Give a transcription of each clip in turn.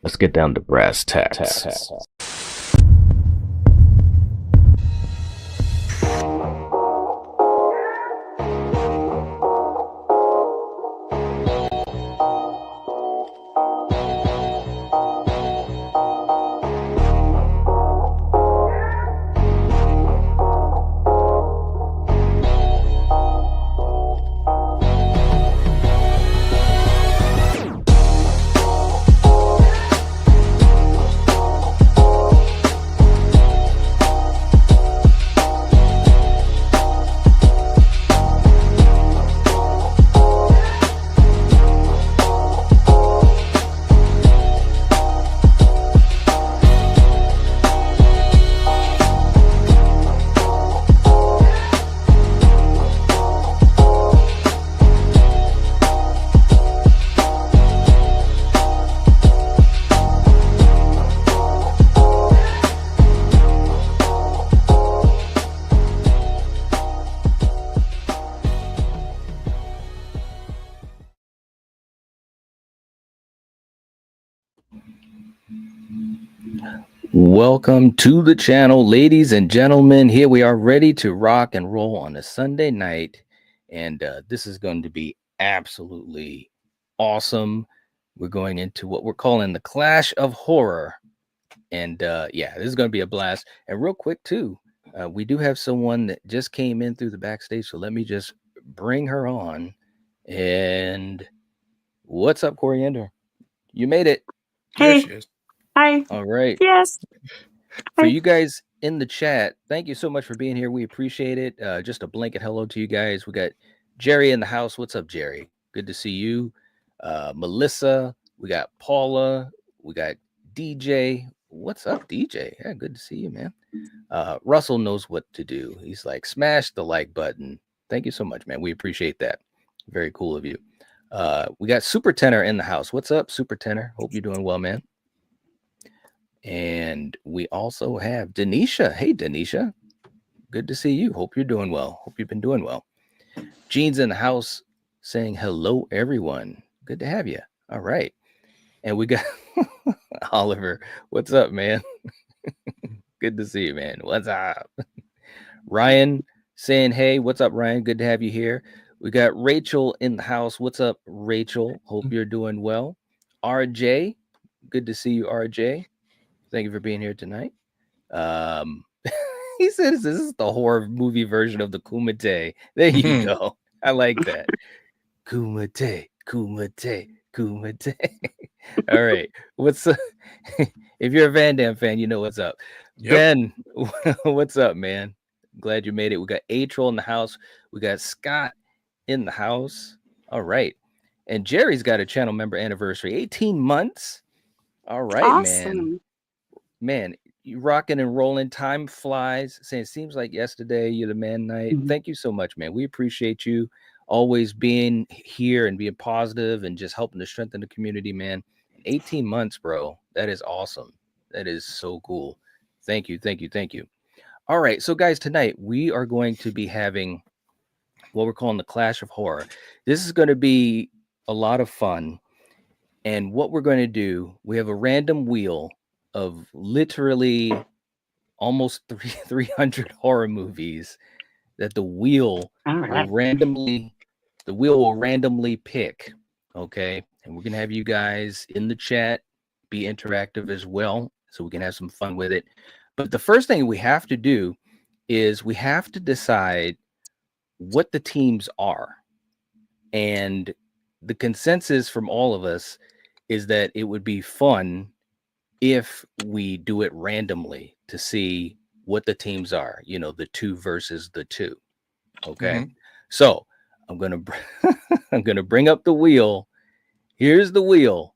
Let's get down to brass tacks. Welcome to the channel, ladies and gentlemen. Here we are ready to rock and roll on a Sunday night. And this is going to be absolutely awesome. We're going into what we're calling the Clash of Horror. And yeah, this is going to be a blast. And real quick, too, we do have someone that just came in through the backstage. So let me just bring her on. And what's up, Coriander? You made it. Hey. There she is. Hi. All right. Yes. For Hi. you guys in the chat, thank you so much for being here. We appreciate it. Just a blanket hello to you guys. We got Jerry in the house. What's up, Jerry? Good to see you. Melissa. We got Paula. We got DJ. What's up, DJ? Yeah, good to see you, man. Russell knows what to do. He's like, smash the like button. Thank you so much, man. We appreciate that. Very cool of you. We got Super Tenor in the house. What's up, Super Tenor? Hope you're doing well, man. And we also have Denisha. Hey, Denisha. Good to see you. Hope you're doing well. Hope you've been doing well. Jean's in the house saying hello, everyone. Good to have you. All right. And we got Oliver. What's up, man? Good to see you, man. What's up? Ryan saying, hey, what's up, Ryan? Good to have you here. We got Rachel in the house. What's up, Rachel? Hope you're doing well. RJ. Good to see you, RJ. Thank you for being here tonight. He says this is the horror movie version of the Kumite. There you go. I like that. Kumite, Kumite, Kumite. All right. What's up? If you're a Van Damme fan, you know what's up. Yep. Ben, what's up, man? Glad you made it. We got A-Troll in the house. We got Scott in the house. All right. And Jerry's got a channel member anniversary. 18 months. All right, Awesome. Man, you rocking and rolling. Time flies. Saying, seems like yesterday. You're the man night. Mm-hmm. Thank you so much, man. We appreciate you always being here and being positive and just helping to strengthen the community, man. 18 months, bro. That is awesome. That is so cool. Thank you. Thank you. Thank you. All right. So, guys, tonight we are going to be having what we're calling the Clash of Horror. This is going to be a lot of fun. And what we're going to do, we have a random wheel of literally almost 300 horror movies that the wheel will randomly pick. Okay. And we're going to have you guys in the chat be interactive as well, so we can have some fun with it. But the first thing we have to do is we have to decide what the teams are. And the consensus from all of us is that it would be fun if we do it randomly to see what the teams are, you know, the 2 versus the 2. Okay. Mm-hmm. So I'm going to bring up the wheel. Here's the wheel.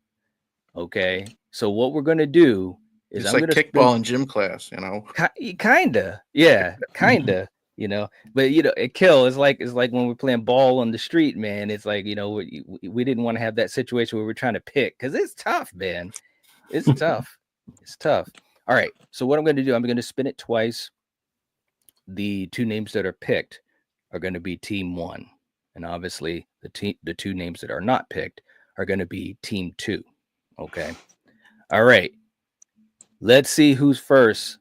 Okay. So what we're going to do is it's like kickball in gym class, you know, kinda. Yeah. Kinda. You know, but you know, it's like when we're playing ball on the street, man. It's like, you know, we didn't want to have that situation where we're trying to pick, because it's tough, man. It's tough. It's tough. All right. So what I'm going to do, I'm going to spin it twice. The 2 names that are picked are going to be team 1, and obviously the 2 names that are not picked are going to be team 2. Okay. All right. Let's see who's first.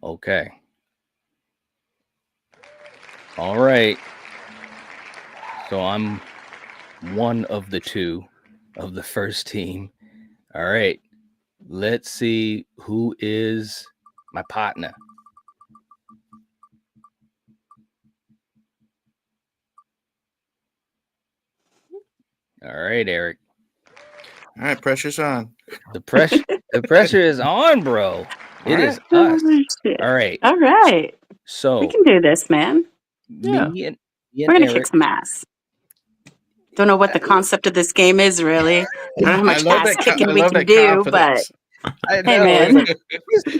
Okay. All right. So I'm one of the two of the first team. All right. Let's see who is my partner. All right, Eric. All right, pressure's on. The pressure is on, bro. It is us. All right. All right. So we can do this, man. me and We're gonna Eric, kick some ass. Don't know what the concept of this game is, really. I don't know how much ass kicking we can do, but I hey, man.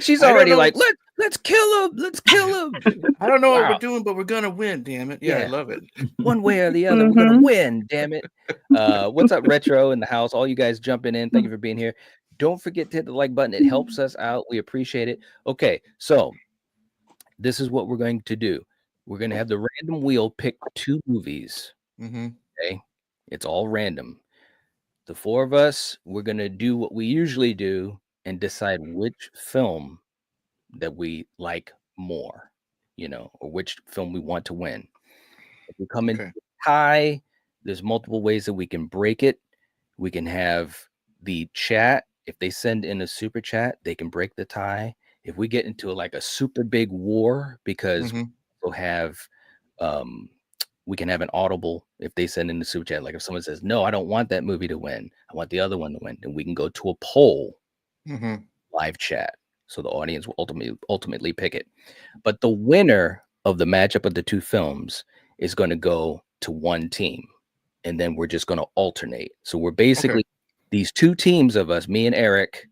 She's already like, let's kill him. Let's kill him. I don't know what we're doing, but we're gonna win. Damn it! Yeah, I love it. One way or the other, we're gonna win. Damn it! What's up, Retro in the house? All you guys jumping in. Thank you for being here. Don't forget to hit the like button. It helps us out. We appreciate it. Okay, so this is what we're going to do. We're going to have the random wheel pick 2 movies. Okay, it's all random. The 4 of us, we're going to do what we usually do and decide which film that we like more, or which film we want to win. If we come in tie, there's multiple ways that we can break it. We can have the chat. If they send in a super chat, they can break the tie. If we get into a super big war, because we'll have we can have an audible if they send in the super chat. Like if someone says, no, I don't want that movie to win, I want the other one to win, then we can go to a poll, live chat. So the audience will ultimately pick it. But the winner of the matchup of the 2 films is going to go to one team. And then we're just going to alternate. So we're basically these 2 teams of us, me and Eric,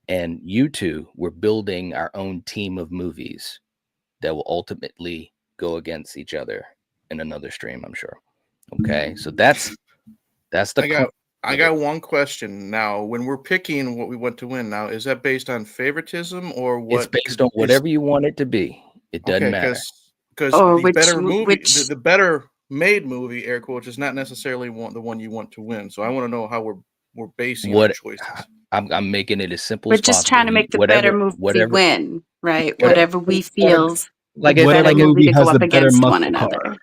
and you 2, we're building our own team of movies that will ultimately go against each other in another stream, I'm sure. Okay, so that's the. I got one question now. When we're picking what we want to win, now is that based on favoritism or what? It's based on whatever you want it to be. It doesn't matter. Because the better movie, the better made movie, air quotes, is not necessarily the one you want to win. So I want to know how we're basing our choices. I'm making it as simple We're as possible. We're just trying to make the better movie win, right? Whatever we feels whatever movie has the better muscle one another. car.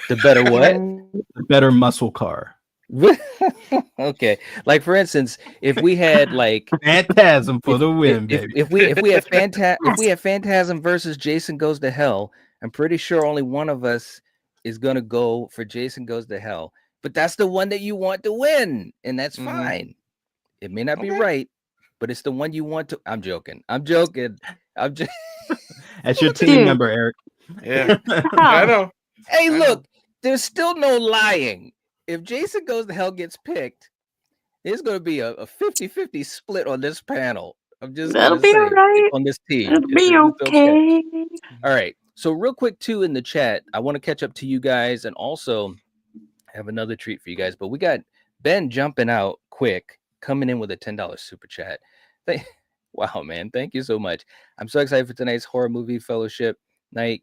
The better what? The better muscle car. Okay, like for instance, if we had Phantasm for the win, baby. If we have Phantasm versus Jason Goes to Hell, I'm pretty sure only one of us is gonna go for Jason Goes to Hell. But that's the one that you want to win, and that's fine. It may not be right, but it's the one you want to. I'm joking. I'm just. That's your team member, Eric. Yeah, I know. Hey, look, there's still no lying. If Jason Goes to Hell gets picked, there's going to be a 50-50 split on this panel. I'm just That'll be all right on this team. It'll be okay. All right. So real quick too in the chat, I want to catch up to you guys and also have another treat for you guys. But we got Ben jumping out quick, coming in with a $10 super chat. Wow, man, thank you so much. I'm so excited for tonight's horror movie fellowship night.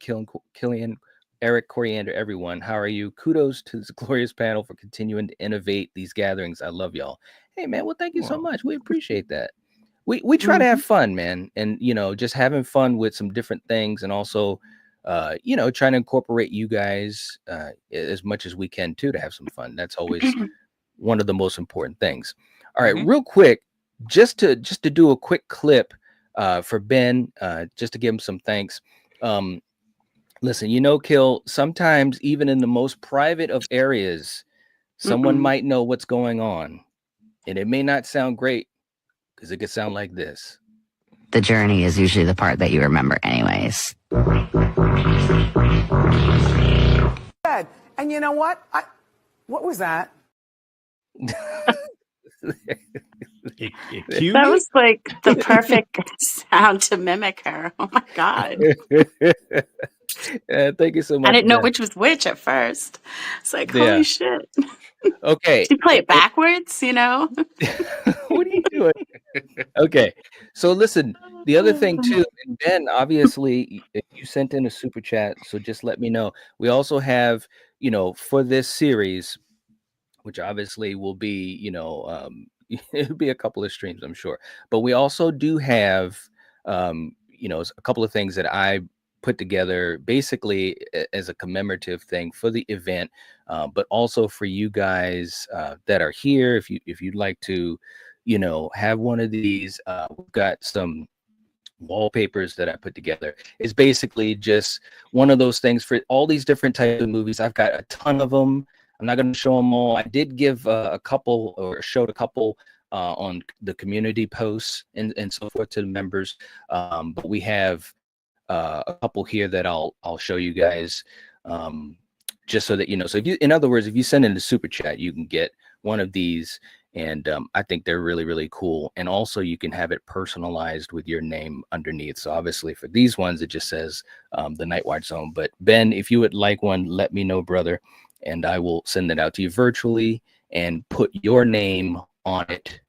Killian, Eric, Coriander, everyone, how are you? Kudos to this glorious panel for continuing to innovate these gatherings. I love y'all. Hey, man, well, thank you so much. We appreciate that. We try to have fun, man, and just having fun with some different things, and also trying to incorporate you guys as much as we can too, to have some fun. That's always one of the most important things. All right, real quick, just to do a quick clip for Ben, just to give him some thanks. Listen, Kill, sometimes even in the most private of areas, someone might know what's going on, and it may not sound great because it could sound like this. The journey is usually the part that you remember anyways. And you know what? What was that? That was like the perfect sound to mimic her. Oh my God. Thank you so much. I didn't know which was which at first. It's like, holy shit. Okay. Did you play it backwards, What are you Okay, so listen, the other thing too, and Ben, obviously, you sent in a super chat, so just let me know. We also have, for this series, which obviously will be, it'll be a couple of streams, I'm sure. But we also do have, a couple of things that I put together basically as a commemorative thing for the event, but also for you guys that are here. If you'd like to, have one of these, we've got some wallpapers that I put together. It's basically just one of those things for all these different types of movies. I've got a ton of them. I'm not going to show them all. I did give a couple, or showed a couple on the community posts and so forth to the members. But we have a couple here that I'll show you guys, just so that you know. So in other words, if you send in the super chat, you can get one of these. And I think they're really, really cool. And also you can have it personalized with your name underneath. So obviously for these ones, it just says the Night Watch Zone. But Ben, if you would like one, let me know, brother. And I will send it out to you virtually and put your name on it,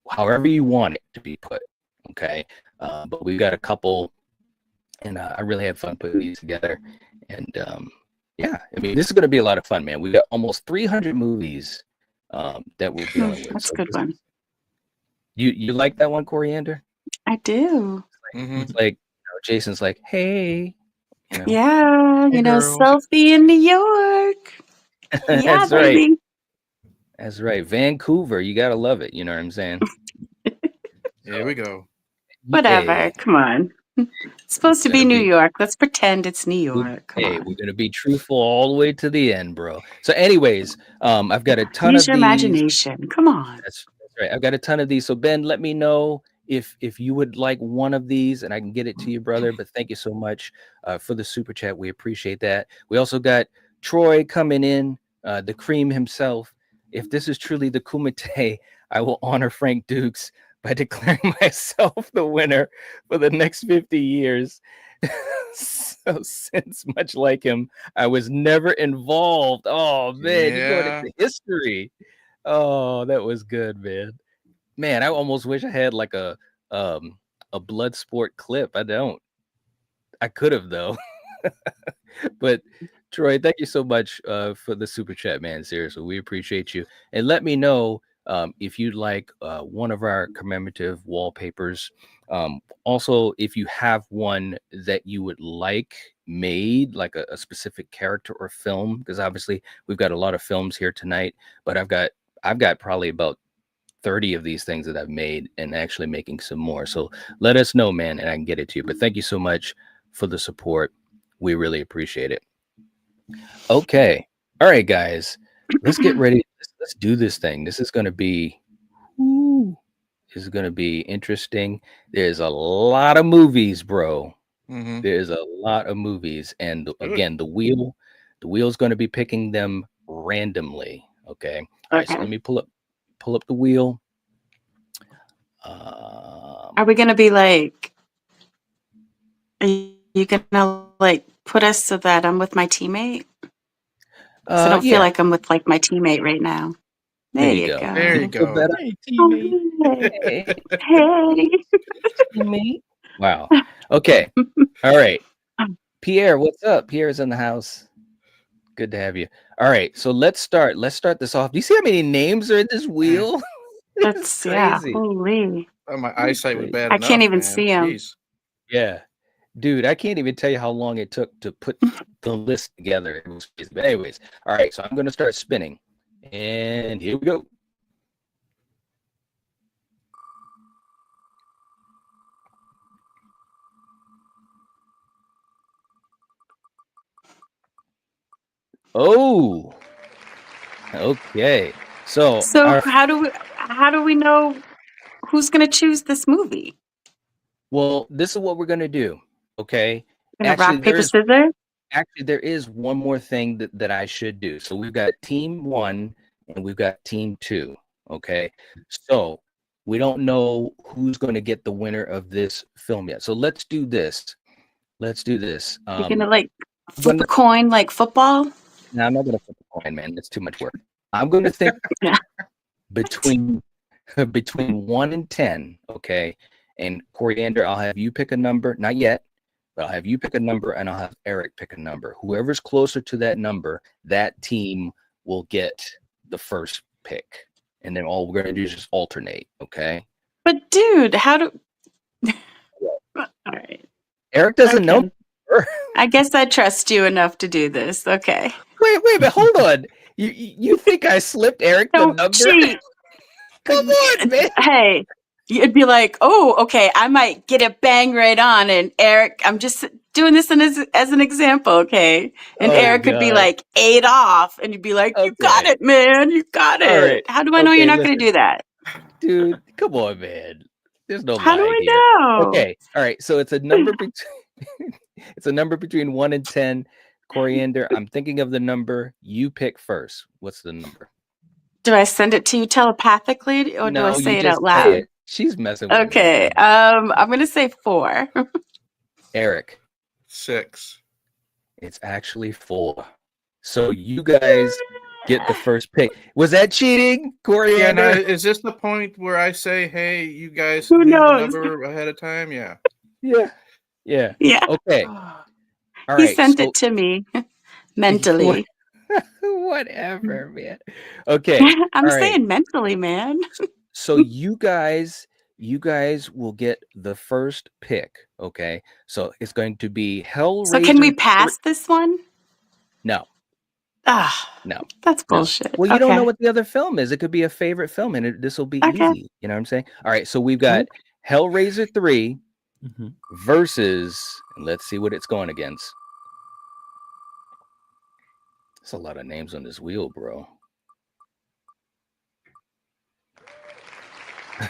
however you want it to be put. Okay. But we've got a couple, and I really had fun putting these together. And yeah, I mean, this is going to be a lot of fun, man. We got almost 300 movies that we're dealing with. That's a good one. You like that one, Coriander? I do. It's like Jason's like, hey. Yeah, Hey, girl. selfie in New York. Yeah, That's baby. right. That's right. Vancouver, you gotta love it. You know what I'm saying? Here we go. Whatever. Hey. Come on. It's supposed to be New York. Let's pretend it's New York. Come on. We're gonna be truthful all the way to the end, bro. So, anyways, I've got a ton Use of your these. imagination. Come on. That's right. I've got a ton of these. So, Ben, let me know if you would like one of these, and I can get it to you, brother. But thank you so much for the super chat. We appreciate that. We also got Troy coming in, the cream himself. If this is truly the Kumite, I will honor Frank Dukes by declaring myself the winner for the next 50 years. So since much like him, I was never involved. Oh man, you're going into history. Oh, that was good, man. Man, I almost wish I had like a blood sport clip. I don't. I could have though. But Troy, thank you so much for the super chat, man. Seriously, we appreciate you. And let me know if you'd like one of our commemorative wallpapers. Also, if you have one that you would like made, like a specific character or film, because obviously we've got a lot of films here tonight, but I've got probably about 30 of these things that I've made and actually making some more. So let us know, man, and I can get it to you. But thank you so much for the support. We really appreciate it. Okay. All right, guys, let's get ready. Let's do this thing. This is going to be interesting. There's a lot of movies, bro. There's a lot of movies. And again, the wheel's going to be picking them randomly. Okay. All right, so let me pull up the wheel. Are we going to be like, are you going to like put us so that I'm with my teammate? So I don't feel like I'm with like my teammate right now. There you go. There you go. Hey, teammate. Hey. Teammate. Wow. Okay. All right. Pierre, what's up? Pierre's in the house. Good to have you. All right. So let's start this off. Do you see how many names are in this wheel? That's crazy. Yeah. Holy. My eyesight was bad. I can't even see him. Yeah. Dude, I can't even tell you how long it took to put the list together. But anyways, all right, so I'm going to start spinning. And here we go. Oh, okay. So how do we know who's going to choose this movie? Well, this is what we're going to do. Okay. Rock, paper, scissors? Actually, there is one more thing that I should do. So we've got team 1 and we've got team 2. Okay. So we don't know who's going to get the winner of this film yet. So let's do this. You're going to like flip a coin like football? No, I'm not going to flip a coin, man. That's too much work. I'm going to think between between 1 and 10. Okay. And Coriander, I'll have you pick a number. Not yet, but I'll have you pick a number and I'll have Eric pick a number. Whoever's closer to that number, that team will get the first pick. And then all we're going to do is just alternate. Okay. But dude, how do... All right. Eric doesn't know. I guess I trust you enough to do this. Okay. Wait, hold on. You think I slipped Eric the number? Cheat. Come on, man. Hey, you'd be like, oh, okay, I might get it bang right on. And Eric, I'm just doing this as an example, okay? And Eric could be like 8 off, and you'd be like, you got it, man. You got it. Right. How do I know you're not going to do that? Dude, come on, man. There's no How do I know? Okay, all right. So it's a number between it's a number between 1 and 10. Coriander, I'm thinking of the number. You pick first. What's the number? Do I send it to you telepathically, or do I say it out loud? It. She's messing with me. Okay, I'm going to say 4. Eric. 6. It's actually 4. So you guys get the first pick. Was that cheating, Coriander? Yeah, now, is this the point where I say, hey, you guys Who leave knows? the number ahead of time? Yeah. Yeah. Okay. Okay. All right. He sent it to me mentally. Whatever, man. Okay. I'm saying mentally, man. So you guys will get the first pick. Okay. So it's going to be Hellraiser. So can we pass this one? No. No. That's bullshit. Well, you don't know what the other film is. It could be a favorite film, and this will be easy. You know what I'm saying? All right. So we've got Hellraiser 3 versus, and let's see what it's going against. There's a lot of names on this wheel, bro.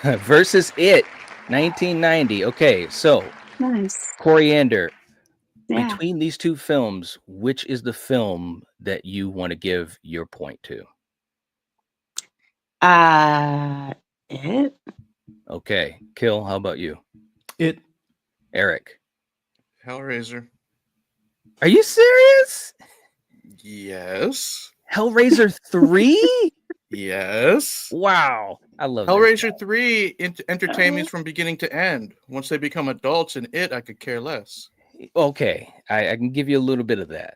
Versus It, 1990. Okay, so nice. Coriander. Yeah. Between these two films, which is the film that you want to give your point to? It. Okay, Kill. How about you? It. Eric. Hellraiser. Are you serious? Yes. Hellraiser 3? Yes. Wow. I love Hellraiser 3 entertained me from beginning to end. Once they become adults in it, I could care less. Okay. I can give you a little bit of that.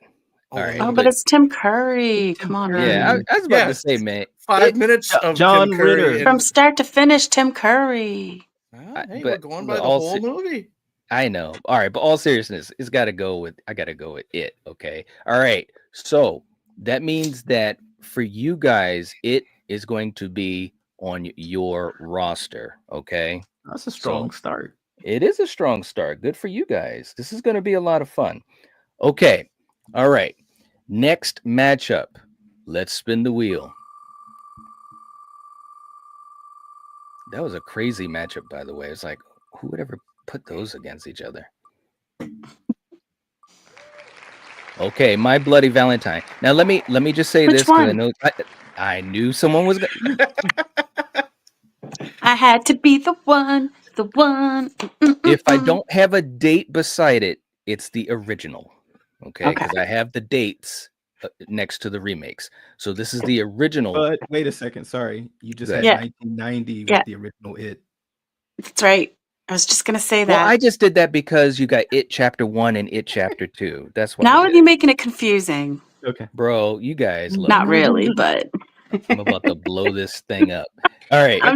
All right. Oh, but it's Tim Curry. Come on, man. Yeah, I was about to say, man. 5 minutes of John Tim Curry Ritter. From start to finish, Tim Curry. Hey, we're going by the whole movie. I know. All right, but all seriousness, I gotta go with It. Okay. All right. So that means that for you guys, It is going to be on your roster. Okay. That's a strong start. It is a strong start. Good for you guys. This is going to be a lot of fun. Okay. All right. Next matchup. Let's spin the wheel. That was a crazy matchup, by the way. It's like, who would ever put those against each other? Okay, My Bloody Valentine. Now let me just say Which this. one? I knew someone was gonna... I had to be the one. If I don't have a date beside it, it's the original. Okay, because I have the dates next to the remakes. So this is the original. But wait a second. Sorry. You just had 1990 with the original It. That's right. I was just going to say that. Well, I just did that because you got It Chapter 1 and It Chapter 2. That's why. Now you're making it confusing. Okay. Bro, you guys look. Not really, but. I'm about to blow this thing up. All right. I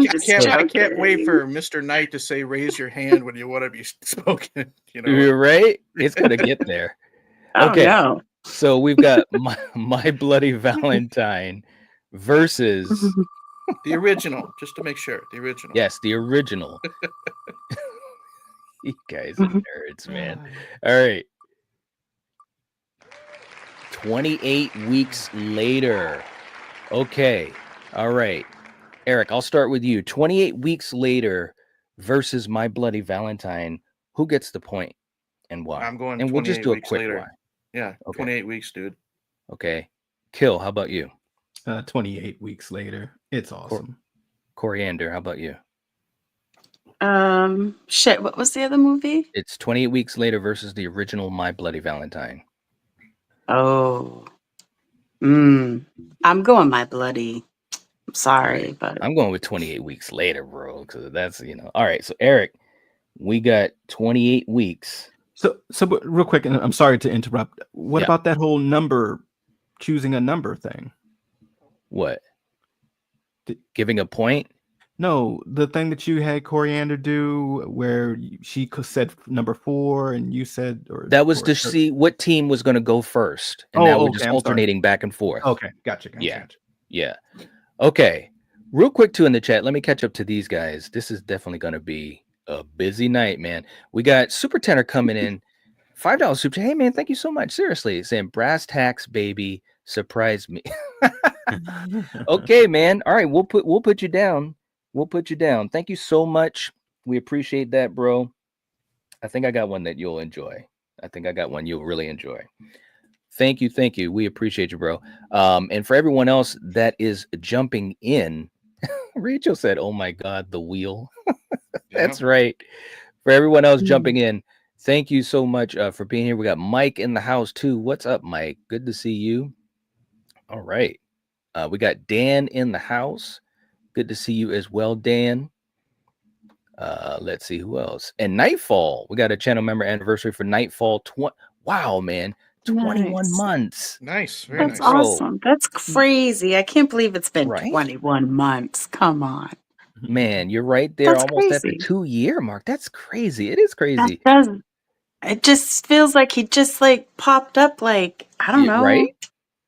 can't wait for Mr. Knight to say, raise your hand when you want to be spoken. You know, you're right. It's going to get there. Okay. Oh, no. So we've got My Bloody Valentine versus the original, just to make sure. The original. Yes, the original. You guys are nerds, man. All right. 28 weeks later. Okay. All right. Eric, I'll start with you. 28 weeks later versus My Bloody Valentine. Who gets the point and why? I'm going and we'll just do a quick later. why. Yeah, okay. 28 weeks, dude. Okay. Kill, how about you? 28 weeks later. It's awesome. Coriander, how about you? Shit, what was the other movie? It's 28 weeks later versus the original My Bloody Valentine. Oh. I'm going My Bloody. Sorry, right. but I'm going with 28 weeks later, bro, because that's, all right. So Eric, we got 28 weeks. So but real quick, and I'm sorry to interrupt. What about that whole choosing a number thing? What? Giving a point? No, the thing that you had Coriander do where she said number 4 and you said, or that was to see what team was going to go first. And now we're just alternating back and forth. Okay. Gotcha. Yeah. Okay. Real quick too in the chat. Let me catch up to these guys. This is definitely going to be a busy night, man. We got Super Tenor coming in. $5 super. Hey man, thank you so much. Seriously, saying brass tacks, baby, surprise me. Okay, man. All right, we'll put you down. We'll put you down. Thank you so much. We appreciate that, bro. I think I got one that you'll enjoy. I think I got one you'll really enjoy. Thank you. We appreciate you, bro. And for everyone else that is jumping in, Rachel said, "Oh my God, the wheel." That's right. For everyone else jumping in, thank you so much for being here. We got Mike in the house too. What's up, Mike? Good to see you. All right. We got Dan in the house. Good to see you as well, Dan. Let's see who else. And Nightfall. We got a channel member anniversary for Nightfall. Wow, man. 21 months. Nice. That's awesome. That's crazy. I can't believe it's been 21 months. Come on. Man, you're right there. That's almost crazy. at the 2-year mark. That's crazy. It is crazy. It just feels like he just like popped up like, I don't know. Right?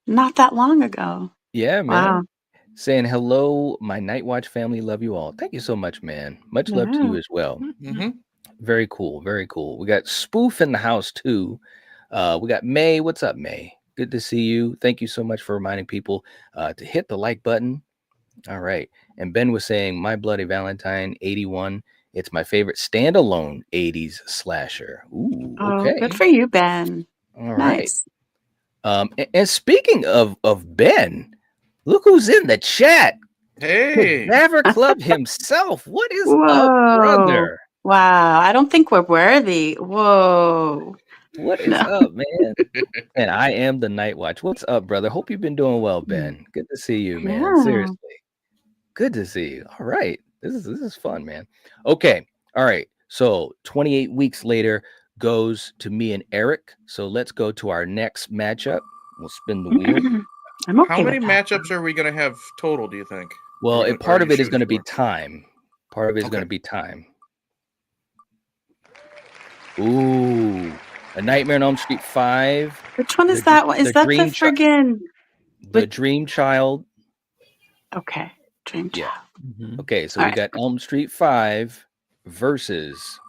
Not that long ago. Yeah, man. Wow. Saying hello, my Night Watch family. Love you all. Thank you so much, man. Much love to you as well. Very cool. Very cool. We got Spoof in the house too. We got May. What's up, May? Good to see you. Thank you so much for reminding people to hit the like button. All right. And Ben was saying My Bloody Valentine 81. It's my favorite standalone 80s slasher. Ooh, okay. Oh, good for you, Ben. All nice. Right. And speaking of Ben, look who's in the chat. Hey. Never Club himself. What is up, brother? Wow. I don't think we're worthy. Whoa. What is up, man? And I am the Night Watch. What's up, brother? Hope you've been doing well, Ben. Good to see you, man. Yeah. Seriously. Good to see you. All right. This is fun, man. Okay. All right. So 28 weeks later goes to me and Eric. So let's go to our next matchup. We'll spin the wheel. How many matchups are we going to have total, do you think? Well, part of it is going to be time. Part of it is going to be time. Ooh. A Nightmare on Elm Street 5. Which one is that one? Is that the friggin' The Dream Child? Okay. Dream Child. Okay, so we got Elm Street 5 versus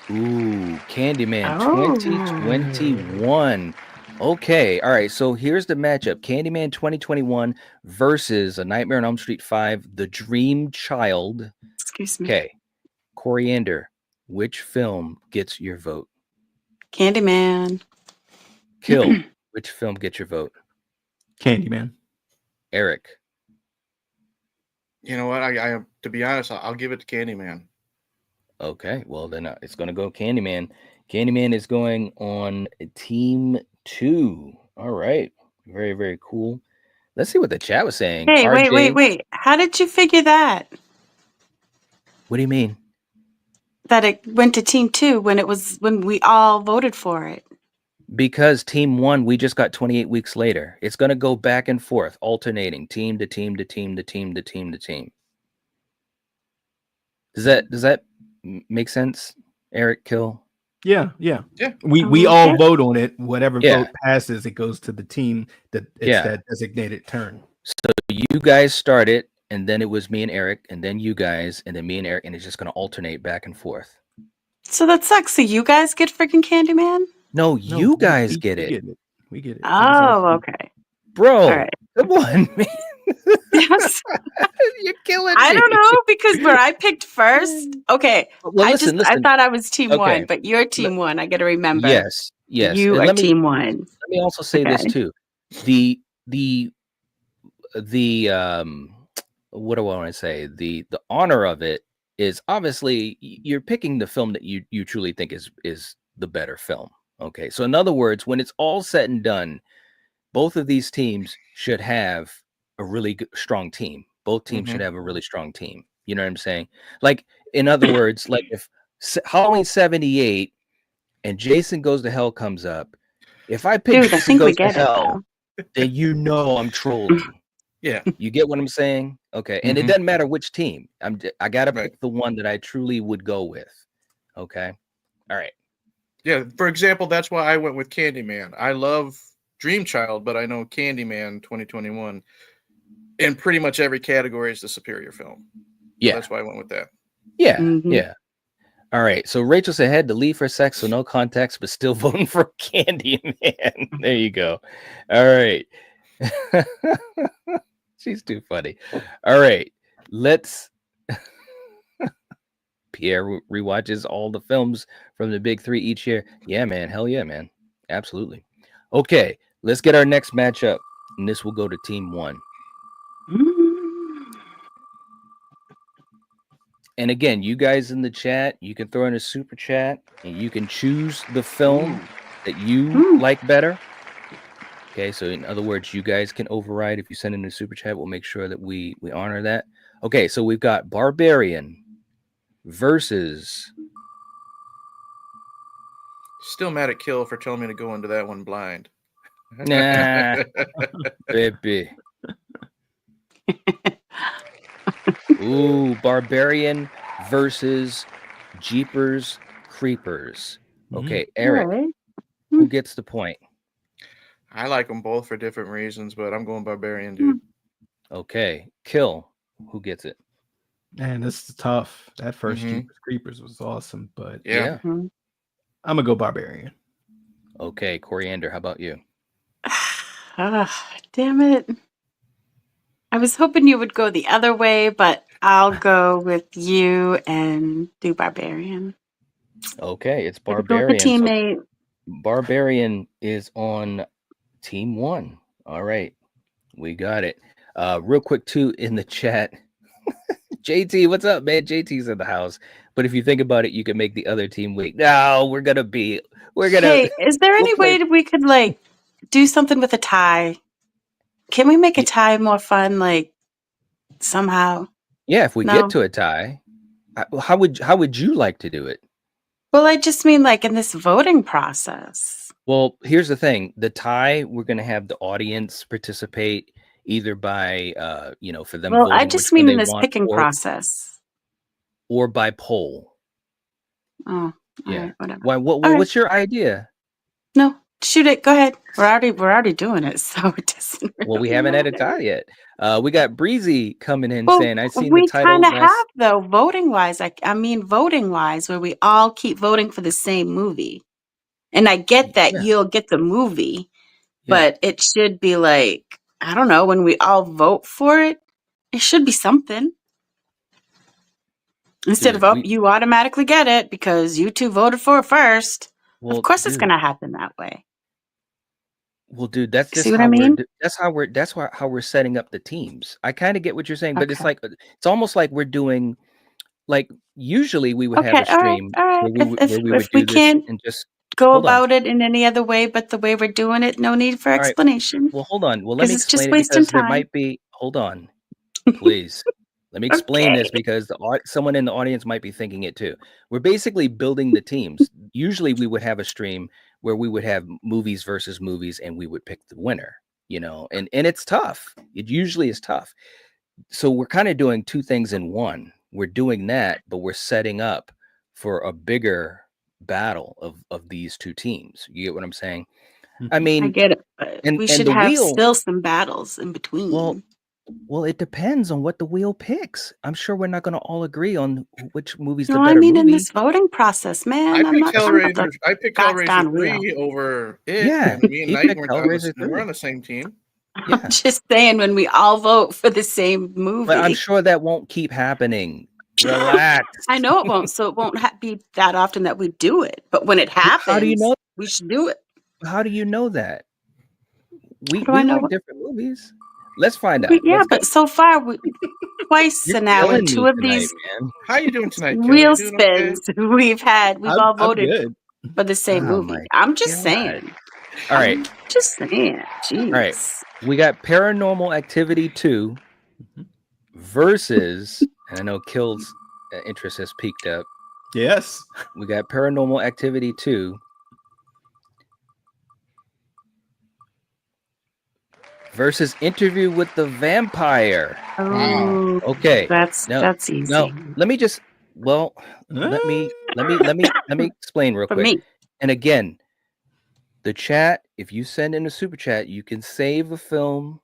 Candyman 2021. Okay, all right. So here's the matchup: Candyman 2021 versus A Nightmare on Elm Street 5, The Dream Child. Excuse me. Okay, Coriander, which film gets your vote? Candyman. Kill, which film gets your vote? Candyman. Eric. You know what? I to be honest, I'll give it to Candyman. Okay, well then it's going to go Candyman. Candyman is going on team 2. All right. Very, very cool. Let's see what the chat was saying. Hey, RJ, wait. How did you figure that? What do you mean? That it went to team 2 when we all voted for it. Because team 1, we just got 28 weeks later. It's going to go back and forth, alternating team to team to team to team to team to team. Does that make sense, Eric? Kill? Yeah. We all vote on it. Whatever vote passes, it goes to the team that that designated turn. So you guys start it, and then it was me and Eric, and then you guys, and then me and Eric, and it's just going to alternate back and forth. So that sucks. So you guys get freaking Candyman? No, you guys get it. We get it. Oh, okay. Bro, come on, man. Yes. You're killing me. I don't know, because where I picked first. Okay. Well, listen. I thought I was team 1, but you're team 1. I got to remember. Yes. You are team 1. Let me also say this too. The what do I want to say? The honor of it is obviously you're picking the film that you truly think is the better film. Okay, so in other words, when it's all said and done, both of these teams should have a really strong team. Both teams should have a really strong team. You know what I'm saying? Like, in other words, like if Halloween 78 and Jason Goes to Hell comes up, if I pick Jason Goes to Hell, then you know I'm trolling. Yeah. You get what I'm saying? Okay. And it doesn't matter which team. I got to pick the one that I truly would go with. Okay. All right. Yeah. For example, that's why I went with Candyman. I love Dream Child, but I know Candyman 2021 in pretty much every category is the superior film. Yeah. So that's why I went with that. Yeah. Yeah. All right. So Rachel said had to leave for sex, so no context, but still voting for Candyman. There you go. All right. She's too funny. All right. Let's Pierre rewatches all the films from the big three each year. Yeah, man. Hell yeah, man. Absolutely. Okay. Let's get our next matchup. And this will go to team one. And again, you guys in the chat, you can throw in a super chat and you can choose the film that you like better. Okay, so in other words, you guys can override. If you send in a super chat, we'll make sure that we honor that. Okay, so we've got Barbarian versus... Still mad at Kill for telling me to go into that one blind. Nah, baby. Ooh, Barbarian versus Jeepers Creepers. Okay, Eric, who gets the point? I like them both for different reasons, but I'm going Barbarian, dude. Okay, Kill, who gets it? Man, this is tough. That first Jeepers Creepers was awesome, but yeah. I'm gonna go Barbarian. Okay, Coriander, how about you? Damn it. I was hoping you would go the other way, but I'll go with you and do Barbarian. Okay, it's Barbarian. Teammate. So Barbarian is on team one. All right, we got it. Real quick, too, in the chat. JT, what's up, man? JT's in the house. But if you think about it, you can make the other team weak. No, we're gonna. Hey, is there any way that we could like do something with a tie? Can we make a tie more fun, like somehow? Yeah, if we get to a tie, how would you like to do it? Well, I just mean like in this voting process. Well, here's the thing: the tie, we're going to have the audience participate either by, for them. Well, I just mean in this picking process, or by poll. Oh, yeah. Right, whatever. Why? What's your idea? No. Shoot it. Go ahead. We're already doing it, so it doesn't. Well, we haven't had a tie yet. We got Breezy coming in saying, "I seen the title." We kind of have though, voting wise. Voting wise, where we all keep voting for the same movie, and I get that you'll get the movie, but it should be like I don't know when we all vote for it. It should be something instead of you automatically get it because you two voted for it first. Well, of course, it's going to happen that way. Well, dude, that's just how how we're setting up the teams. I kind of get what you're saying, but it's like it's almost like we're doing like usually we would have a stream where we would do this and just go about it in any other way, but the way we're doing it, no need for explanation. Well, hold on. Well, let me explain it because there might be. Hold on, please. Let me explain this because someone in the audience might be thinking it too. We're basically building the teams. Usually we would have a stream where we would have movies versus movies and we would pick the winner, and it's tough. It usually is tough. So we're kind of doing two things in one. We're doing that, but we're setting up for a bigger battle of these two teams. You get what I'm saying? I mean, I get it, but we should have still some battles in between. Well, it depends on what the wheel picks. I'm sure we're not going to all agree on which movie's the better movie. In this voting process, man. I picked Hellraiser 3 over it. Yeah, me and Knight we're on the same team. Yeah. I'm just saying when we all vote for the same movie. But I'm sure that won't keep happening. Relax. I know it won't, so it won't be that often that we do it. But when it happens, how do you know? We should do it. How do you know that? We like different movies. Let's find out. But so far, twice You're now in killing two me of tonight, these man. How you doing tonight, Kelly? wheel You doing okay? spins we've had. We've all I'm voted good. for the same Oh movie. my I'm just God. saying. All right. I'm just saying. Jeez. All right. We got Paranormal Activity 2 versus, and I know Kill's interest has peaked up. Yes. We got Paranormal Activity 2 versus Interview with the Vampire. Oh, Okay. that's easy. No, let me just let me explain real For quick. me. And again, the chat, if you send in a super chat, you can save a film.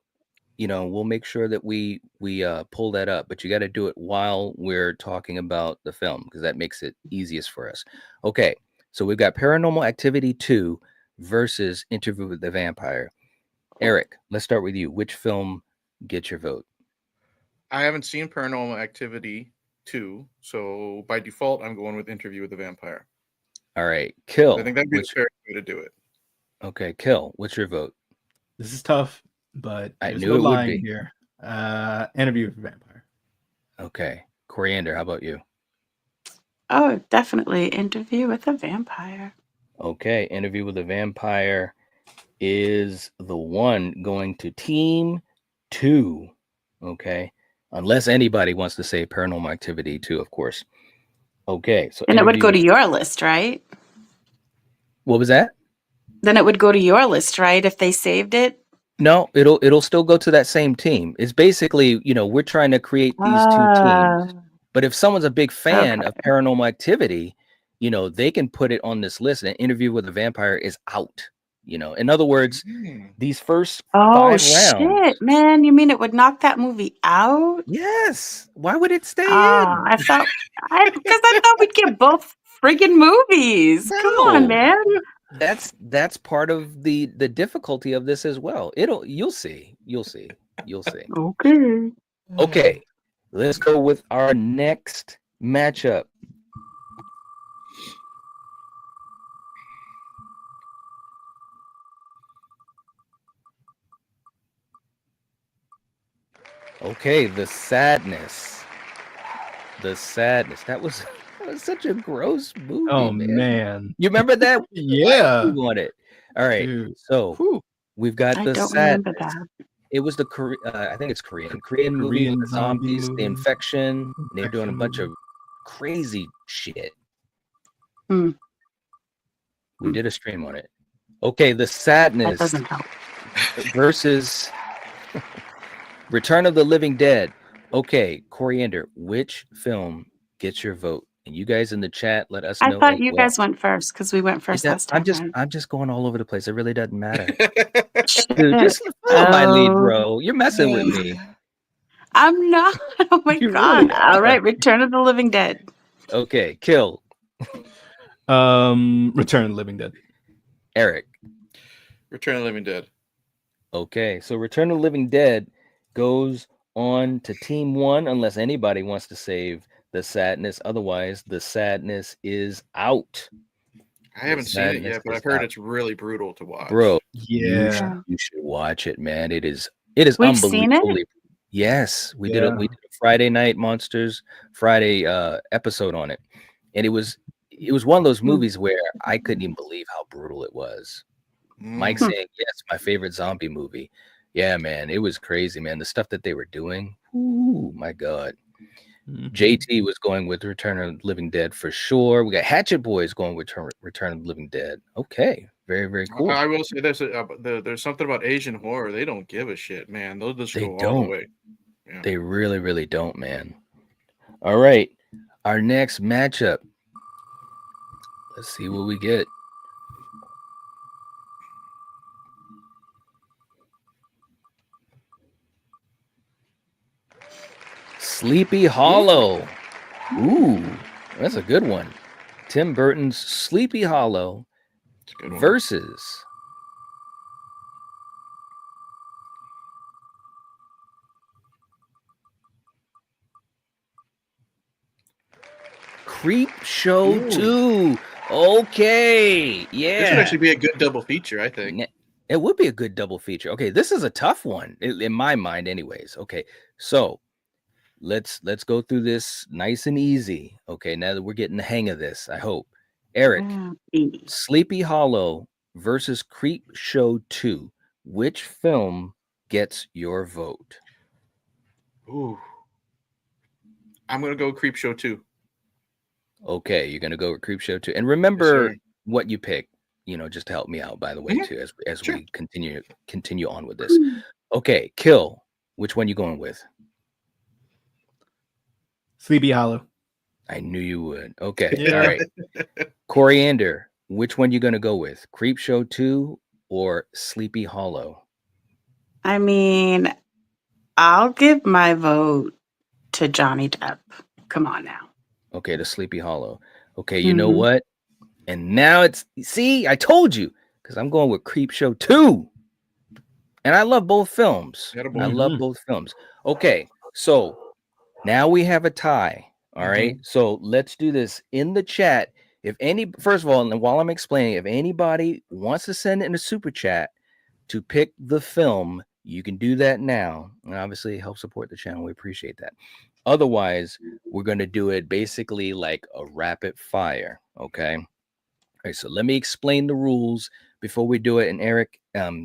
You know, we'll make sure that we pull that up, but you got to do it while we're talking about the film because that makes it easiest for us. Okay, so we've got Paranormal Activity 2 versus Interview with the Vampire. Eric, let's start with you. Which film gets your vote? I haven't seen Paranormal Activity 2, so by default, I'm going with Interview with the Vampire. All right, Kill. I think that'd be the fair way to do it. Okay, Kill. What's your vote? This is tough, but I there's knew no it would lying be. here. Interview with the Vampire. Okay, Coriander, how about you? Oh, definitely Interview with a Vampire. Okay, Interview with the Vampire is the one going to Team 2. Okay, unless anybody wants to say Paranormal Activity 2, of course. Okay, so And it would go to your list, right? What was that? Then it would go to your list, right? If they saved it. No, it'll still go to that same team. It's basically, you know, we're trying to create these two teams. But if someone's a big fan of Paranormal Activity, you know, they can put it on this list. And Interview with the Vampire is out. You know, in other words, these first 5 rounds. Man, you mean it would knock that movie out? Yes. Why would it stay in? I thought because I thought we'd get both friggin' movies. No. Come on, man. That's part of the difficulty of this as well. You'll see. Okay. Let's go with our next matchup. Okay, the sadness. That was such a gross movie. Oh man. You remember that? Yeah. You want it. All right. Dude. So we've got I the don't sadness. remember that. It was the I think it's Korean movie with the zombies, the infection. And they're doing a bunch of crazy shit. We did a stream on it. Okay, the sadness That doesn't help. versus Return of the Living Dead. Okay, Coriander, which film gets your vote? And you guys in the chat, let us know. I thought you guys went first because we went first last time. I'm just going all over the place. It really doesn't matter. Dude, just follow my lead, bro. You're messing with me. I'm not. Oh my God. Really all right, Return of the Living Dead. Okay, Kill. Return of the Living Dead. Eric. Return of the Living Dead. Okay, so Return of the Living Dead goes on to Team 1 unless anybody wants to save the sadness. Otherwise, the sadness is out. I haven't seen it yet, but I've heard it's really brutal to watch. Bro, yeah, you should watch it, man. It is We've unbelievably. Seen it? Yes, we did a Friday Night Monsters Friday episode on it, and it was one of those movies where I couldn't even believe how brutal it was. Mike saying, "Yes, my favorite zombie movie." Yeah, man, it was crazy, man. The stuff that they were doing. Ooh, my God. JT was going with Return of the Living Dead for sure. We got Hatchet Boys going with Return of the Living Dead. Okay, very, very cool. I will say this: there's something about Asian horror. They don't give a shit, man. They'll just go all the way. Yeah. They really, really don't, man. All right, our next matchup. Let's see what we get. Sleepy Hollow. Ooh, that's a good one. Tim Burton's Sleepy Hollow versus Creep Show 2. Okay, yeah. This would actually be a good double feature, I think. It would be a good double feature. Okay, this is a tough one in my mind anyways. Okay, so let's go through this nice and easy. Okay, now that we're getting the hang of this, I hope. Eric, Sleepy Hollow versus Creep Show 2. Which film gets your vote? Ooh. I'm going to go Creep Show 2. Okay, you're going to go with Creep Show 2. And remember what you pick, just to help me out, by the way, too, as we continue on with this. Okay, Kill. Which one you going with? Sleepy Hollow. I knew you would. Okay, all right. Coriander. Which one you going to go with? Creep Show 2 or Sleepy Hollow? I mean, I'll give my vote to Johnny Depp. Come on now. Okay, to Sleepy Hollow. Okay, you know what? And now see, I told you, because I'm going with Creep Show 2. And I love both films. I love both films. Okay, so now we have a tie. All right. So let's do this in the chat. First of all, and while I'm explaining, if anybody wants to send in a super chat to pick the film, you can do that now. And obviously help support the channel. We appreciate that. Otherwise, we're going to do it basically like a rapid fire. Okay. All right. So let me explain the rules before we do it. And Eric,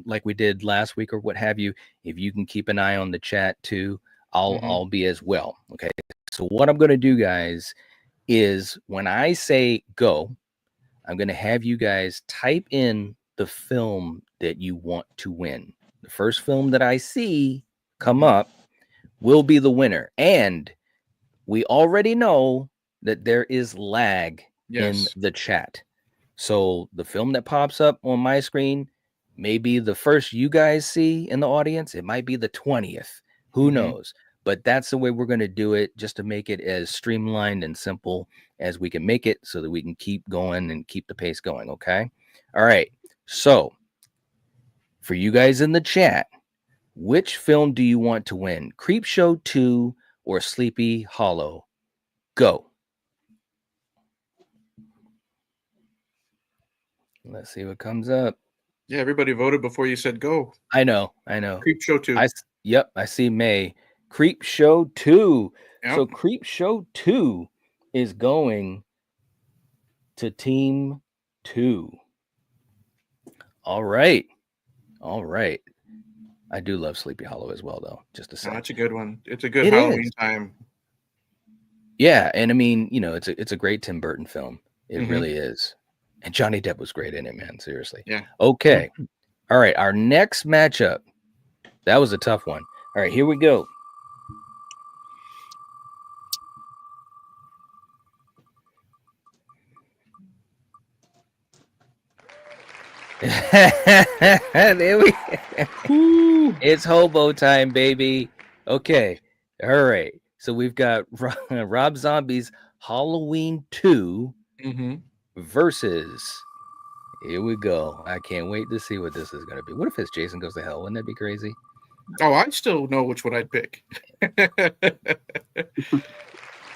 like we did last week or what have you, if you can keep an eye on the chat too, I'll be as well. Okay. So what I'm going to do, guys, is when I say go, I'm going to have you guys type in the film that you want to win. The first film that I see come up will be the winner. And we already know that there is lag in the chat. So the film that pops up on my screen may be the first you guys see in the audience. It might be the 20th. Who knows? But that's the way we're going to do it, just to make it as streamlined and simple as we can make it so that we can keep going and keep the pace going. Okay. All right. So for you guys in the chat, which film do you want to win? Creep Show 2 or Sleepy Hollow? Go. Let's see what comes up. Yeah, everybody voted before you said go. I know. Creep Show 2. Yep, I see May. Creep Show 2. Yep. So Creep Show 2 is going to Team 2. All right. I do love Sleepy Hollow as well, though. Just to say, that's a good one. It's a good Halloween time. Yeah, and I mean, it's a great Tim Burton film. It really is. And Johnny Depp was great in it, man. Seriously. Yeah. Okay. All right. Our next matchup. That was a tough one. All right, here we go. There we go. It's hobo time, baby. Okay. All right. So we've got Rob Zombie's Halloween 2 versus, here we go. I can't wait to see what this is going to be. What if it's Jason Goes to Hell? Wouldn't that be crazy? Oh, I still know which one I'd pick.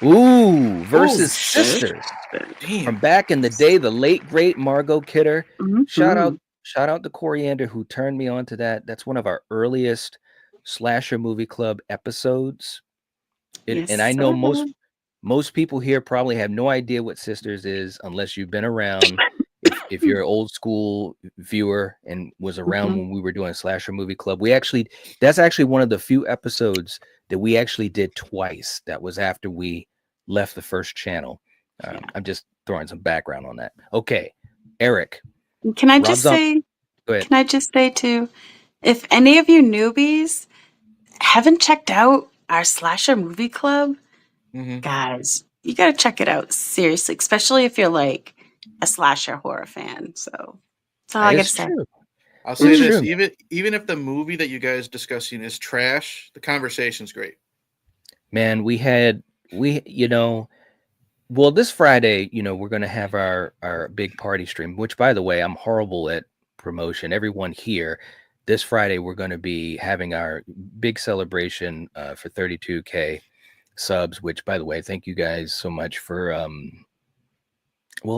Ooh, versus Sisters. Damn. From back in the day, the late great Margot Kidder. Shout out to Coriander who turned me on to that. That's one of our earliest Slasher Movie Club episodes. And I know most people here probably have no idea what Sisters is unless you've been around. If you're an old school viewer and was around when we were doing Slasher Movie Club, that's actually one of the few episodes that we actually did twice. That was after we left the first channel. I'm just throwing some background on that. Okay, Eric. Can I just say? Go ahead. Can I just say too, if any of you newbies haven't checked out our Slasher Movie Club, guys, you got to check it out seriously, especially if you're like a slasher horror fan. So that's all I got to say. I'll say this: even if the movie that you guys discussing is trash, the conversation's great. Man, well, this Friday, we're going to have our big party stream, which, by the way, I'm horrible at promotion. Everyone here, this Friday, we're going to be having our big celebration for 32K subs, which, by the way, thank you guys so much for,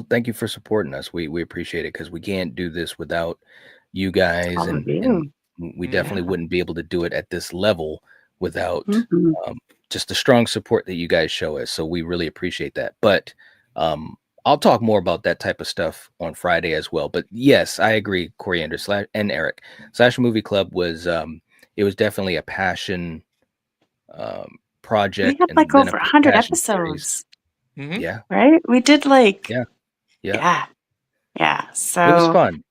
thank you for supporting us. We appreciate it, because we can't do this without you guys. And we definitely wouldn't be able to do it at this level without just the strong support that you guys show us. So we really appreciate that. But I'll talk more about that type of stuff on Friday as well. But yes, I agree, Coriander and Eric. Slasher Movie Club was it was definitely a passion project. We had and like then over a 100 passion series. episodes. Yeah. Right? We did like Yeah. Yeah. So It was fun.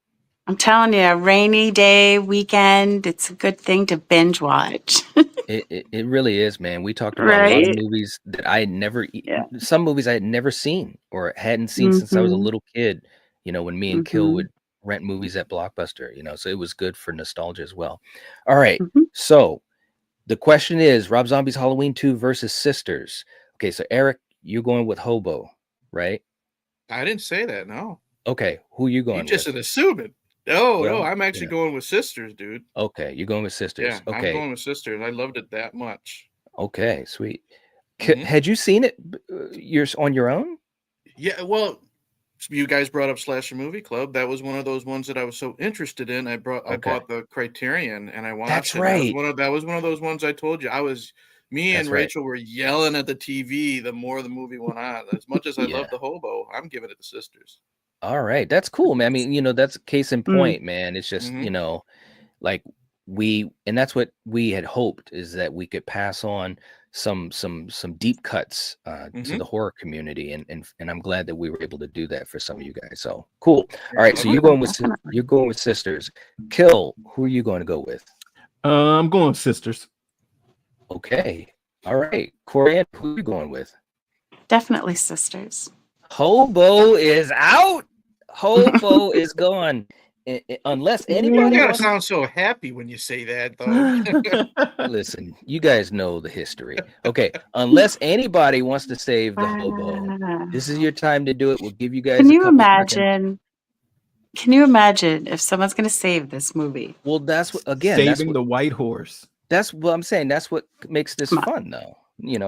I'm telling you, a rainy day weekend, it's a good thing to binge watch. It really is, man. We talked about a lot of Right? movies that I had never, Yeah. some movies I had never seen or hadn't seen since I was a little kid, when me and Kill would rent movies at Blockbuster, so it was good for nostalgia as well. All right. So the question is Rob Zombie's Halloween 2 versus Sisters. Okay. So Eric, you're going with Hobo, right? I didn't say that. No. Okay. Who are you going You just with? assuming. No, Well, I'm actually going with Sisters, dude. Okay. You're going with Sisters. Yeah, Okay. I'm going with Sisters. I loved it that much. Okay. Sweet. Had you seen it you're on your own? Yeah, well, you guys brought up Slasher Movie Club. That was one of those ones that I was so interested in. I bought the Criterion and I watched That's it. right. That was one of those ones I told you. Me and Rachel were yelling at the TV the more the movie went on. As much as I love the Hobo, I'm giving it to Sisters. All right. That's cool, man. I mean, that's case in point, man. It's just, like and that's what we had hoped, is that we could pass on some deep cuts to the horror community. And I'm glad that we were able to do that for some of you guys. So cool. All right. So you're going with Sisters. Kill, who are you going to go with? I'm going with Sisters. Okay. All right. Coriander, who are you going with? Definitely Sisters. Hobo is out. Hobo is gone. Unless anybody gotta sound so happy when you say that, though. Listen, you guys know the history. Okay, unless anybody wants to save the Hobo, this is your time to do it. We'll give you guys. Can you imagine? Can you imagine if someone's going to save this movie? Well, that's what saving the white horse. That's what I'm saying. That's what makes this fun, though.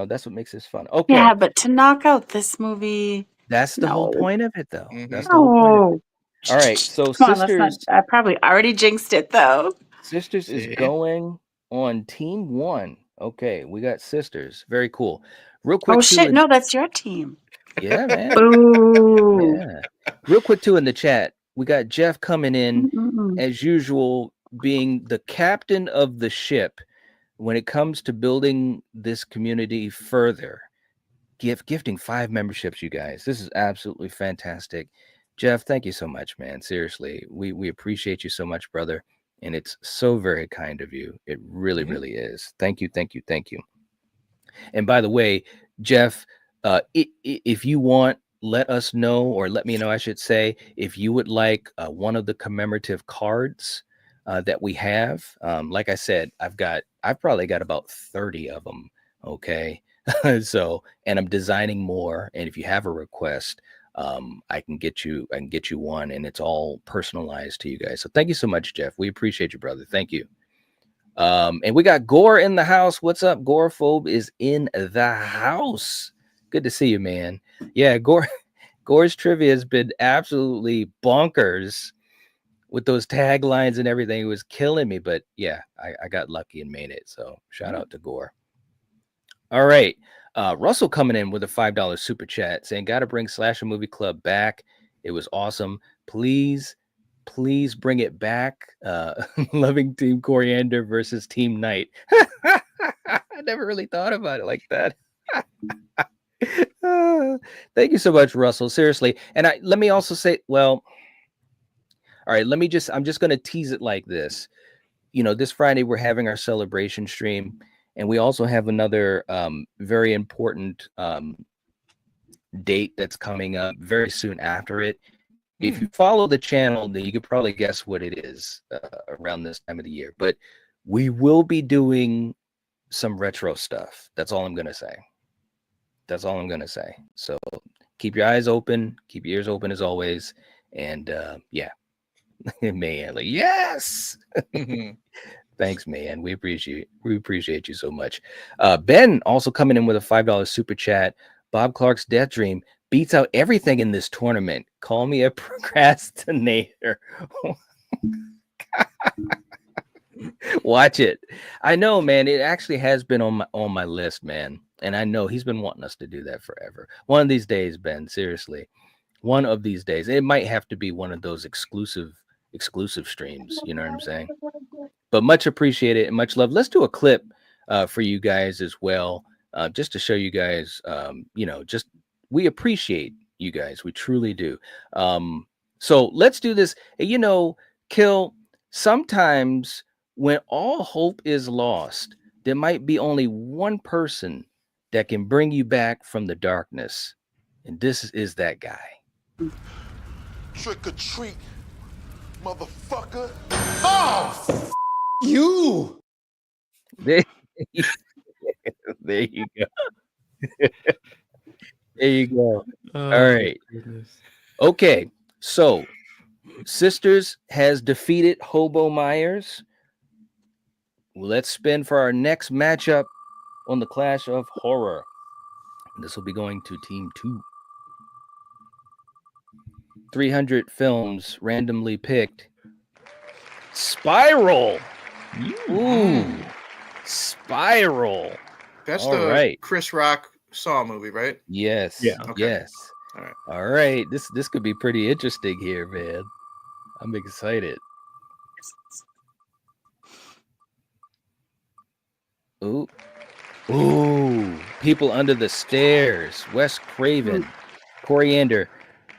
That's what makes this fun. Okay. Yeah, but to knock out this movie. That's the whole point of it, though. That's the whole point of it. All right, so Sisters. I probably already jinxed it, though. Sisters is going on team 1. Okay, we got Sisters. Very cool. Real quick. Oh shit! No, that's your team. Yeah, man. Ooh. Yeah. Real quick too in the chat, we got Jeff coming in as usual, being the captain of the ship when it comes to building this community further. Gifting 5 memberships, you guys. This is absolutely fantastic. Jeff, thank you so much, man. Seriously, we appreciate you so much, brother. And it's so very kind of you. It really, really is. Thank you, thank you, thank you. And by the way, Jeff, if you want, let us know, or let me know, I should say, if you would like one of the commemorative cards that we have. Like I said, I've probably got about 30 of them. Okay. So, and I'm designing more. And if you have a request, I can get you one, and it's all personalized to you guys. So thank you so much, Jeff. We appreciate you, brother. Thank you. And we got Gore in the house. What's up? Gorophobe is in the house. Good to see you, man. Yeah, Gore's trivia has been absolutely bonkers with those taglines and everything. It was killing me, but yeah, I got lucky and made it. So shout out to Gore. All right. Russell coming in with a $5 super chat saying, gotta bring Slasher Movie Club back. It was awesome. Please bring it back. Loving Team Coriander versus Team Night. I never really thought about it like that. Thank you so much, Russell. Seriously. And let me also say, well, all right, I'm just going to tease it like this. This Friday we're having our celebration stream, and we also have another very important date that's coming up very soon after it. If you follow the channel, then you could probably guess what it is around this time of the year. But we will be doing some retro stuff. That's all I'm going to say. That's all I'm going to say. So keep your eyes open, keep your ears open as always. And yeah, man, like, yes. Thanks, man. We appreciate you so much. Ben also coming in with a $5 super chat. Bob Clark's Death Dream beats out everything in this tournament. Call me a procrastinator. Watch it. I know, man. It actually has been on my list, man. And I know he's been wanting us to do that forever. One of these days, Ben, seriously. One of these days. It might have to be one of those exclusive streams. You know what I'm saying? But much appreciated and much love. Let's do a clip for you guys as well. Just to show you guys, just we appreciate you guys. We truly do. So let's do this. Kill, sometimes when all hope is lost, there might be only one person that can bring you back from the darkness. And this is that guy. Trick or treat, motherfucker. Oh, you. There you go. There you go. All right. Okay. So Sisters has defeated Hobo Myers. Let's spin for our next matchup on the Clash of Horror. This will be going to Team 2. 300 films randomly picked. Spiral. Ooh. Spiral. That's All the right. Chris Rock Saw movie, right? Yes. Yeah. Okay. Yes. All right. All right. This could be pretty interesting here, man. I'm excited. Ooh. Ooh. People Under the Stairs. Wes Craven. Coriander.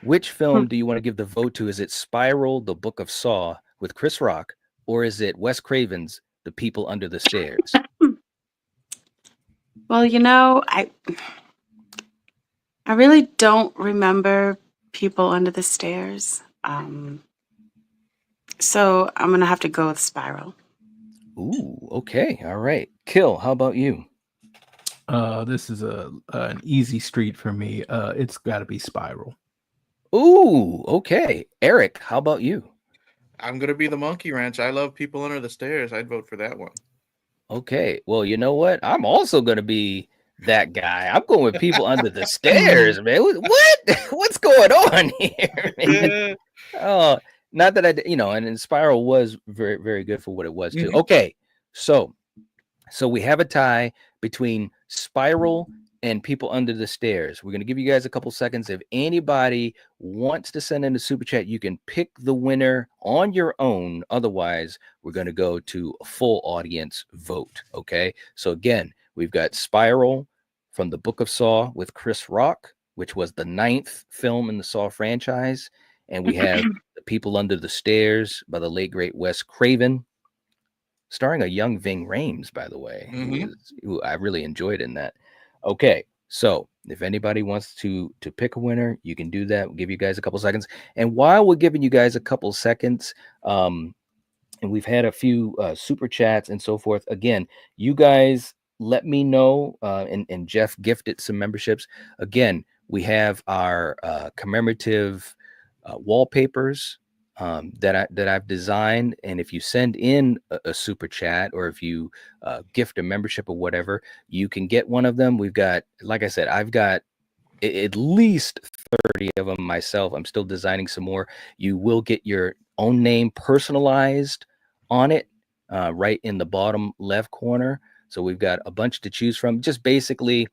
Which film do you want to give the vote to? Is it Spiral, The Book of Saw with Chris Rock, or is it Wes Craven's The People Under the Stairs? Well, I really don't remember People Under the Stairs. So I'm going to have to go with Spiral. Ooh, okay. All right. Kill, how about you? This is an easy street for me. It's got to be Spiral. Ooh, okay. Eric, how about you? I'm going to be the Monkey Wrench. I love People Under the Stairs. I'd vote for that one. Okay. Well, you know what? I'm also going to be that guy. I'm going with People Under the Stairs, man. What? What's going on here, man? Oh, not that and Spiral was very, very good for what it was too. Mm-hmm. Okay. So we have a tie between Spiral and People Under the Stairs. We're going to give you guys a couple seconds. If anybody wants to send in a super chat, you can pick the winner on your own. Otherwise, we're going to go to a full audience vote. Okay. So again, we've got Spiral from the Book of Saw with Chris Rock, which was the 9th film in the Saw franchise. And we have The People Under the Stairs by the late, great Wes Craven, starring a young Ving Rhames, by the way, who I really enjoyed in that. Okay, so if anybody wants to pick a winner, you can do that. We'll give you guys a couple seconds. And while we're giving you guys a couple seconds, and we've had a few super chats and so forth, again, you guys let me know, and Jeff gifted some memberships. Again, we have our commemorative wallpapers that I've designed, and if you send in a super chat or if you gift a membership or whatever, you can get one of them. We've got, like I said, I've got at least 30 of them myself. I'm still designing some more. You will get your own name personalized on it, right in the bottom left corner. So we've got a bunch to choose from, just basically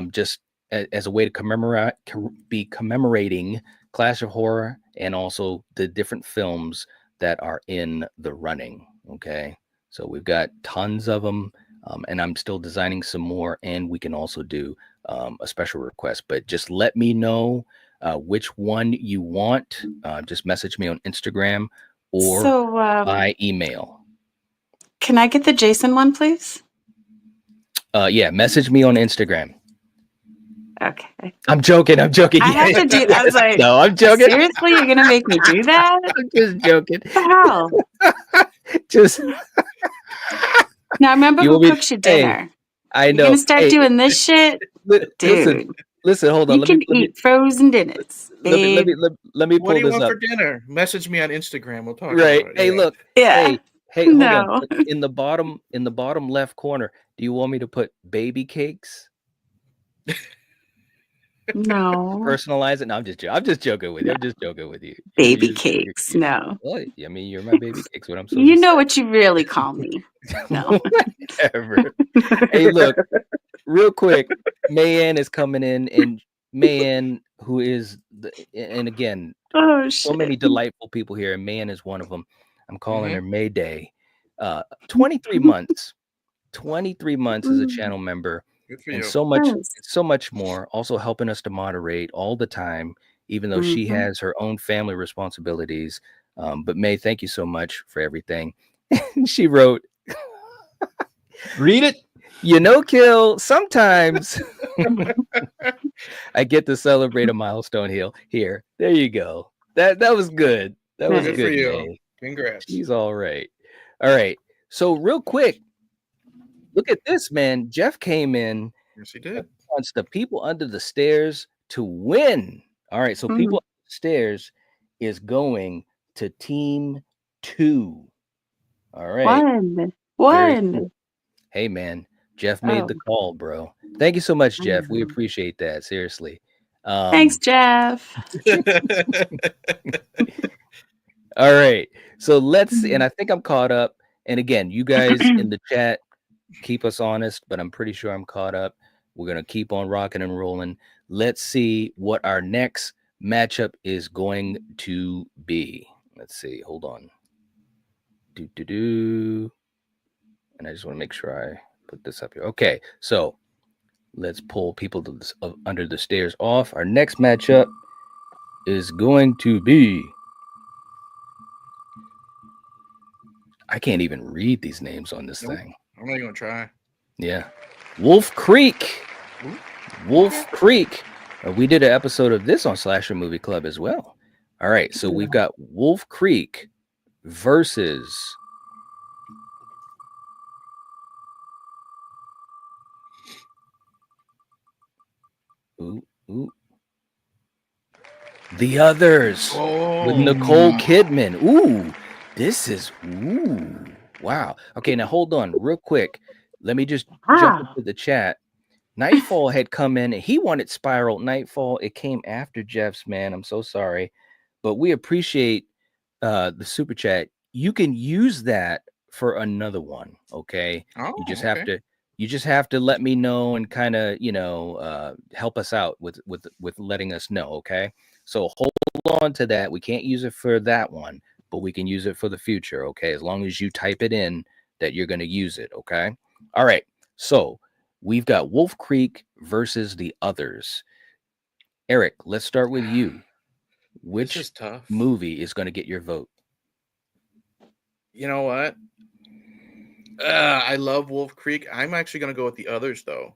just as a way to be commemorating Clash of Horror and also the different films that are in the running. Okay, so we've got tons of them, and I'm still designing some more, and we can also do a special request. But just let me know which one you want. Just message me on Instagram or by email. Can I get the Jason one, please? Yeah, message me on Instagram. Okay. I'm joking. I have to do. I was like, no, I'm joking. Seriously, you're gonna make me do that? I'm just joking. What the hell? Just now, remember who cooks your dinner. Hey, I know. You're gonna start doing this shit, dude. Listen. Hold on. You can eat frozen dinners. Let me pull what do you this want up for dinner? Message me on Instagram. We'll talk. Right. About it. Hey, Yeah. look. Yeah. Hey, hold on. In the bottom left corner, do you want me to put baby cakes? No. Personalize it. No, I'm just joking with you. I'm just joking with you. Baby cakes. Cute. No. Well, I mean, you're my baby cakes. What I'm supposed You to know say. what you really call me. No. Whatever. Hey, look, real quick. Mayanne is coming in, and Mayanne, who is and again, so many delightful people here, and Mayanne is one of them. I'm calling her Mayday. 23 months. 23 months as a channel member. Good for and you. so much more, also helping us to moderate all the time, even though she has her own family responsibilities. But May, thank you so much for everything. She wrote, read it. You know, Kill, sometimes I get to celebrate a milestone here. There you go. That was good. That was good for you. May. Congrats. She's all right. All right. So real quick, look at this, man. Jeff came in. Yes, he did. Wants the people under the stairs to win. All right. So people under the stairs is going to team 2. All right. One. Cool. Hey, man. Jeff made the call, bro. Thank you so much, Jeff. We appreciate that. Seriously. Thanks, Jeff. All right. So let's see. And I think I'm caught up. And again, you guys in the chat, keep us honest, but I'm pretty sure I'm caught up. We're going to keep on rocking and rolling. Let's see what our next matchup is going to be. Let's see. Hold on. And I just want to make sure I put this up here. Okay. So let's pull people under the stairs off. Our next matchup is going to be... I can't even read these names on this thing. I'm not going to try. Yeah. Wolf Creek. Wolf Creek. We did an episode of this on Slasher Movie Club as well. All right. So we've got Wolf Creek versus... The Others with Nicole Kidman. Ooh, this is wow. Okay, now hold on real quick. Let me just jump into the chat. Nightfall had come in and he wanted Spiral. Nightfall, it came after Jeff's, man. I'm so sorry. But we appreciate the super chat. You can use that for another one, okay? You just have to let me know and kind of, help us out with letting us know, okay? So hold on to that. We can't use it for that one, but we can use it for the future, okay? As long as you type it in that you're going to use it, okay? All right. So we've got Wolf Creek versus The Others. Eric, let's start with you. Which movie is going to get your vote? You know what? I love Wolf Creek. I'm actually going to go with The Others, though.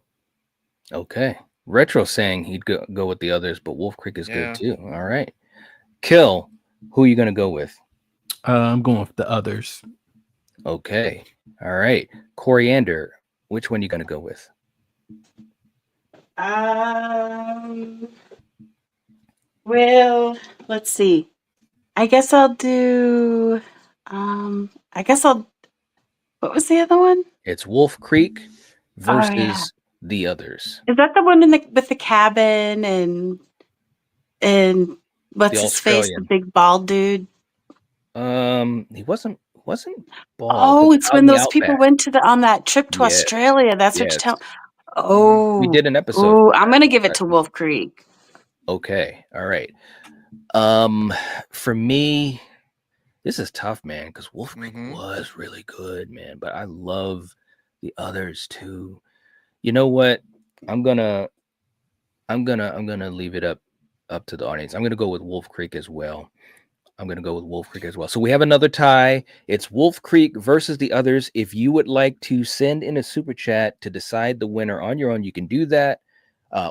Okay. Retro saying he'd go with The Others, but Wolf Creek is good too. All right. Kill, who are you going to go with? I'm going with The Others. Okay. All right. Coriander, which one are you going to go with? Well, let's see. I guess I'll do... What was the other one? It's Wolf Creek versus The Others. Is that the one with the cabin and what's his face, the big bald dude? He wasn't bald. Oh, it's when those people went on that trip to Australia. That's what you tell. Oh, we did an episode. Oh, I'm gonna give it to Wolf Creek. Okay, all right. For me, this is tough, man, because Wolf Creek was really good, man. But I love The Others too. You know what? I'm gonna leave it up to the audience. I'm gonna go with Wolf Creek as well. So we have another tie. It's Wolf Creek versus The Others. If you would like to send in a super chat to decide the winner on your own, you can do that.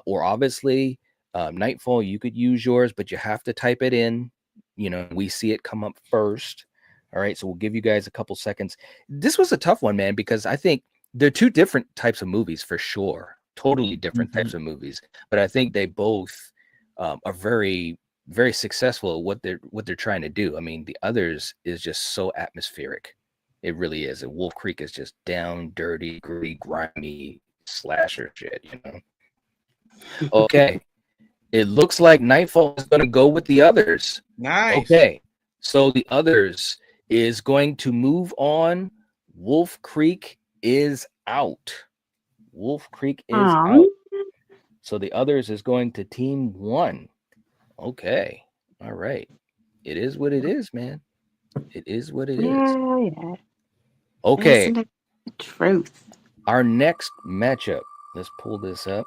Or obviously, Nightfall, you could use yours, but you have to type it in. We see it come up first. All right, so we'll give you guys a couple seconds. This was a tough one, man, because I think they're two different types of movies for sure. Totally different types of movies. But I think they both are very, very successful at what they're trying to do. I mean, The Others is just so atmospheric. It really is. And Wolf Creek is just down, dirty, gritty, grimy slasher shit, Okay. It looks like Nightfall is going to go with the others. Nice. Okay. So the others is going to move on. Wolf Creek is out. Wolf Creek is out. So the others is going to team 1. Okay. All right. It is what it is, man. It is what it is. Yeah. Okay. Isn't it the truth? Our next matchup. Let's pull this up.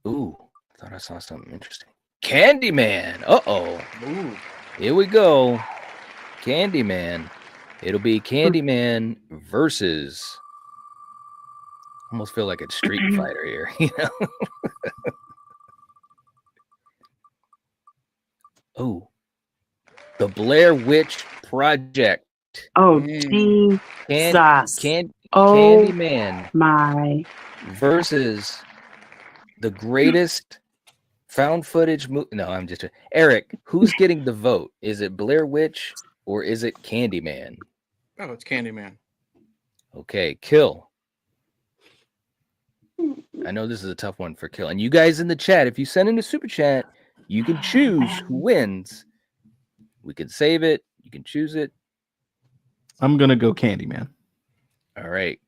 Ooh, I thought I saw something interesting. Candyman. Uh-oh. Ooh. Here we go. Candyman. It'll be Candyman versus. Almost feel like it's Street Fighter here, you know? Oh, the Blair Witch Project. Oh, Jesus. Candyman my versus the greatest found footage movie. No, I'm just Eric. Who's getting the vote? Is it Blair Witch or is it Candyman? Oh, it's Candyman. Okay, Kill. I know this is a tough one for Kill. And you guys in the chat, if you send in a super chat, you can choose who wins. We can save it. You can choose it. I'm gonna go Candyman. All right.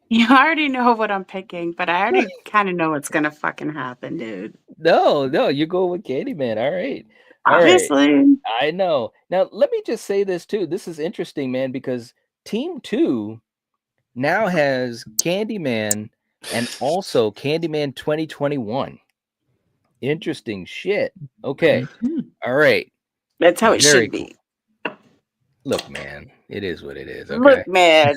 You already know what I'm picking, but I already kind of know what's gonna fucking happen, dude. No, you go with Candyman. All right. Obviously. All right. I know. Now, let me just say this too. This is interesting, man, because Team 2 now has Candyman and also Candyman 2021. Interesting shit. Okay. All right. That's how it should be. Look, man, it is what it is. Okay? Look, man.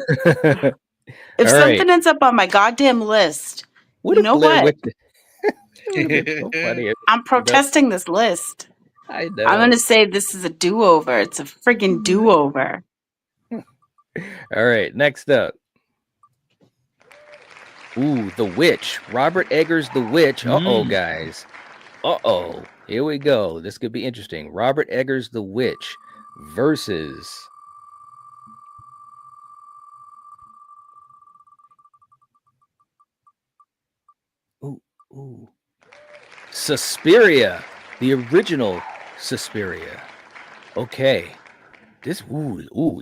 If something ends up on my goddamn list, you know what? So funny. I'm protesting this list. I know. I'm going to say this is a do-over. It's a friggin' do-over. All right, next up. Ooh, The Witch. Robert Eggers' The Witch. Uh-oh, guys. Uh-oh. Here we go. This could be interesting. Robert Eggers' The Witch versus... Ooh. Suspiria. The original Suspiria. Okay. This,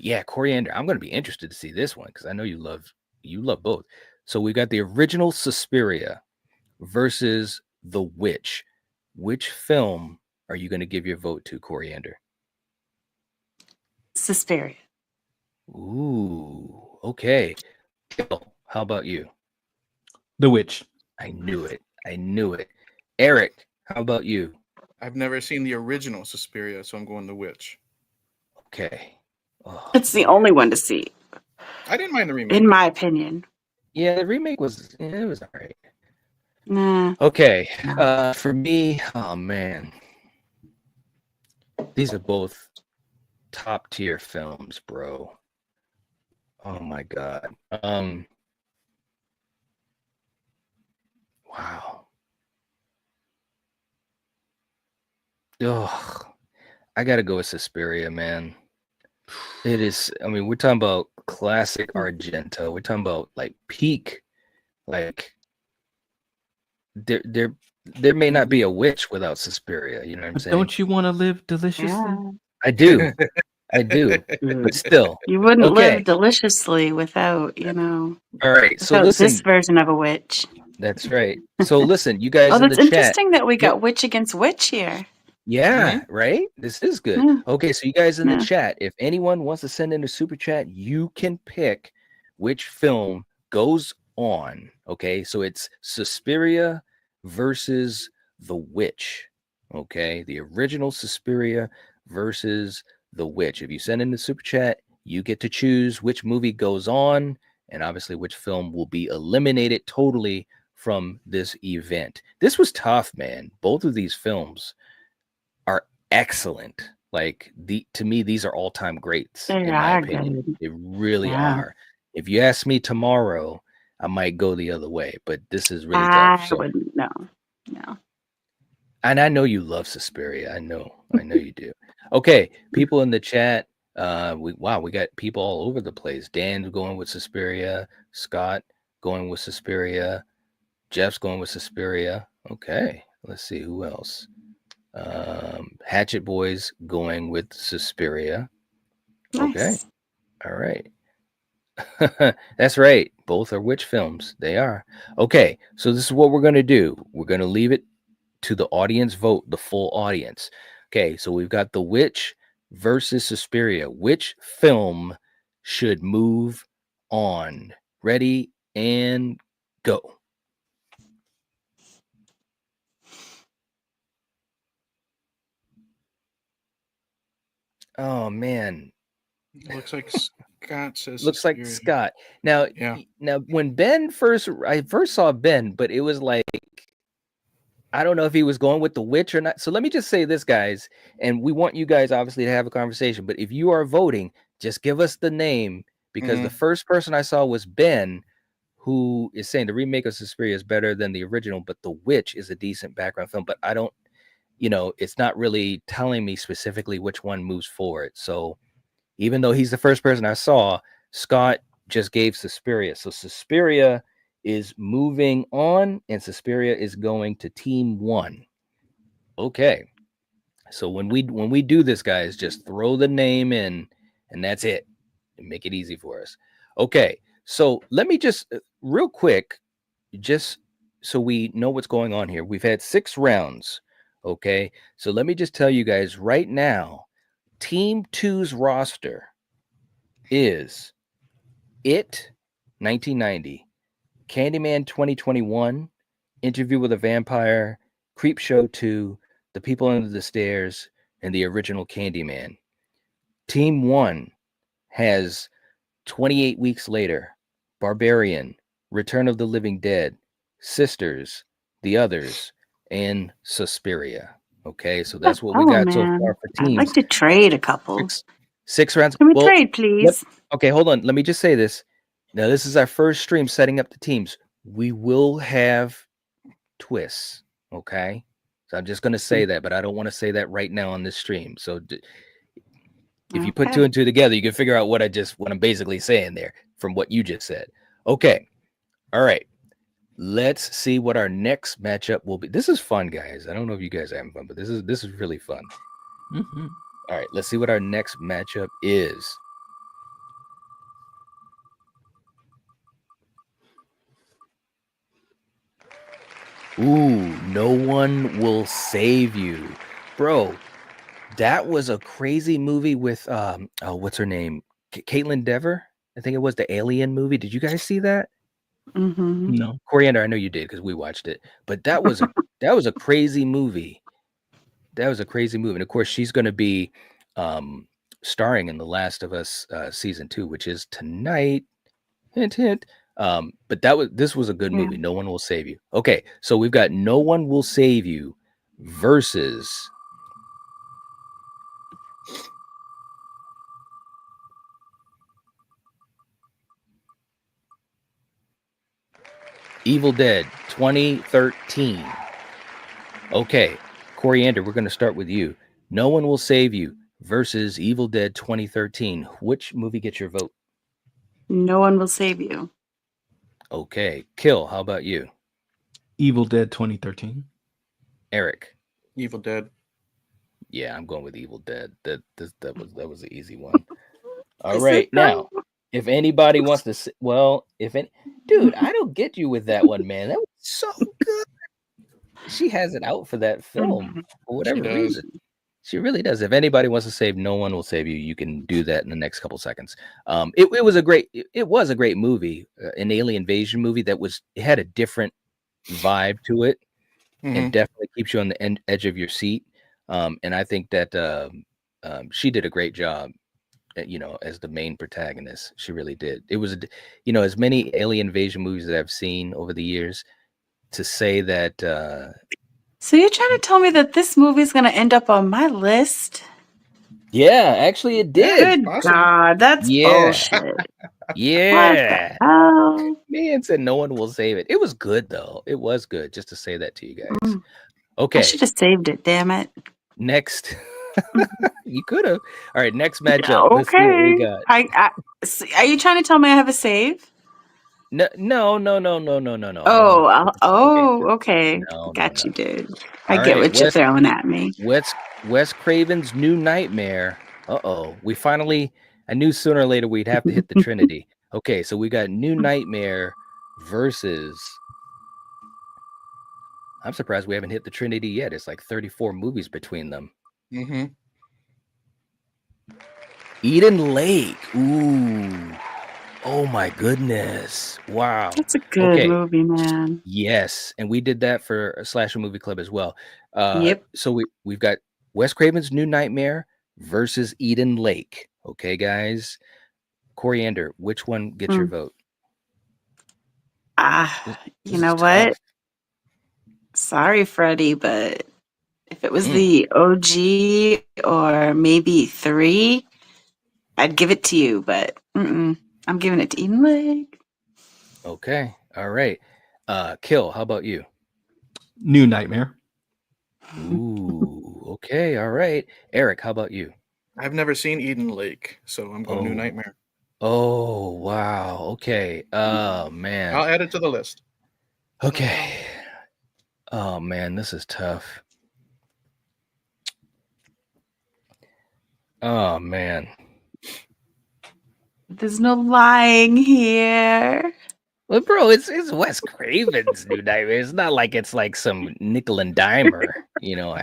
yeah, Coriander. I'm going to be interested to see this one because I know you love both. So we got the original Suspiria versus The Witch. Which film are you going to give your vote to, Coriander? Suspiria. Ooh, okay. How about you? The Witch. I knew it. Eric, how about you? I've never seen the original Suspiria, so I'm going The Witch. Okay. Oh, it's the only one to see. I didn't mind the remake. In my opinion. Yeah, the remake was all right. Nah. Okay. For me, oh man. These are both top tier films, bro. Oh my god. Wow. Ugh. I gotta go with Suspiria, man. It is, I mean, we're talking about classic Argento. We're talking about like peak, like there may not be a witch without Suspiria, you know what I'm saying? Don't you want to live deliciously? Yeah. I do. But still. You wouldn't live deliciously without, All right. So listen, this version of a witch. That's right. So listen, you guys in the chat. Oh, that's interesting that we got witch against witch here. Yeah, right? This is good. Yeah. Okay, so you guys in the chat, if anyone wants to send in a super chat, you can pick which film goes on. Okay, so it's Suspiria versus The Witch. Okay, the original Suspiria versus The Witch. If you send in the super chat, you get to choose which movie goes on and obviously which film will be eliminated totally from this event. This was tough, man. Both of these films are excellent. Like to me, these are all-time greats in my opinion. Good. They really are. If you ask me tomorrow, I might go the other way, but this is really tough. So, no. And I know you love Suspiria. I know you do. Okay, people in the chat, We got people all over the place. Dan's going with Suspiria, Scott going with Suspiria, Jeff's going with Suspiria. Okay, let's see who else. Hatchet Boys going with Suspiria. Okay, Nice. all right. That's right. Both are witch films. They are. Okay, so this is what we're going to do. We're going to leave it to the audience vote, the full audience. Okay, so we've got The Witch versus Suspiria. Which film should move on? Ready and go. Oh man. Looks like Scott says. Looks like Scott. Now, now when I first saw Ben, but it was like, I don't know if he was going with The Witch or not. So let me just say this, guys, and we want you guys obviously to have a conversation. But if you are voting, just give us the name, because the first person I saw was Ben, who is saying the remake of Suspiria is better than the original, but The Witch is a decent background film. But I don't, it's not really telling me specifically which one moves forward. So even though he's the first person I saw, Scott just gave Suspiria. So Suspiria is moving on, and Suspiria is going to team 1. Okay. So when we do this, guys, just throw the name in, and that's it. And make it easy for us. Okay. So let me just real quick, just so we know what's going on here. We've had 6 rounds. Okay. So let me just tell you guys right now, Team 2's roster is It 1990, Candyman 2021, Interview with a Vampire, Creepshow 2, The People Under the Stairs, and the original Candyman. Team 1 has 28 Weeks Later, Barbarian, Return of the Living Dead, Sisters, The Others, and Suspiria. Okay, so that's what we got so far for teams. I'd like to trade a couple. 6 rounds. Can we trade, please? Okay, hold on. Let me just say this. Now, this is our first stream setting up the teams. We will have twists. Okay, so I'm just going to say that, but I don't want to say that right now on this stream. So if you put 2 and 2 together, you can figure out what I'm basically saying there from what you just said. Okay, all right. Let's see what our next matchup will be. This is fun, guys. I don't know if you guys are having fun, but this is really fun. Mm-hmm. All right, let's see what our next matchup is. Ooh, No One Will Save You. Bro, that was a crazy movie with what's her name? Caitlin Dever? I think it was the Alien movie. Did you guys see that? Mm-hmm. No. Coriander, I know you did because we watched it. But that was a crazy movie. That was a crazy movie. And of course, she's going to be starring in The Last of Us season 2, which is tonight. Hint, hint. But this was a good movie. No One Will Save You. Okay, so we've got No One Will Save You versus Evil Dead 2013. Okay, Coriander, we're going to start with you. No One Will Save You versus Evil Dead 2013. Which movie gets your vote? No One Will Save You. Okay, Kill, how about you? Evil Dead 2013. Eric? Evil Dead. Yeah, I'm going with Evil Dead. That was an easy one. All right, now, if anybody wants to, dude, I don't get you with that one, man. That was so good. She has it out for that film for whatever reason. She really does. If anybody wants to save No One Will Save You, you can do that in the next couple seconds. It was a great movie, an alien invasion movie it had a different vibe to it, and definitely keeps you on the edge of your seat. And I think that she did a great job, as the main protagonist. She really did. It was, as many alien invasion movies that I've seen over the years, to say that. So you're trying to tell me that this movie is going to end up on my list? Yeah, actually it did. Good God, that's bullshit. Yeah. Man said No One Will Save It. It was good though. It was good. Just to say that to you guys. Okay. I should have saved it, damn it. Next You could have. All right, next matchup. Let's see what we got. Are you trying to tell me I have a save? No. Okay. No. Got you, dude. I All get right, what you're throwing at me. Wes Craven's New Nightmare. We finally. I knew sooner or later we'd have to hit the Trinity. Okay, so we got New Nightmare versus. I'm surprised we haven't hit the Trinity yet. It's like 34 movies between them. Mm-hmm. Eden Lake. Ooh. Oh my goodness. Wow. That's a good movie, man. Yes. And we did that for a Slasher Movie Club as well. Yep. So we've got Wes Craven's New Nightmare versus Eden Lake. Okay, guys. Coriander, which one gets your vote? You know what? Tough. Sorry, Freddy, but if it was the OG or maybe 3, I'd give it to you, but I'm giving it to Eden Lake. Okay. All right. Kill, how about you? New Nightmare. Ooh. Okay. All right. Eric, how about you? I've never seen Eden Lake, so I'm going New Nightmare. Oh, wow. Okay. Oh, man. I'll add it to the list. Okay. Oh, man, this is tough. Oh, man. There's no lying here. Well, bro, it's Wes Craven's New Nightmare. It's not like it's like some nickel and dimer, you know.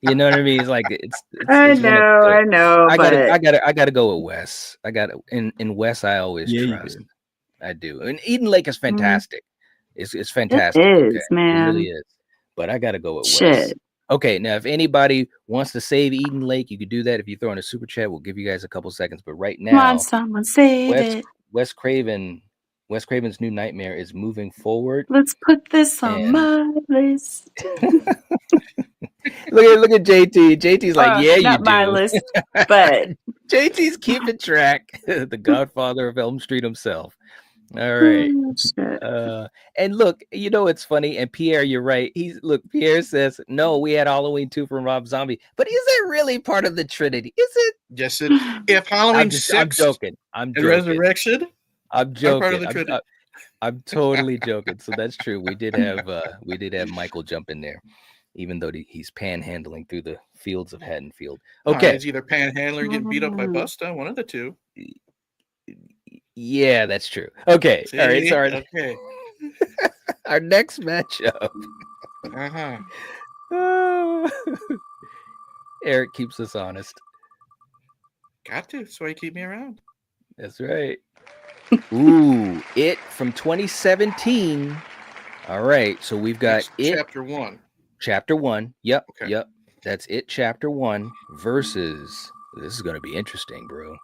You know what I mean? It's like it's I know. I gotta go with Wes. In Wes, I always trust. I do. And Eden Lake is fantastic. It's fantastic. It is, man. It really is. But I gotta go with Wes. Okay, now if anybody wants to save Eden Lake, you could do that. If you throw in a super chat, we'll give you guys a couple seconds. But right now, come on, someone save it. Wes Craven's New Nightmare is moving forward. Let's put this on my list. Look at JT. JT's like, yeah, not you do. My list, but JT's keeping track. The Godfather of Elm Street himself. All right. And look, you know it's funny. And Pierre, you're right. Pierre says, no, we had Halloween 2 from Rob Zombie. But is it really part of the Trinity? Is it? Yes, it. If Halloween 6 I'm joking. and Resurrection. I'm joking. I'm totally joking. So that's true. We did have Michael jump in there, even though he's panhandling through the fields of Haddonfield. Okay, he's either panhandler or getting beat up by Busta. One of the two. Yeah, that's true. Okay, all right. Sorry. Okay. Our next matchup. Eric keeps us honest. Got to. That's why you keep me around. That's right. Ooh, It from 2017. All right, so we've got It Chapter 1. Chapter 1. Yep. Okay. Yep. That's It Chapter 1 versus. This is going to be interesting, bro.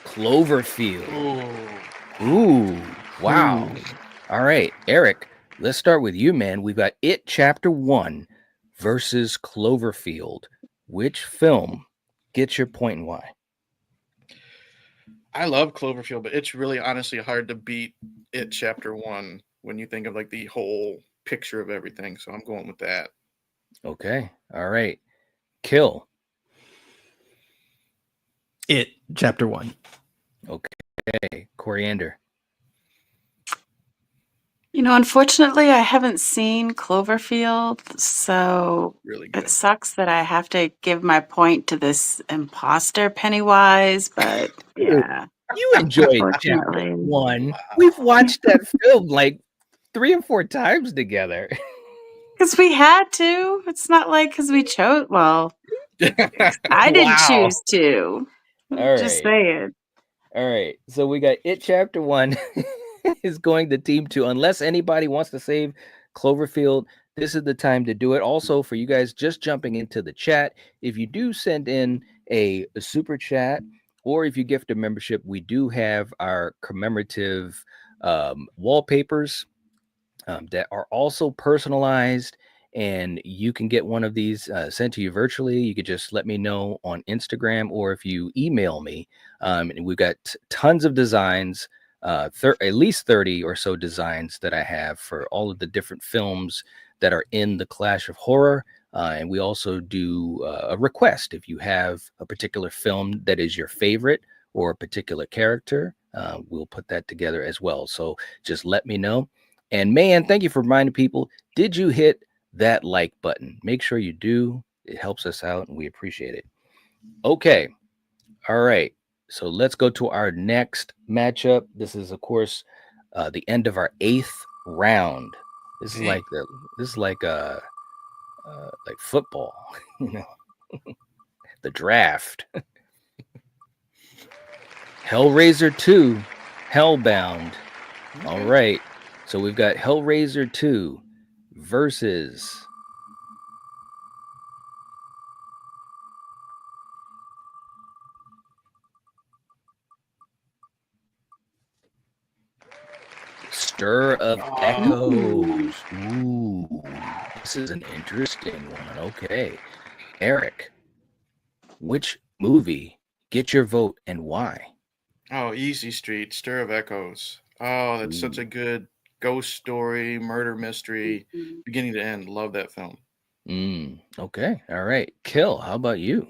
Cloverfield. Ooh. Wow. All right, Eric, let's start with you, man. We've got It Chapter 1 versus Cloverfield. Which film gets your point and why? I love Cloverfield, but it's really honestly hard to beat It Chapter 1 when you think of like the whole picture of everything. So I'm going with that. Okay. All right. Kill. It Chapter 1. Okay. Coriander. You know, unfortunately, I haven't seen Cloverfield, so Really good. it sucks that I have to give my point to this imposter Pennywise, but yeah. You enjoyed Chapter 1. We've watched that film like 3 or 4 times together. Because we had to. It's not like because we chose. Well, I didn't choose to. All Just right. saying. All right. So we got It Chapter 1 is going to Team 2. Unless anybody wants to save Cloverfield, this is the time to do it. Also, for you guys just jumping into the chat, if you do send in a super chat or if you gift a membership, we do have our commemorative wallpapers that are also personalized, and you can get one of these sent to you virtually. You could just let me know on Instagram, or if you email me, and we've got tons of designs at least 30 or so designs that I have for all of the different films that are in the Clash of Horror. And we also do a request. If you have a particular film that is your favorite or a particular character, we'll put that together as well. So just let me know. And man, thank you for reminding people. Did you hit that like button? Make sure you do. It helps us out and we appreciate it. Okay. All right. So let's go to our next matchup. This is, of course, the end of our 8th round. This is like football, you know, the draft. Hellraiser 2, Hellbound. All right. So we've got Hellraiser 2 versus Stir of Echoes. Ooh, this is an interesting one. Okay. Eric, which movie? Get your vote and why? Oh, Easy Street, Stir of Echoes. Oh, that's such a good ghost story, murder mystery, beginning to end. Love that film. Okay. All right. Kill, how about you?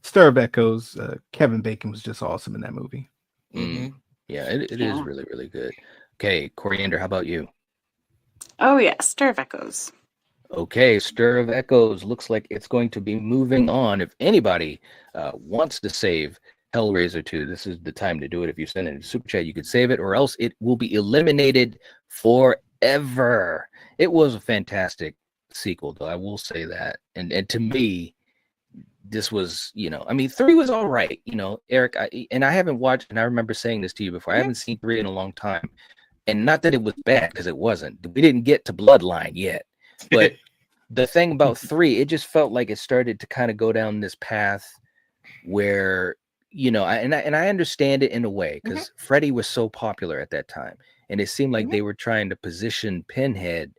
Stir of Echoes. Kevin Bacon was just awesome in that movie. Yeah, it is really, really good. Okay, Coriander, how about you? Oh, yeah, Stir of Echoes. Okay, Stir of Echoes looks like it's going to be moving on. If anybody wants to save Hellraiser 2, this is the time to do it. If you send it in a super chat, you could save it, or else it will be eliminated forever. It was a fantastic sequel, though, I will say that. And to me, this was, you know, I mean, 3 was all right, you know, Eric, I haven't watched, and I remember saying this to you before, I haven't seen 3 in a long time. And not that it was bad, because it wasn't. We didn't get to Bloodline yet. But the thing about 3, it just felt like it started to kind of go down this path where, you know, I understand it in a way, because Freddy was so popular at that time. And it seemed like they were trying to position Pinhead,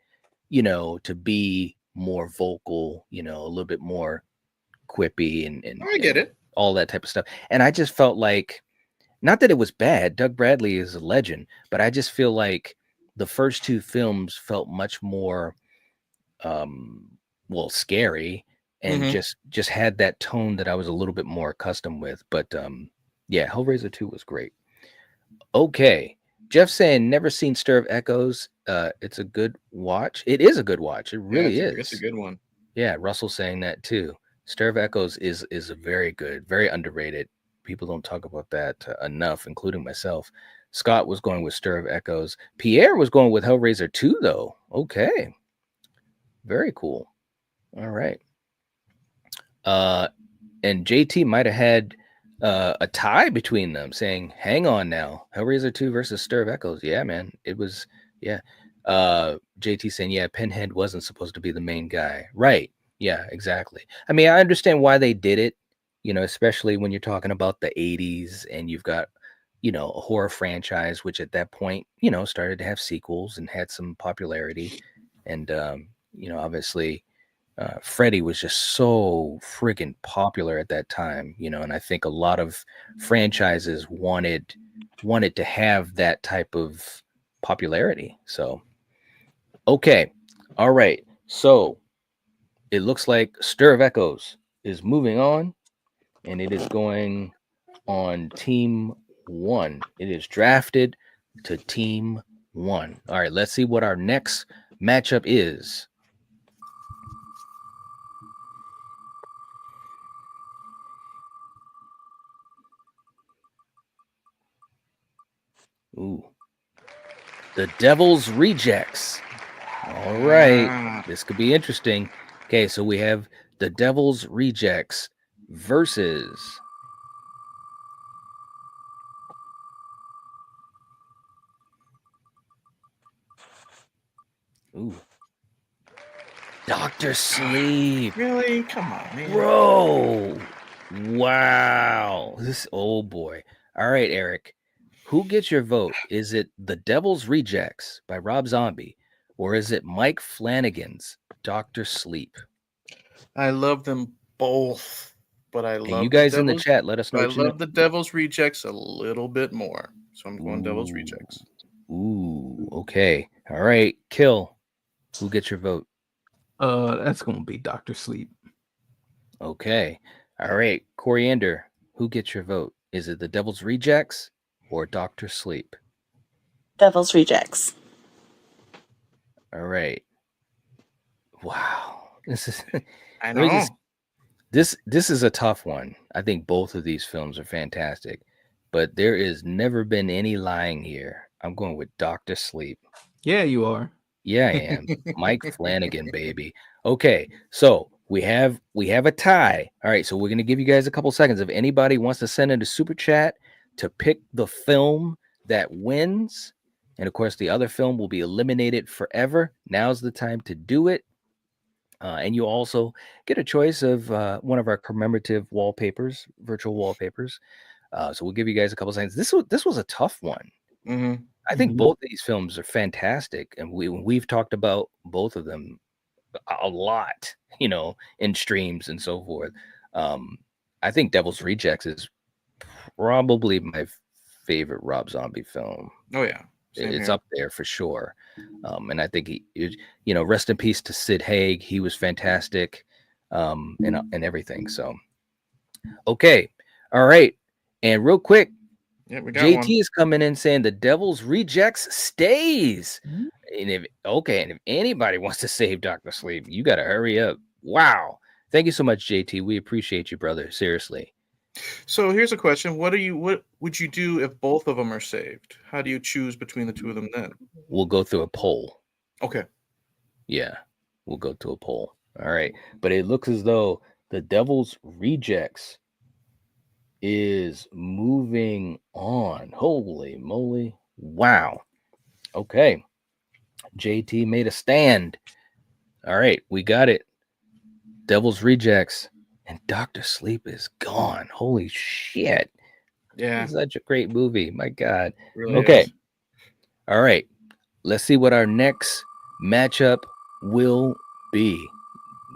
you know, to be more vocal, you know, a little bit more quippy and I get it, all that type of stuff. And I just felt like, not that it was bad, Doug Bradley is a legend, but I just feel like the first 2 films felt much more scary and just had that tone that I was a little bit more accustomed with. But yeah, Hellraiser 2 was great. Okay, Jeff saying never seen Stir of Echoes. It's a good watch. It is a good watch. It really is. It's a good one. Yeah, Russell saying that too. Stir of Echoes is a very good, very underrated. People don't talk about that enough, including myself. Scott was going with Stir of Echoes. Pierre was going with Hellraiser 2, though. Okay. Very cool. All right. And JT might have had a tie between them, saying, hang on now. Hellraiser 2 versus Stir of Echoes. Yeah, man. It was, yeah. JT saying, yeah, Pinhead wasn't supposed to be the main guy. Right. Yeah, exactly. I mean, I understand why they did it, you know, especially when you're talking about the 80s and you've got, you know, a horror franchise, which at that point, you know, started to have sequels and had some popularity. And, you know, obviously, Freddy was just so friggin' popular at that time, you know, and I think a lot of franchises wanted to have that type of popularity. So, okay. All right. So it looks like Stir of Echoes is moving on, and it is going on Team 1. It is drafted to Team 1. All right, let's see what our next matchup is. Ooh. The Devil's Rejects. All right. This could be interesting. Okay, so we have The Devil's Rejects versus Dr. Sleep. Really? Come on, man. Bro. Wow. This, oh boy. All right, Eric. Who gets your vote? Is it The Devil's Rejects by Rob Zombie, or is it Mike Flanagan's Dr. Sleep? I love them both. but I love you guys in the chat. Let us know. I love the Devil's Rejects a little bit more, so I'm going Devil's Rejects. Ooh, okay, all right. Kill. Who gets your vote? That's gonna be Dr. Sleep. Okay, all right. Coriander. Who gets your vote? Is it the Devil's Rejects or Dr. Sleep? Devil's Rejects. All right. Wow. This is I know. This is a tough one. I think both of these films are fantastic, but there is never been any lying here. I'm going with Dr. Sleep. Yeah, you are. Yeah, I am. Mike Flanagan, baby. Okay, so we have a tie. All right, so we're gonna give you guys a couple seconds. If anybody wants to send in a super chat to pick the film that wins, and of course the other film will be eliminated forever. Now's the time to do it. And you also get a choice of one of our commemorative wallpapers, virtual wallpapers. So we'll give you guys a couple seconds. This was a tough one. Mm-hmm. I think both of these films are fantastic, and we've talked about both of them a lot, in streams and so forth. I think Devil's Rejects is probably my favorite Rob Zombie film. Oh yeah, it's up there for sure. And I think he, rest in peace to Sid Haig. He was fantastic, and everything. So, okay, all right, and real quick, we got JT one. is coming in saying the Devil's Rejects stays. And if anybody wants to save Dr. Sleep, you got to hurry up. Wow, thank you so much, JT. We appreciate you, brother. Seriously. So here's a question: what would you do if both of them are saved? How do you choose between the two of them then? We'll go through a poll. Okay. Yeah, we'll go to a poll. All right, but it looks as though the Devil's Rejects is moving on. Holy moly! Wow. Okay, JT made a stand. All right, we got it. Devil's Rejects. And Dr. Sleep is gone. Holy shit. Yeah. It's such a great movie. My God. Really okay. is. All right. Let's see what our next matchup will be.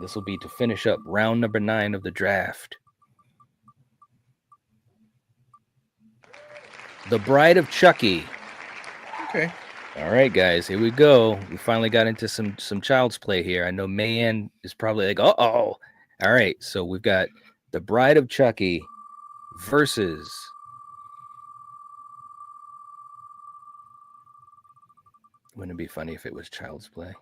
This will be to finish up round number 9 of the draft. The Bride of Chucky. Okay. All right, guys. Here we go. We finally got into some child's play here. I know Mayan is probably like, uh-oh. All right, so we've got The Bride of Chucky versus wouldn't it be funny if it was Child's Play?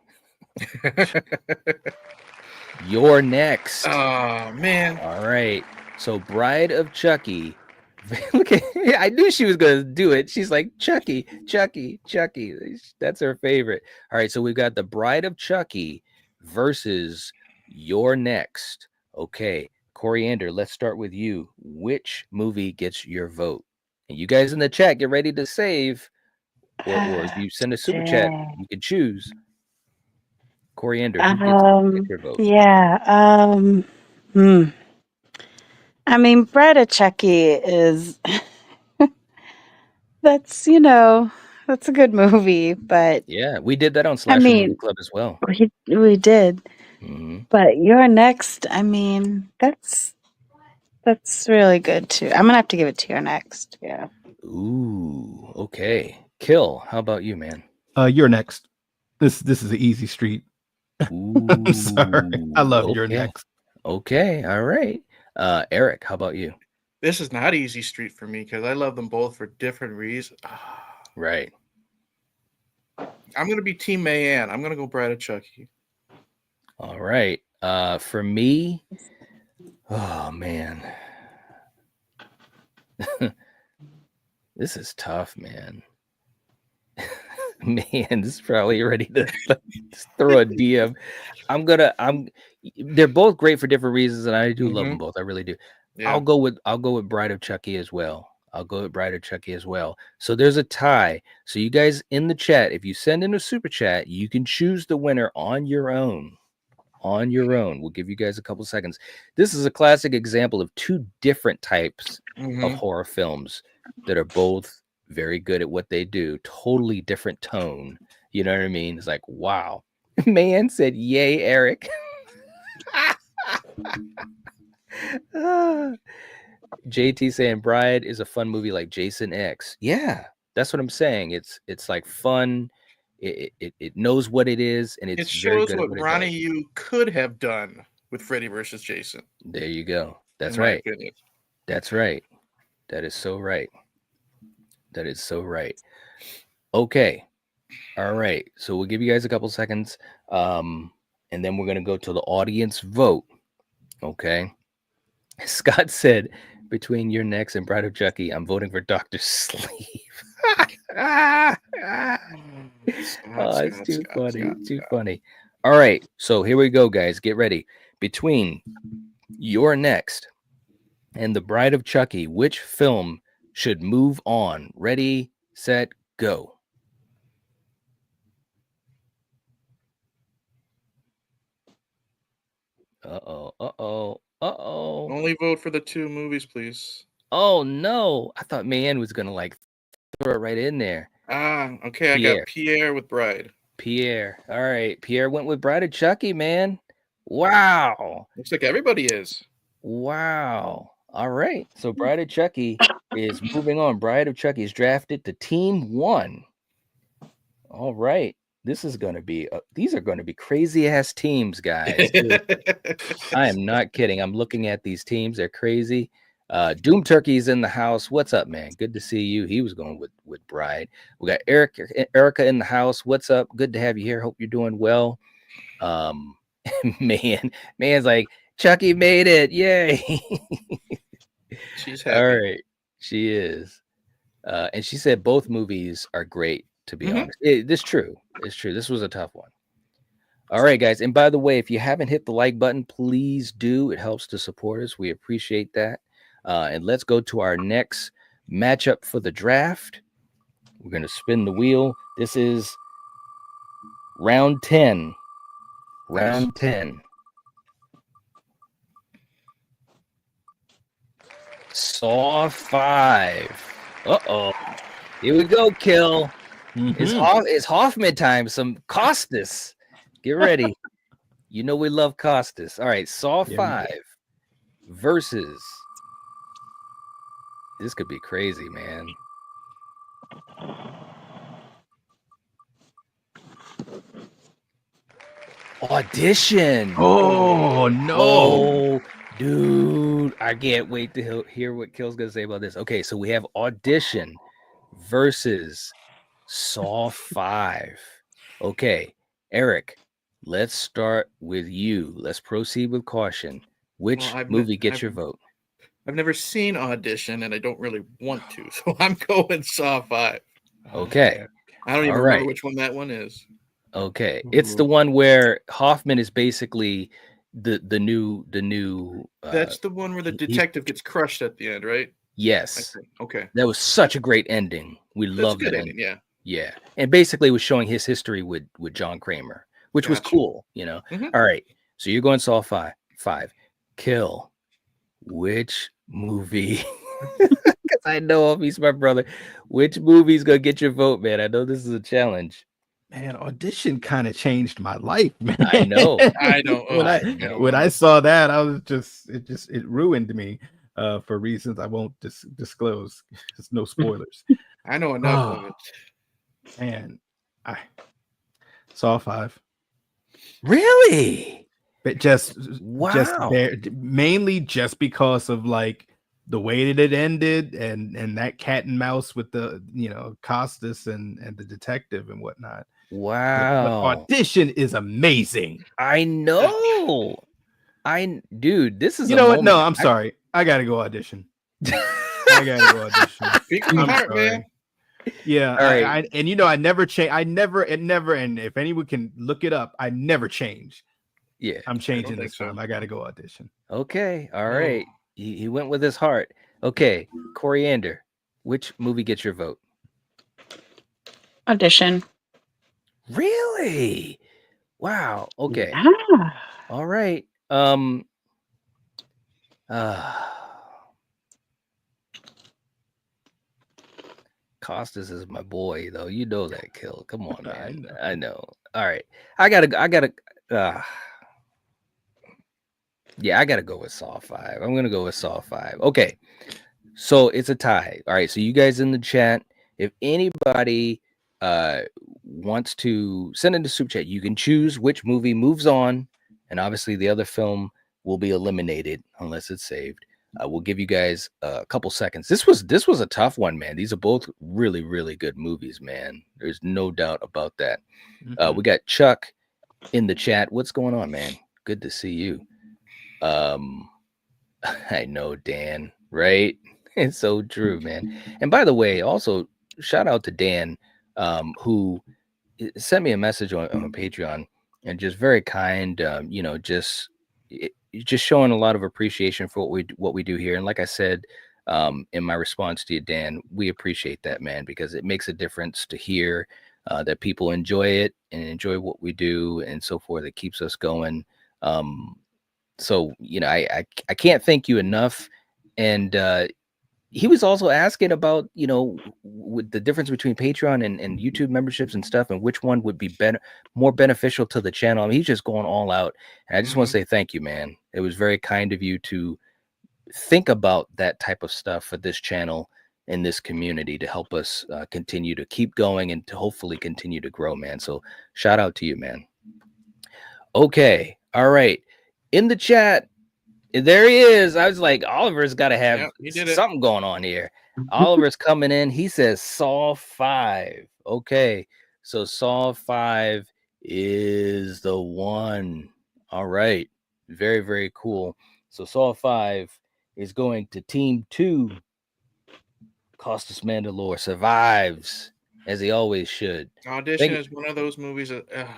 You're next. Oh, man. All right, so Bride of Chucky. Look at, I knew she was going to do it. She's like, Chucky. That's her favorite. All right, so we've got The Bride of Chucky versus You're Next. Okay, Coriander, let's start with you. Which movie gets your vote? And you guys in the chat, get ready to save. Or if you send a super chat, you can choose. Coriander, who gets your vote? Yeah. I mean, Bride of Chucky is that's a good movie, but yeah, we did that on Slasher Movie Club as well. We did. Mm-hmm. But You're Next. I mean, that's really good too. I'm gonna have to give it to You're Next. Yeah. Ooh, okay. Kill. How about you, man? You're Next. This is an easy street. I'm sorry. I love You're Next. Okay. All right. Eric, how about you? This is not easy street for me because I love them both for different reasons. Right. I'm gonna be Team Mayan. I'm gonna go Bride of Chucky. All right. For me, oh man. This is tough, man. Man, this is probably ready to just throw a DM. They're both great for different reasons, and I do love them both. I really do. Yeah. I'll go with Bride of Chucky as well. So there's a tie. So you guys in the chat, if you send in a super chat, you can choose the winner on your own. We'll give you guys a couple seconds. This is a classic example of two different types of horror films that are both very good at what they do. Totally different tone. You know what I mean? It's like, wow. Man said, yay, Eric. JT saying Bride is a fun movie like Jason X. Yeah, that's what I'm saying. It's like fun. It knows what it is, and it's very shows good what at what Ronnie it does. you could have done with Freddy versus Jason. There you go. That's in my right. opinion. That's right. That is so right. That is so right. Okay. All right. So we'll give you guys a couple seconds. And then we're gonna go to the audience vote. Okay. Scott said, between your next and Bride of Chucky, I'm voting for Dr. Sleeve. It's too funny. Too funny. All right. So here we go, guys. Get ready. Between your next and the Bride of Chucky, which film should move on? Ready, set, go. Uh-oh. Only vote for the 2 movies, please. Oh, no. I thought Mayanne was going to like throw it right in there. Okay. I got Pierre with Bride. Pierre. All right. Pierre went with Bride of Chucky, man. Wow. Looks like everybody is. Wow. All right. So Bride of Chucky is moving on. Bride of Chucky is drafted to Team 1. All right. This is going to be, these are going to be crazy ass teams, guys. I am not kidding. I'm looking at these teams. They're crazy. Doom Turkey's in the house. What's up, man? Good to see you. He was going with Bride. We got Erica in the house. What's up? Good to have you here. Hope you're doing well. Man's like, Chucky made it. Yay. She's happy. All right. She is. And she said both movies are great, to be honest. It's true. It's true. This was a tough one. All right, guys. And by the way, if you haven't hit the like button, please do. It helps to support us. We appreciate that. And let's go to our next matchup for the draft. We're going to spin the wheel. This is round 10. Round 10. Saw 5. Uh-oh. Here we go, Kill. It's Hoffman time. Some Costas. Get ready. You know we love Costas. All right, Saw 5 versus... This could be crazy, man. Audition. Oh, no. Oh, dude. I can't wait to hear what Kill's going to say about this. Okay, so we have Audition versus Saw 5. Okay, Eric, let's start with you. Let's proceed with caution. Which movie gets your vote? I've never seen Audition, and I don't really want to, so I'm going Saw 5. Okay. I don't even remember which one that one is. Okay. It's the one where Hoffman is basically the new That's the one where the detective gets crushed at the end, right? Yes. Okay. That was such a great ending. We loved it. Ending, yeah. Yeah. And basically was showing his history with John Kramer, which was cool, you know. All right. So you're going Saw 5. Kill. Which movie? Because I know him, he's my brother. Which movie's gonna get your vote, man? I know this is a challenge. Man, Audition kind of changed my life, man. I know. I know. When I saw that, I was it ruined me for reasons I won't disclose. There's no spoilers. I know enough of it. Man, I Saw 5. Really? But mainly just because of like the way that it ended and that cat and mouse with the Costas and the detective and whatnot. Wow. But Audition is amazing. I know. Dude, this is what? No, I'm sorry. I gotta go Audition. I gotta go Audition. I'm sorry. Man. Yeah, all right. I never change. And if anyone can look it up, I never change. Yeah, I'm changing this film. I gotta go Audition. Okay, all right. He went with his heart. Okay, Coriander, which movie gets your vote? Audition. Really? Wow. Okay. Yeah. All right. Costas is my boy, though. You know that, Kill. Come on, man. I know. All right. I gotta. Yeah, I gotta go with Saw 5. I'm gonna go with Saw 5. Okay, so it's a tie. All right, so you guys in the chat, if anybody wants to send in the super chat, you can choose which movie moves on, and obviously the other film will be eliminated unless it's saved. We'll give you guys a couple seconds. This was a tough one, man. These are both really, really good movies, man. There's no doubt about that. We got Chuck in the chat. What's going on, man? Good to see you. I know, Dan, right? It's so true, man. And by the way, also shout out to Dan, who sent me a message on Patreon, and just very kind, just showing a lot of appreciation for what we do here. And like I said, in my response to you, Dan, we appreciate that, man, because it makes a difference to hear that people enjoy it and enjoy what we do and so forth. It keeps us going. So, I can't thank you enough. And he was also asking about, with the difference between Patreon and YouTube memberships and stuff, and which one would be more beneficial to the channel. I mean, he's just going all out. And I just want to say thank you, man. It was very kind of you to think about that type of stuff for this channel and this community to help us continue to keep going and to hopefully continue to grow, man. So shout out to you, man. Okay. All right. In the chat, there he is. I was like, Oliver's got to have something going on here. Oliver's coming in. He says Saw 5. Okay. So Saw 5 is the one. All right. Very, very cool. So Saw 5 is going to Team 2. Costas Mandalore survives, as he always should. Audition is one of those movies that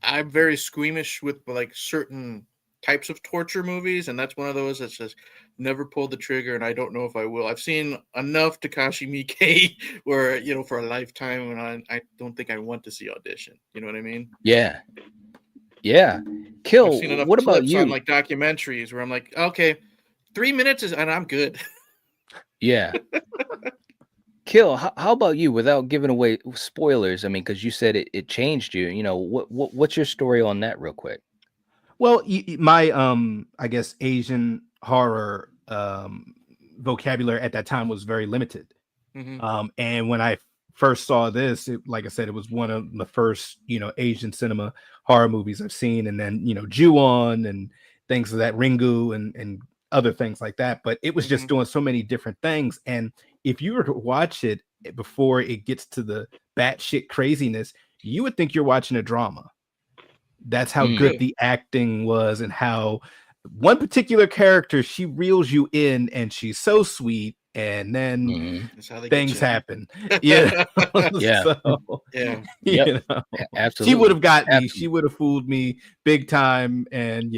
I'm very squeamish with, like, certain types of torture movies, and that's one of those that says never pulled the trigger, and I don't know if I will. I've seen enough Takashi Miike where, for a lifetime, and I don't think I want to see Audition. You know what I mean? Yeah. Kill. I've seen enough what about you? On, like, documentaries where I'm like, okay, 3 minutes and I'm good. Yeah. Kill. How about you? Without giving away spoilers, I mean, because you said it changed you. What's your story on that, real quick? Well, my I guess Asian horror vocabulary at that time was very limited. And when I first saw this, like I said, it was one of the first, Asian cinema horror movies I've seen, and then Ju-on and things of that, Ringu and other things like that. But it was just doing so many different things, and if you were to watch it before it gets to the batshit craziness, you would think you're watching a drama. That's how good the acting was, and how one particular character, she reels you in, and she's so sweet, and then things happen. Yeah. Absolutely. She would have got me. She would have fooled me big time. And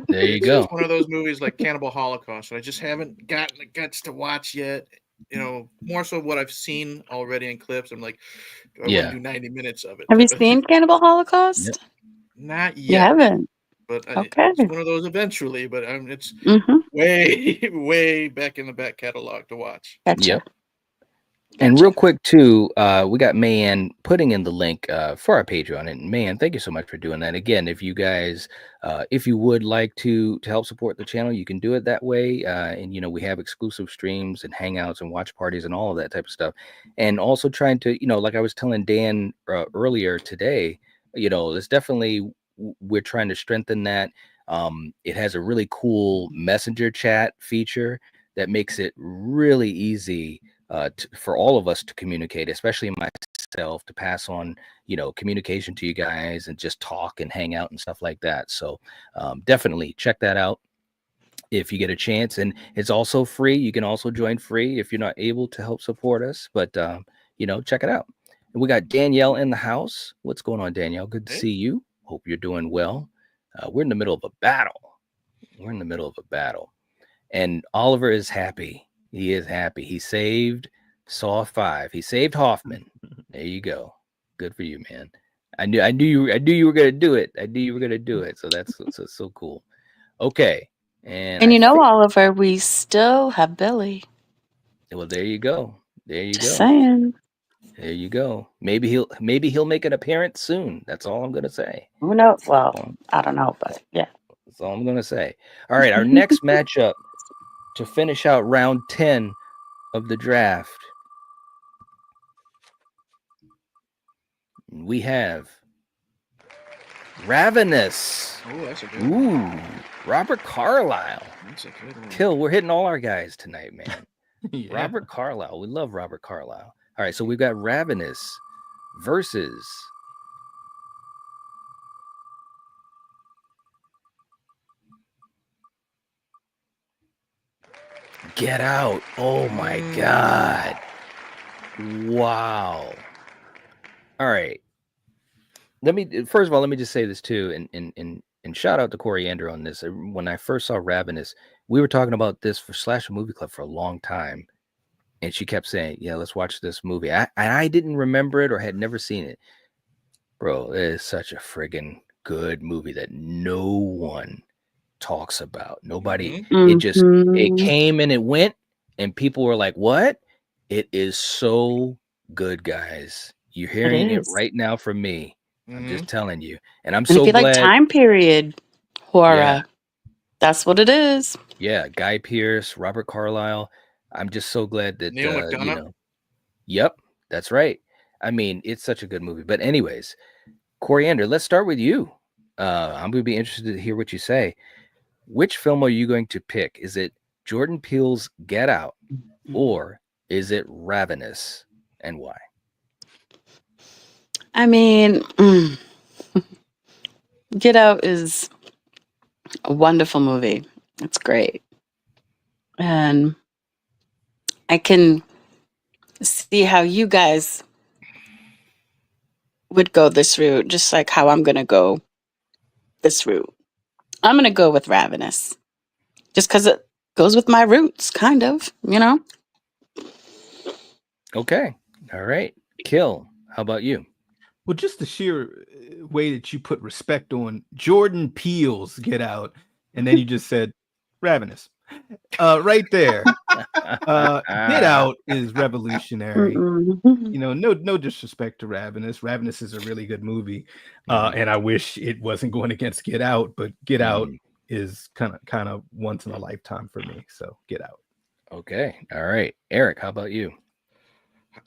there you go. It's one of those movies like Cannibal Holocaust that I just haven't gotten the guts to watch yet. More so what I've seen already in clips. I'm like, do I want to do 90 minutes of it? Have you seen Cannibal Holocaust? Not yet. You haven't? But okay. It's one of those eventually. But it's way back in the back catalog to watch. Gotcha. Yep. And real quick too, we got Mayan putting in the link for our Patreon. And Mayan, thank you so much for doing that. Again, if you guys, if you would like to help support the channel, you can do it that way. And we have exclusive streams and hangouts and watch parties and all of that type of stuff. And also trying to, like I was telling Dan earlier today, it's definitely, we're trying to strengthen that. It has a really cool messenger chat feature that makes it really easy for all of us to communicate, especially myself, to pass on, communication to you guys and just talk and hang out and stuff like that. So definitely check that out if you get a chance. And it's also free. You can also join free if you're not able to help support us, but check it out. And we got Danielle in the house. What's going on, Danielle? Good to see you. Hope you're doing well. We're in the middle of a battle. And Oliver is happy. He is happy. He saved Saw 5. He saved Hoffman. There you go. Good for you, man. I knew you were gonna do it. So that's so cool. Okay. And Oliver, we still have Billy. Well, there you go. Just saying. There you go. Maybe he'll make an appearance soon. That's all I'm gonna say. Who knows? Well, I don't know, but yeah. That's all I'm gonna say. All right, our next matchup to finish out round 10 of the draft. We have Ravenous. Oh, that's a good one. Ooh, Robert Carlyle. That's a good one. Kill, we're hitting all our guys tonight, man. Yeah. Robert Carlyle. We love Robert Carlyle. All right, so we've got Ravenous versus Get Out. Oh my God. Wow. All right. First of all, let me just say this too, and shout out to Coriander on this. When I first saw Ravenous, we were talking about this for Slasher Movie Club for a long time. And she kept saying, yeah, let's watch this movie. I didn't remember it or had never seen it. Bro, it is such a friggin' good movie that no one talks about. Nobody, it came and it went, and people were like, what? It is so good, guys. You're hearing it right now from me. I'm just telling you. And I'm so glad. Like time period horror. Yeah. That's what it is. Yeah, Guy Pearce, Robert Carlyle. I'm just so glad that Neil McDonough. Yep, that's right. I mean, it's such a good movie. But anyways, Coriander, let's start with you. I'm going to be interested to hear what you say. Which film are you going to pick? Is it Jordan Peele's Get Out, or is it Ravenous, and why? I mean, Get Out is a wonderful movie. It's great. And I can see how you guys would go this route, just like how I'm going to go this route. I'm going to go with Ravenous, just because it goes with my roots, kind of, Okay. All right. Kill. How about you? Well, just the sheer way that you put respect on Jordan Peele's Get Out, and then you just said Ravenous. Right there. Get Out is revolutionary. No disrespect to Ravenous. Ravenous is a really good movie. And I wish it wasn't going against Get Out, but Get Out is kind of once in a lifetime for me. So Get Out. Okay. All right. Eric, how about you?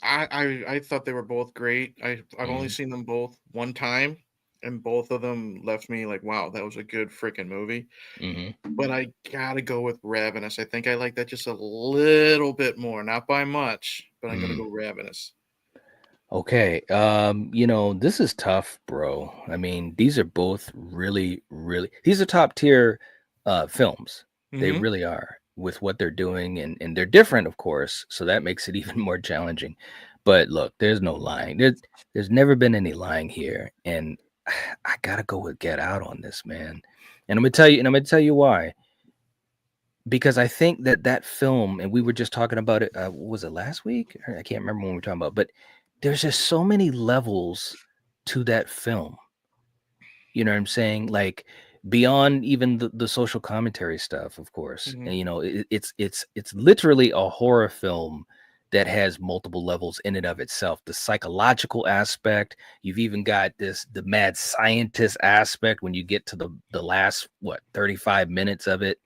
I thought they were both great. I've only seen them both one time, and both of them left me like, wow, that was a good freaking movie. But I gotta go with Ravenous. I think I like that just a little bit more, not by much, but I'm gonna go Ravenous. Okay. This is tough, bro. I mean, these are both really, really, these are top tier films. They really are, with what they're doing, and they're different, of course, so that makes it even more challenging. But look, there's no lying. There's never been any lying here, and I gotta go with Get Out on this, man. And I'm gonna tell you why. Because I think that film, and we were just talking about it. Was it last week? I can't remember when we were talking about, but there's just so many levels to that film. You know what I'm saying? Like, beyond even the social commentary stuff, of course. And it's literally a horror film that has multiple levels in and of itself. The psychological aspect, you've even got the mad scientist aspect when you get to the last 35 minutes of it.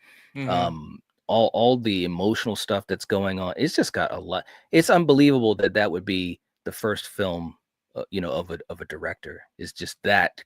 All the emotional stuff that's going on. It's just got a lot. It's unbelievable that would be the first film of a director. Is just that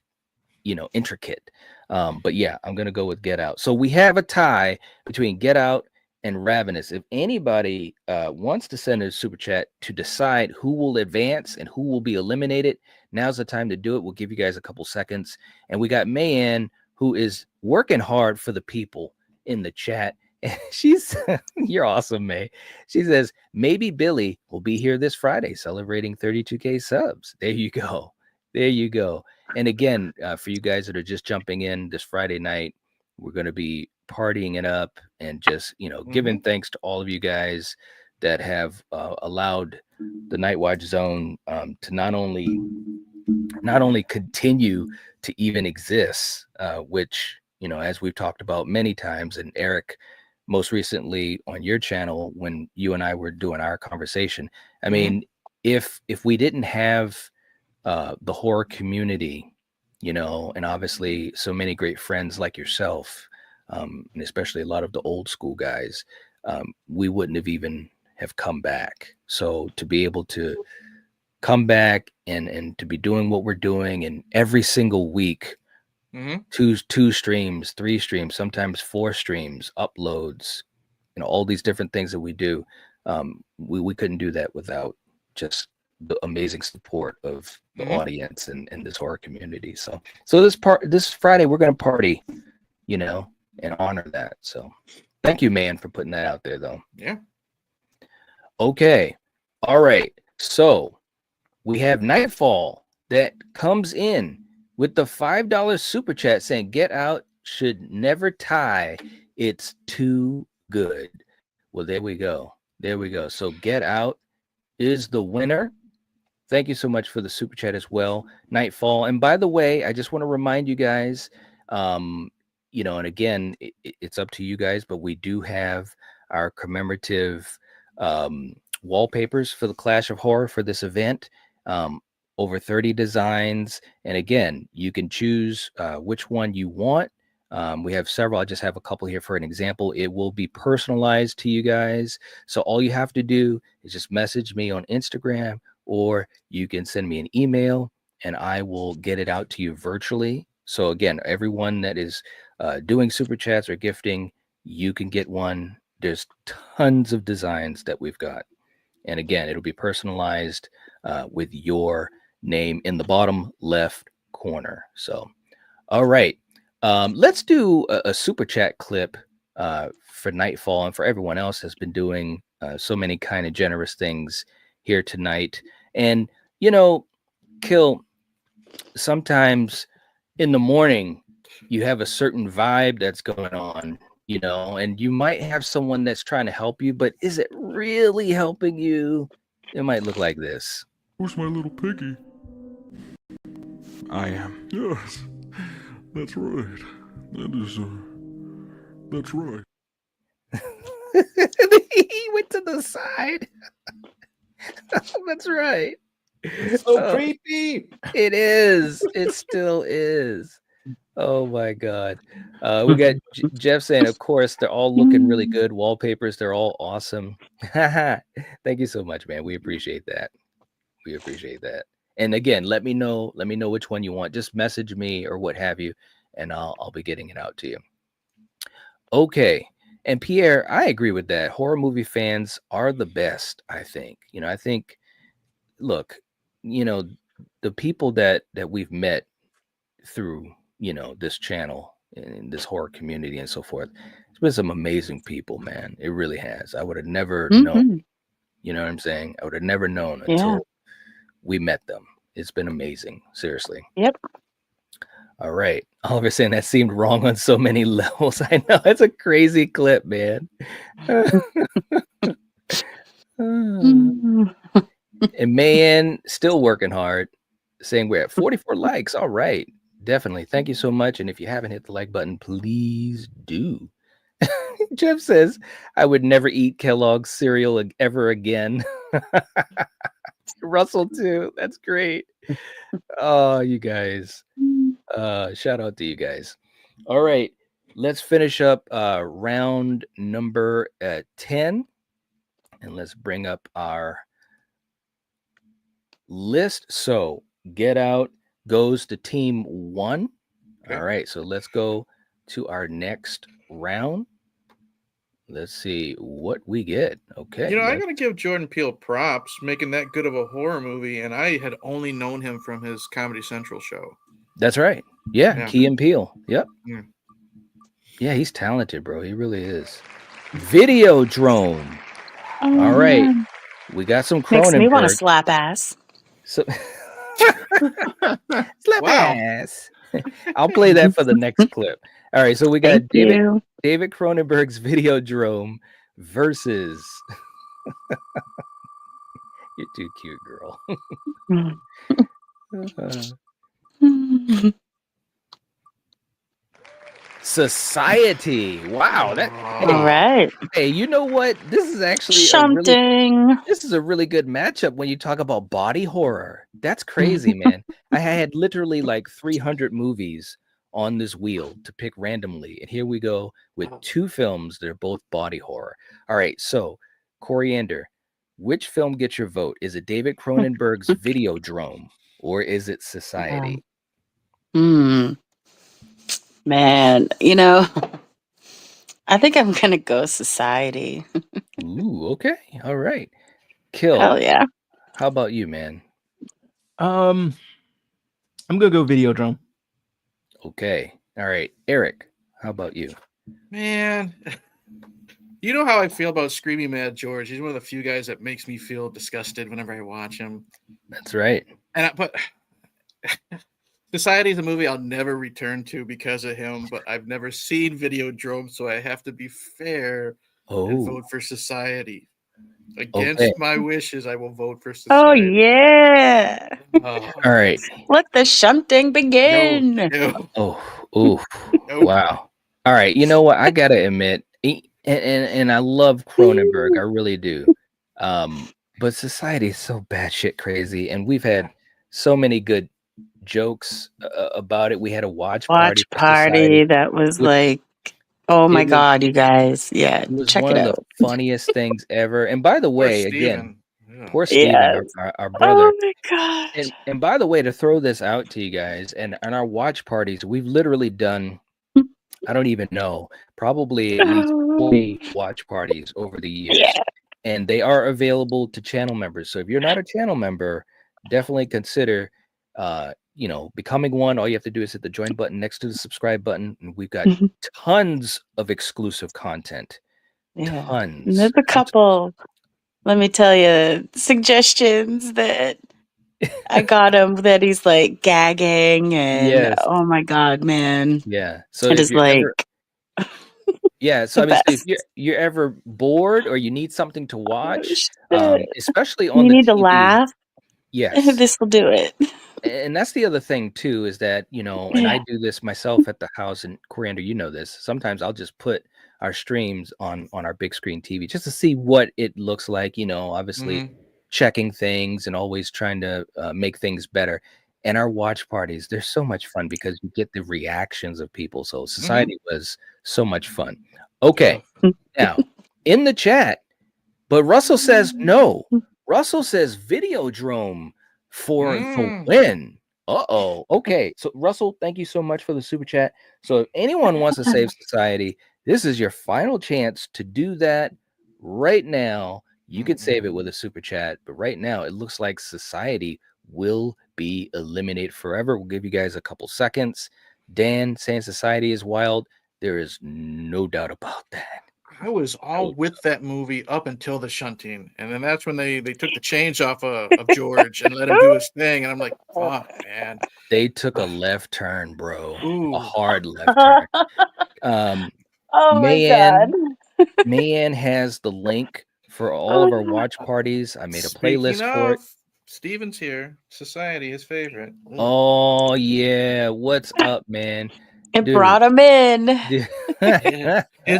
intricate. But yeah, I'm gonna go with Get Out. So we have a tie between Get Out and Ravenous. If anybody wants to send a super chat to decide who will advance and who will be eliminated, now's the time to do it. We'll give you guys a couple seconds. And we got Mayanne, who is working hard for the people in the chat. And she's you're awesome, May. She says maybe Billy will be here this Friday celebrating 32K subs. There you go. And again, for you guys that are just jumping in this Friday night, we're going to be partying it up and just, giving thanks to all of you guys that have allowed the Night Watch Zone to not only continue to even exist, which, as we've talked about many times, and Eric, most recently on your channel, when you and I were doing our conversation, I mean, if we didn't have the horror community you know, and obviously so many great friends like yourself, and especially a lot of the old school guys, we wouldn't have even have come back. So to be able to come back and to be doing what we're doing, and every single week, two streams, 3 streams, sometimes 4 streams, uploads, you know, all these different things that we do, we couldn't do that without just the amazing support of the audience and this horror community. So this Friday we're gonna party, you know, and honor that. So thank you, man, for putting that out there, though. Yeah. Okay. All right. So we have Nightfall that comes in with the $5 super chat saying, "Get Out should never tie. It's too good." Well, there we go. There we go. So Get Out is the winner. Thank you so much for the super chat as well, Nightfall. And by the way, I just want to remind you guys, you know, and again, it's up to you guys, but we do have our commemorative wallpapers for the Clash of Horror for this event. Over 30 designs. And again, you can choose which one you want. We have several. I just have a couple here for an example. It will be personalized to you guys. So all you have to do is just message me on Instagram, or you can send me an email and I will get it out to you virtually. So again, everyone that is doing super chats or gifting, you can get one. There's tons of designs that we've got. And again, it'll be personalized with your name in the bottom left corner. So, all right. Let's do a super chat clip for Nightfall and for everyone else that's been doing so many kind of generous things here tonight. And, you know, Kill, sometimes in the morning, you have a certain vibe that's going on, you know, and you might have someone that's trying to help you, but is it really helping you? It might look like this. Who's my little piggy? I am. Yes, that's right. That's right. He went to the side. That's right. It's so creepy. It is. It still is. Oh my God. We got Jeff saying, of course, they're all looking really good. Wallpapers, they're all awesome. Thank you so much, man. We appreciate that. We appreciate that. And again, let me know which one you want. Just message me or what have you, and I'll be getting it out to you. Okay. And Pierre, I agree with that. Horror movie fans are the best, I think. You know, I think, look, you know, the people that we've met through, you know, this channel and this horror community and so forth, it's been some amazing people, man. It really has. I would have never known, you know what I'm saying? I would have never known until we met them. It's been amazing. Seriously. Yep. All right. Oliver saying that seemed wrong on so many levels. I know. It's a crazy clip, man. And Mayan still working hard, saying we're at 44 likes. All right. Definitely. Thank you so much. And if you haven't hit the like button, please do. Jeff says, I would never eat Kellogg's cereal ever again. Russell too. That's great. Oh, you guys. Shout out to you guys. All right. Let's finish up round number 10. And let's bring up our list. So Get Out goes to team 1. Okay. All right. So let's go to our next round. Let's see what we get. Okay. You know, I got to give Jordan Peele props making that good of a horror movie. And I had only known him from his Comedy Central show. That's right. Yeah. Key and Peele. Yep. Yeah, he's talented, bro. He really is. Videodrome. All right. We got some Cronenberg. Makes me want to slap ass. So slap ass. I'll play that for the next clip. All right, so we got David Cronenberg's Videodrome versus you're too cute, girl. Society. Wow. All right. Hey, you know what? This is actually Something. this is a really good matchup when you talk about body horror. That's crazy, man. I had literally like 300 movies on this wheel to pick randomly. And here we go with 2 films that are both body horror. All right. So, Coriander, which film gets your vote? Is it David Cronenberg's Videodrome or is it Society? Man, you know, I think I'm going to go Society. Ooh, okay. All right. Kill. Hell yeah. How about you, man? I'm gonna go Videodrome. Okay. All right. Eric, how about you? Man, you know how I feel about Screaming Mad George. He's one of the few guys that makes me feel disgusted whenever I watch him. That's right. But Society is a movie I'll never return to because of him, but I've never seen Videodrome, so I have to be fair and vote for Society. Against my wishes, I will vote for Society. Oh, yeah. All right. Let the shunting begin. No. Wow. All right. You know what? I got to admit, and I love Cronenberg. I really do. But Society is so batshit crazy. And we've had so many good jokes about it. We had a watch party that was like, oh my God, you guys. Yeah, it was check one it of out. the funniest things ever. And by the way, again, poor Steven, Yes. our brother. Oh my God. And by the way, to throw this out to you guys, and our watch parties, we've literally done, I don't even know, probably at least 40 watch parties over the years. Yeah. And they are available to channel members. So if you're not a channel member, definitely consider becoming one. All you have to do is hit the join button next to the subscribe button, and we've got tons of exclusive content. Yeah. Tons. And there's a couple, let me tell you, suggestions that I got him that he's like gagging and oh my God, man. Yeah. So it if is you're like so I mean, if you're ever bored or you need something to watch, especially on you the need to TV, laugh. Yes. This will do it. And that's the other thing too, is that, and I do this myself at the house, and Coriander, you know this. Sometimes I'll just put our streams on our big screen TV just to see what it looks like, obviously checking things and always trying to make things better. And our watch parties, they're so much fun because you get the reactions of people. So Society was so much fun. Okay. Now, in the chat, but Russell says no. Russell says Videodrome for the win. Okay. So Russell, thank you so much for the super chat. So if anyone wants to save Society, this is your final chance to do that right now. You could save it with a super chat, but right now it looks like Society will be eliminated forever. We'll give you guys a couple seconds. Dan saying Society is wild. There is no doubt about that. I was all with that movie up until the shunting, and then that's when they took the chains off of George and let him do his thing, and I'm like, fuck, man. They took a left turn, bro. A hard left turn. My God. Mayan has the link for all of our watch parties. I made a playlist for it. Steven's here. Society, his favorite. Oh yeah, what's up, man? It brought him in. His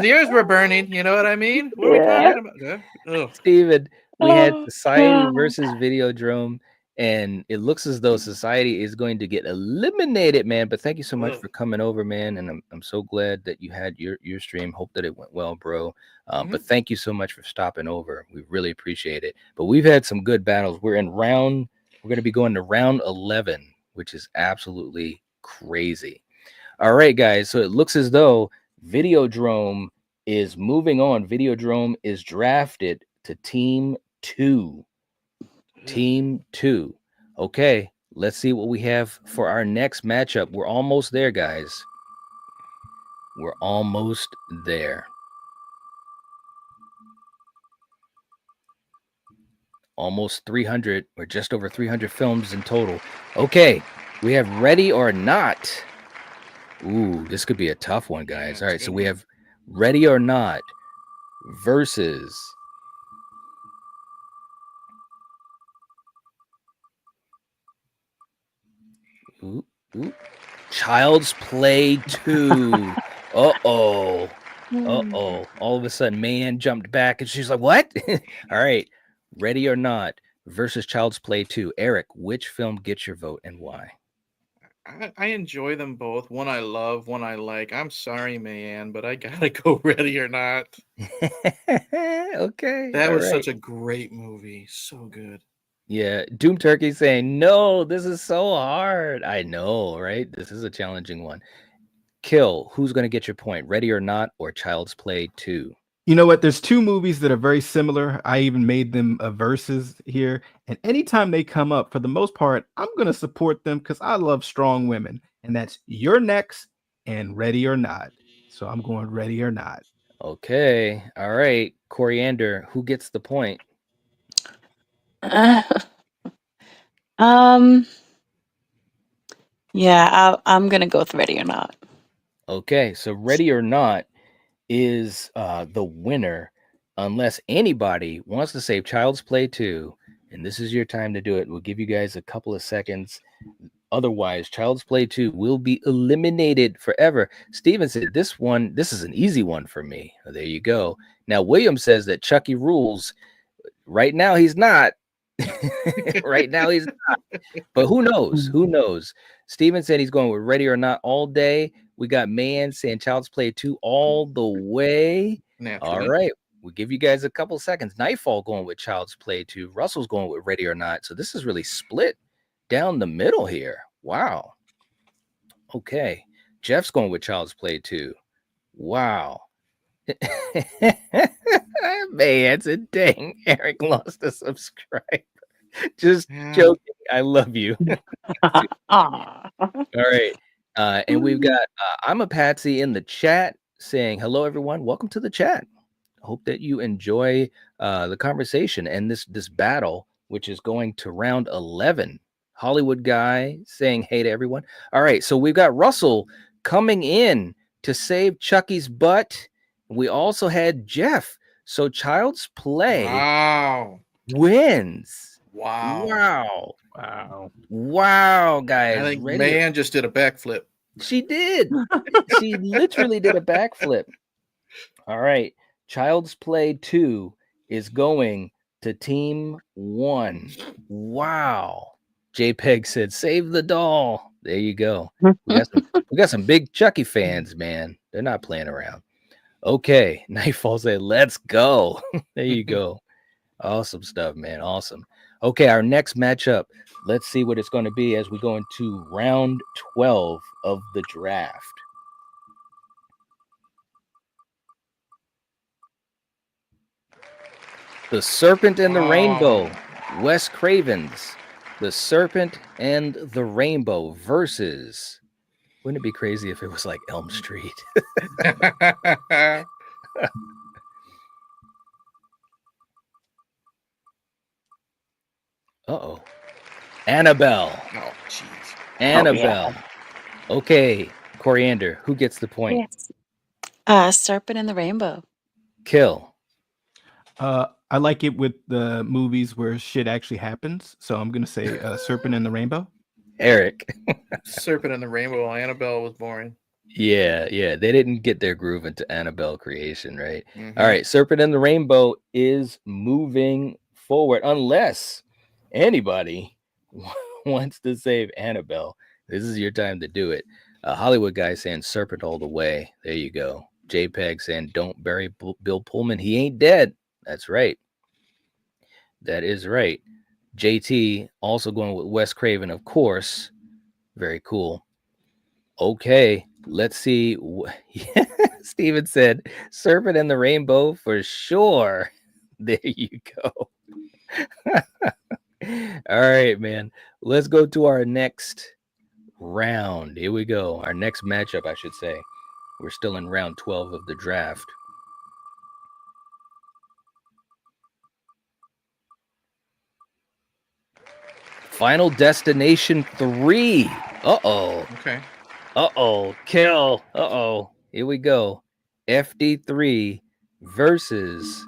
ears were burning. You know what I mean? What are we talking about? Steven, we had Society versus Videodrome, and it looks as though Society is going to get eliminated, man. But thank you so much for coming over, man. And I'm so glad that you had your stream. Hope that it went well, bro. But thank you so much for stopping over. We really appreciate it. But we've had some good battles. We're going to be going to round 11, which is absolutely crazy. All right, guys. So it looks as though Videodrome is moving on. Videodrome is drafted to Team 2. Team 2. Okay, let's see what we have for our next matchup. We're almost there, guys. We're almost there. Almost 300 or just over 300 films in total. Okay, we have Ready or Not. Ooh, this could be a tough one, guys. All right, so we have Ready or Not versus Child's Play 2. Uh-oh. Uh-oh. All of a sudden, man jumped back and she's like, what? All right. Ready or Not versus Child's Play 2. Eric, which film gets your vote and why? I enjoy them both. One I love, one I like. I'm sorry, Mayanne, but I gotta go Ready or Not. Okay. That was such a great movie. So good. Yeah. Doom Turkey saying, no, this is so hard. I know, right? This is a challenging one. Kill, who's going to get your point? Ready or Not or Child's Play 2? You know what? There's two movies that are very similar. I even made them verses here. And anytime they come up, for the most part, I'm going to support them because I love strong women. And that's You're Next and Ready or Not. So I'm going Ready or Not. Okay. All right. Coriander, who gets the point? Yeah, I'm gonna go with Ready or Not. Okay, so Ready or Not is the winner, unless anybody wants to save Child's Play 2, and this is your time to do it. We'll give you guys a couple of seconds. Otherwise, Child's Play 2 will be eliminated forever. Steven said, this is an easy one for me. Oh, there you go. Now, William says that Chucky rules. Right now, he's not. Right now, he's not. But who knows? Who knows? Steven said he's going with Ready or Not all day. We got Man saying Child's Play 2 all the way. Naturally. All right. We'll give you guys a couple seconds. Nightfall going with Child's Play 2. Russell's going with Ready or Not. So this is really split down the middle here. Wow. Okay. Jeff's going with Child's Play 2. Wow. Man, it's a dang. Eric lost a subscriber. Just joking. I love you. All right. And we've got I'm a Patsy in the chat saying, hello, everyone. Welcome to the chat. Hope that you enjoy the conversation and this battle, which is going to round 11. Hollywood guy saying hey to everyone. All right. So we've got Russell coming in to save Chucky's butt. We also had Jeff. So Child's Play wins. Wow, guys. I think Man just did a backflip. She did. She literally did a backflip. All right. Child's Play 2 is going to Team 1. Wow. JPEG said, save the doll. There you go. We got some big Chucky fans, man. They're not playing around. Okay. Nightfall said, let's go. There you go. Awesome stuff, man. Awesome. Okay, our next matchup. Let's see what it's going to be as we go into round 12 of the draft. The Serpent and the Rainbow. Wes Craven's The Serpent and the Rainbow versus... Wouldn't it be crazy if it was like Elm Street? Uh-oh. Annabelle. Oh, jeez. Annabelle. Oh, yeah. Okay, Coriander, who gets the point? Yes. Serpent and the Rainbow. Kill. I like it with the movies where shit actually happens. So I'm going to say Serpent and the Rainbow. Eric. Serpent and the Rainbow. Annabelle was boring. Yeah. They didn't get their groove into Annabelle creation, right? Mm-hmm. All right. Serpent and the Rainbow is moving forward. Unless anybody wants to save Annabelle, this is your time to do it. Hollywood guy saying Serpent all the way. There you go. JPEG saying don't bury Bill Pullman. He ain't dead. That's right. That is right. JT also going with Wes Craven, of course. Very cool. Okay, let's see. Steven said Serpent and the Rainbow for sure. There you go. All right, man. Let's go to our next round. Here we go. Our next matchup, I should say. We're still in round 12 of the draft. Final Destination 3. Uh-oh. Okay. Uh-oh. Kill. Uh-oh. Here we go. FD3 versus...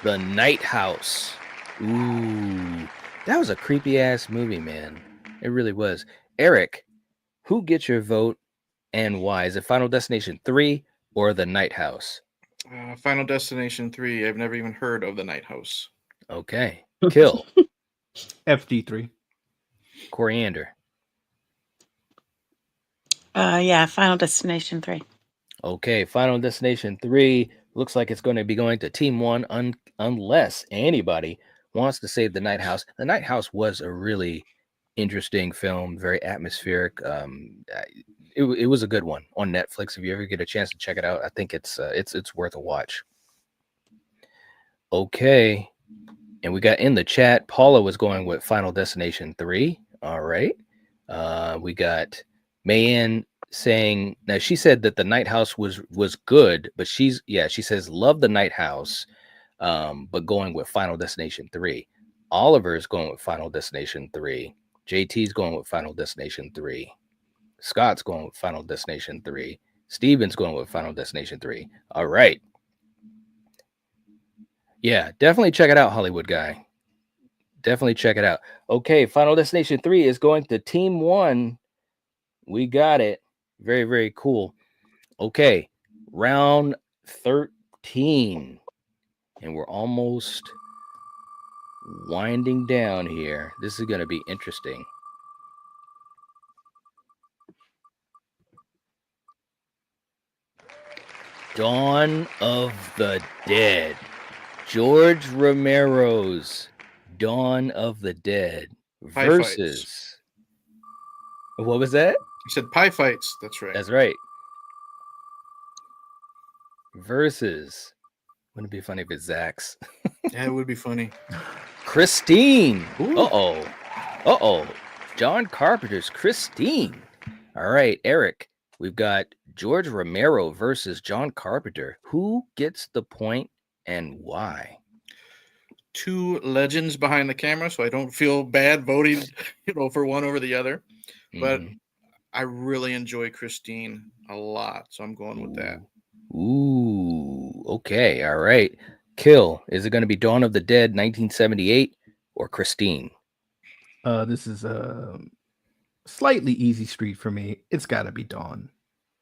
The Night House. Ooh, that was a creepy ass movie, man. It really was. Eric, who gets your vote and why? Is it Final Destination 3 or The Night House? Final Destination 3. I've never even heard of The Night House. Okay. Kill. FD3. Coriander. Yeah, Final Destination 3. Okay, Final Destination 3 looks like it's going to be going to Team 1 unless anybody wants to save The Night House. The Night House was a really interesting film, very atmospheric. It was a good one on Netflix. If you ever get a chance to check it out, I think it's worth a watch. Okay, and we got in the chat, Paula was going with Final Destination 3. All right, we got Mayan saying, now she said that The Night House was good, but she says love The Night House, but going with Final Destination 3. Oliver is going with Final Destination 3. JT's going with Final Destination 3. Scott's going with Final Destination 3. Steven's going with Final Destination 3. All right. Yeah, definitely check it out, Hollywood guy. Definitely check it out. Okay, Final Destination 3 is going to Team 1. We got it. Very, very cool. Okay, round 13. And we're almost winding down here. This is going to be interesting. Dawn of the Dead. George Romero's Dawn of the Dead versus... What was that? You said pie fights. That's right. That's right. Versus... Wouldn't it be funny if it's Zach's? Yeah, it would be funny. Christine. Ooh. Uh-oh. John Carpenter's Christine. All right, Eric. We've got George Romero versus John Carpenter. Who gets the point and why? Two legends behind the camera, so I don't feel bad voting, for one over the other. But I really enjoy Christine a lot, so I'm going with that. Ooh, okay, all right. Kill. Is it going to be Dawn of the Dead 1978 or Christine? This is a slightly easy street for me. It's got to be Dawn.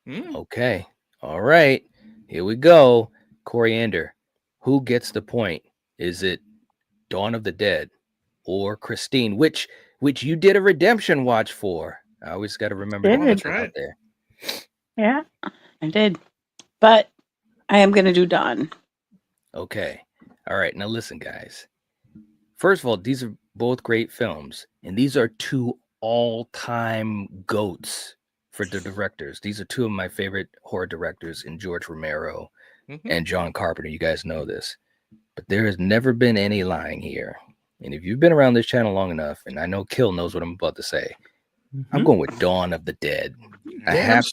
Okay, all right. Here we go. Coriander. Who gets the point? Is it Dawn of the Dead or Christine? Which you did a redemption watch for. I always got to remember to put that out there. Yeah, I did. But I am going to do Dawn. Okay. All right. Now listen, guys. First of all, these are both great films, and these are two all-time GOATs for the directors. These are two of my favorite horror directors in George Romero and John Carpenter. You guys know this. But there has never been any lying here. And if you've been around this channel long enough, and I know Kill knows what I'm about to say, I'm going with Dawn of the Dead. I have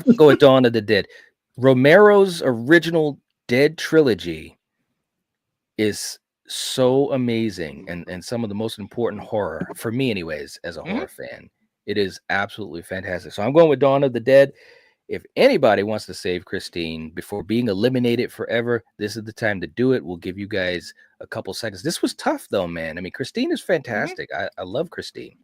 to go with Dawn of the Dead. Romero's original Dead trilogy is so amazing and some of the most important horror, for me anyways, as a horror fan. It is absolutely fantastic. So I'm going with Dawn of the Dead. If anybody wants to save Christine before being eliminated forever, this is the time to do it. We'll give you guys a couple seconds. This was tough, though, man. I mean, Christine is fantastic. I love Christine.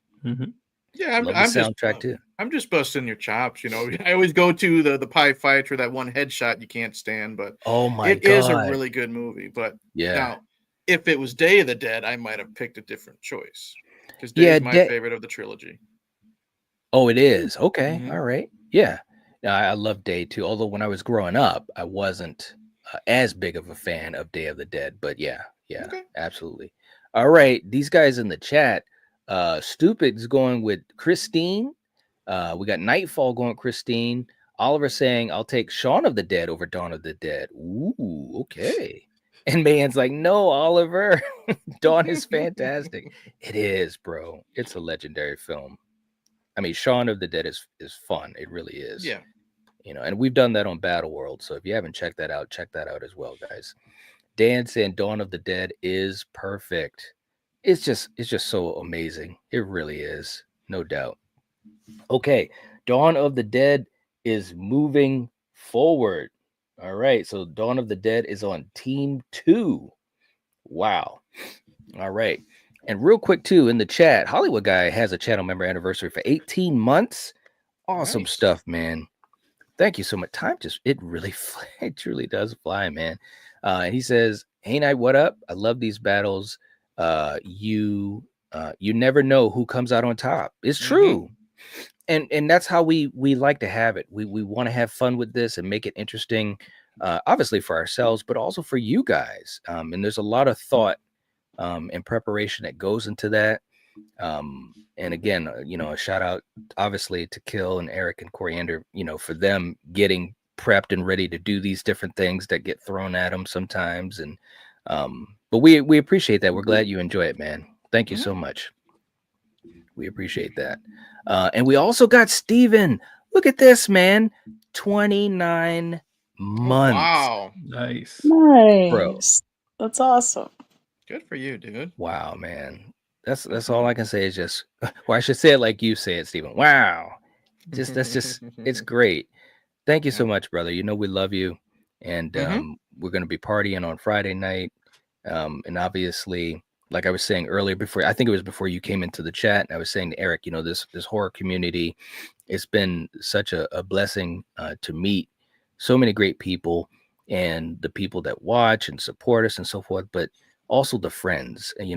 Yeah, I'm soundtrack too. I'm just busting your chops. I always go to the pie fights or that one headshot you can't stand, but it is a really good movie. But now, if it was Day of the Dead, I might have picked a different choice because Day is my favorite of the trilogy. Oh, it is. Okay. All right. Yeah. I love Day too. Although when I was growing up, I wasn't as big of a fan of Day of the Dead. But yeah, absolutely. All right. These guys in the chat, Stupid is going with Christine. We got Nightfall going with Christine. Oliver saying, I'll take Shaun of the Dead over Dawn of the Dead. Ooh, okay. And Mayan's like, no, Oliver. Dawn is fantastic. It is, bro. It's a legendary film. I mean, Shaun of the Dead is fun. It really is. Yeah. And we've done that on Battle World. So if you haven't checked that out as well, guys. Dan saying Dawn of the Dead is perfect. It's just so amazing. It really is. No doubt. Okay. Dawn of the Dead is moving forward. All right. So Dawn of the Dead is on Team 2. Wow. All right. And real quick, too, in the chat, Hollywood Guy has a channel member anniversary for 18 months. Awesome stuff, man. Thank you so much. Time just, it truly does fly, man. He says, hey, Night, what up? I love these battles. You never know who comes out on top. It's true. And that's how we like to have it. We want to have fun with this and make it interesting, obviously for ourselves, but also for you guys. And there's a lot of thought and preparation that goes into that. And again, a shout out obviously to Kill and Eric and Coriander, for them getting prepped and ready to do these different things that get thrown at them sometimes. And but we appreciate that. We're glad you enjoy it, man. Thank you so much. We appreciate that. And we also got Steven. Look at this, man. 29 months. Wow. Nice. Bro. That's awesome. Good for you, dude. Wow, man. That's all I can say is just, well, I should say it like you say it, Steven. Wow. It's great. Thank you so much, brother. We love you. And we're going to be partying on Friday night. And obviously, like I was saying earlier, before you came into the chat, I was saying to Eric, this horror community, it's been such a blessing to meet so many great people and the people that watch and support us and so forth, but also the friends, and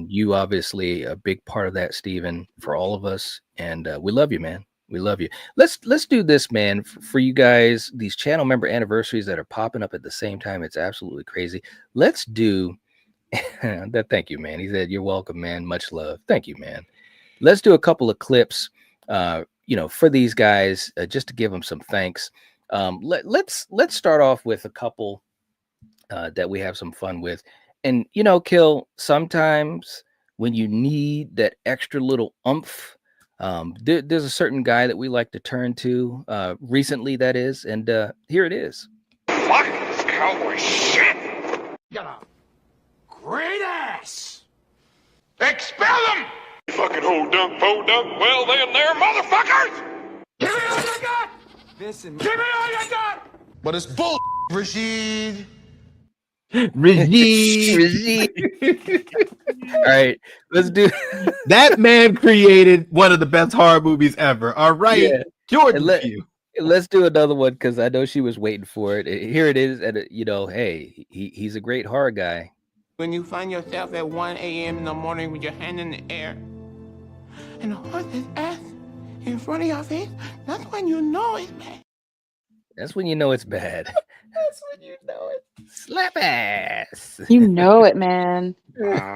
you obviously a big part of that, Steven, for all of us. And we love you, man. We love you. Let's do this, man, for you guys, these channel member anniversaries that are popping up at the same time. It's absolutely crazy. Let's do that. Thank you, man. He said, you're welcome, man. Much love. Thank you, man. Let's do a couple of clips, for these guys, just to give them some thanks. Let's start off with a couple that we have some fun with. And, Kill, sometimes when you need that extra little oomph, there's a certain guy that we like to turn to recently, that is. And here it is. Fuck this cowboy shit! You got a great ass! Expel them! Fucking hold up, well then there, motherfuckers! Give me all you got! Listen, Give me all you got! But it's bull, Rashid. Regime. All right, let's do that. Man created one of the best horror movies ever. All right, yeah. Jordan. Let's do another one because I know she was waiting for it. Here it is, and hey, he's a great horror guy. When you find yourself at 1 a.m. in the morning with your hand in the air and a horse's ass in front of your face, that's when you know it's bad. That's when you know it's bad. That's when you know it. Slap ass. You know it, man.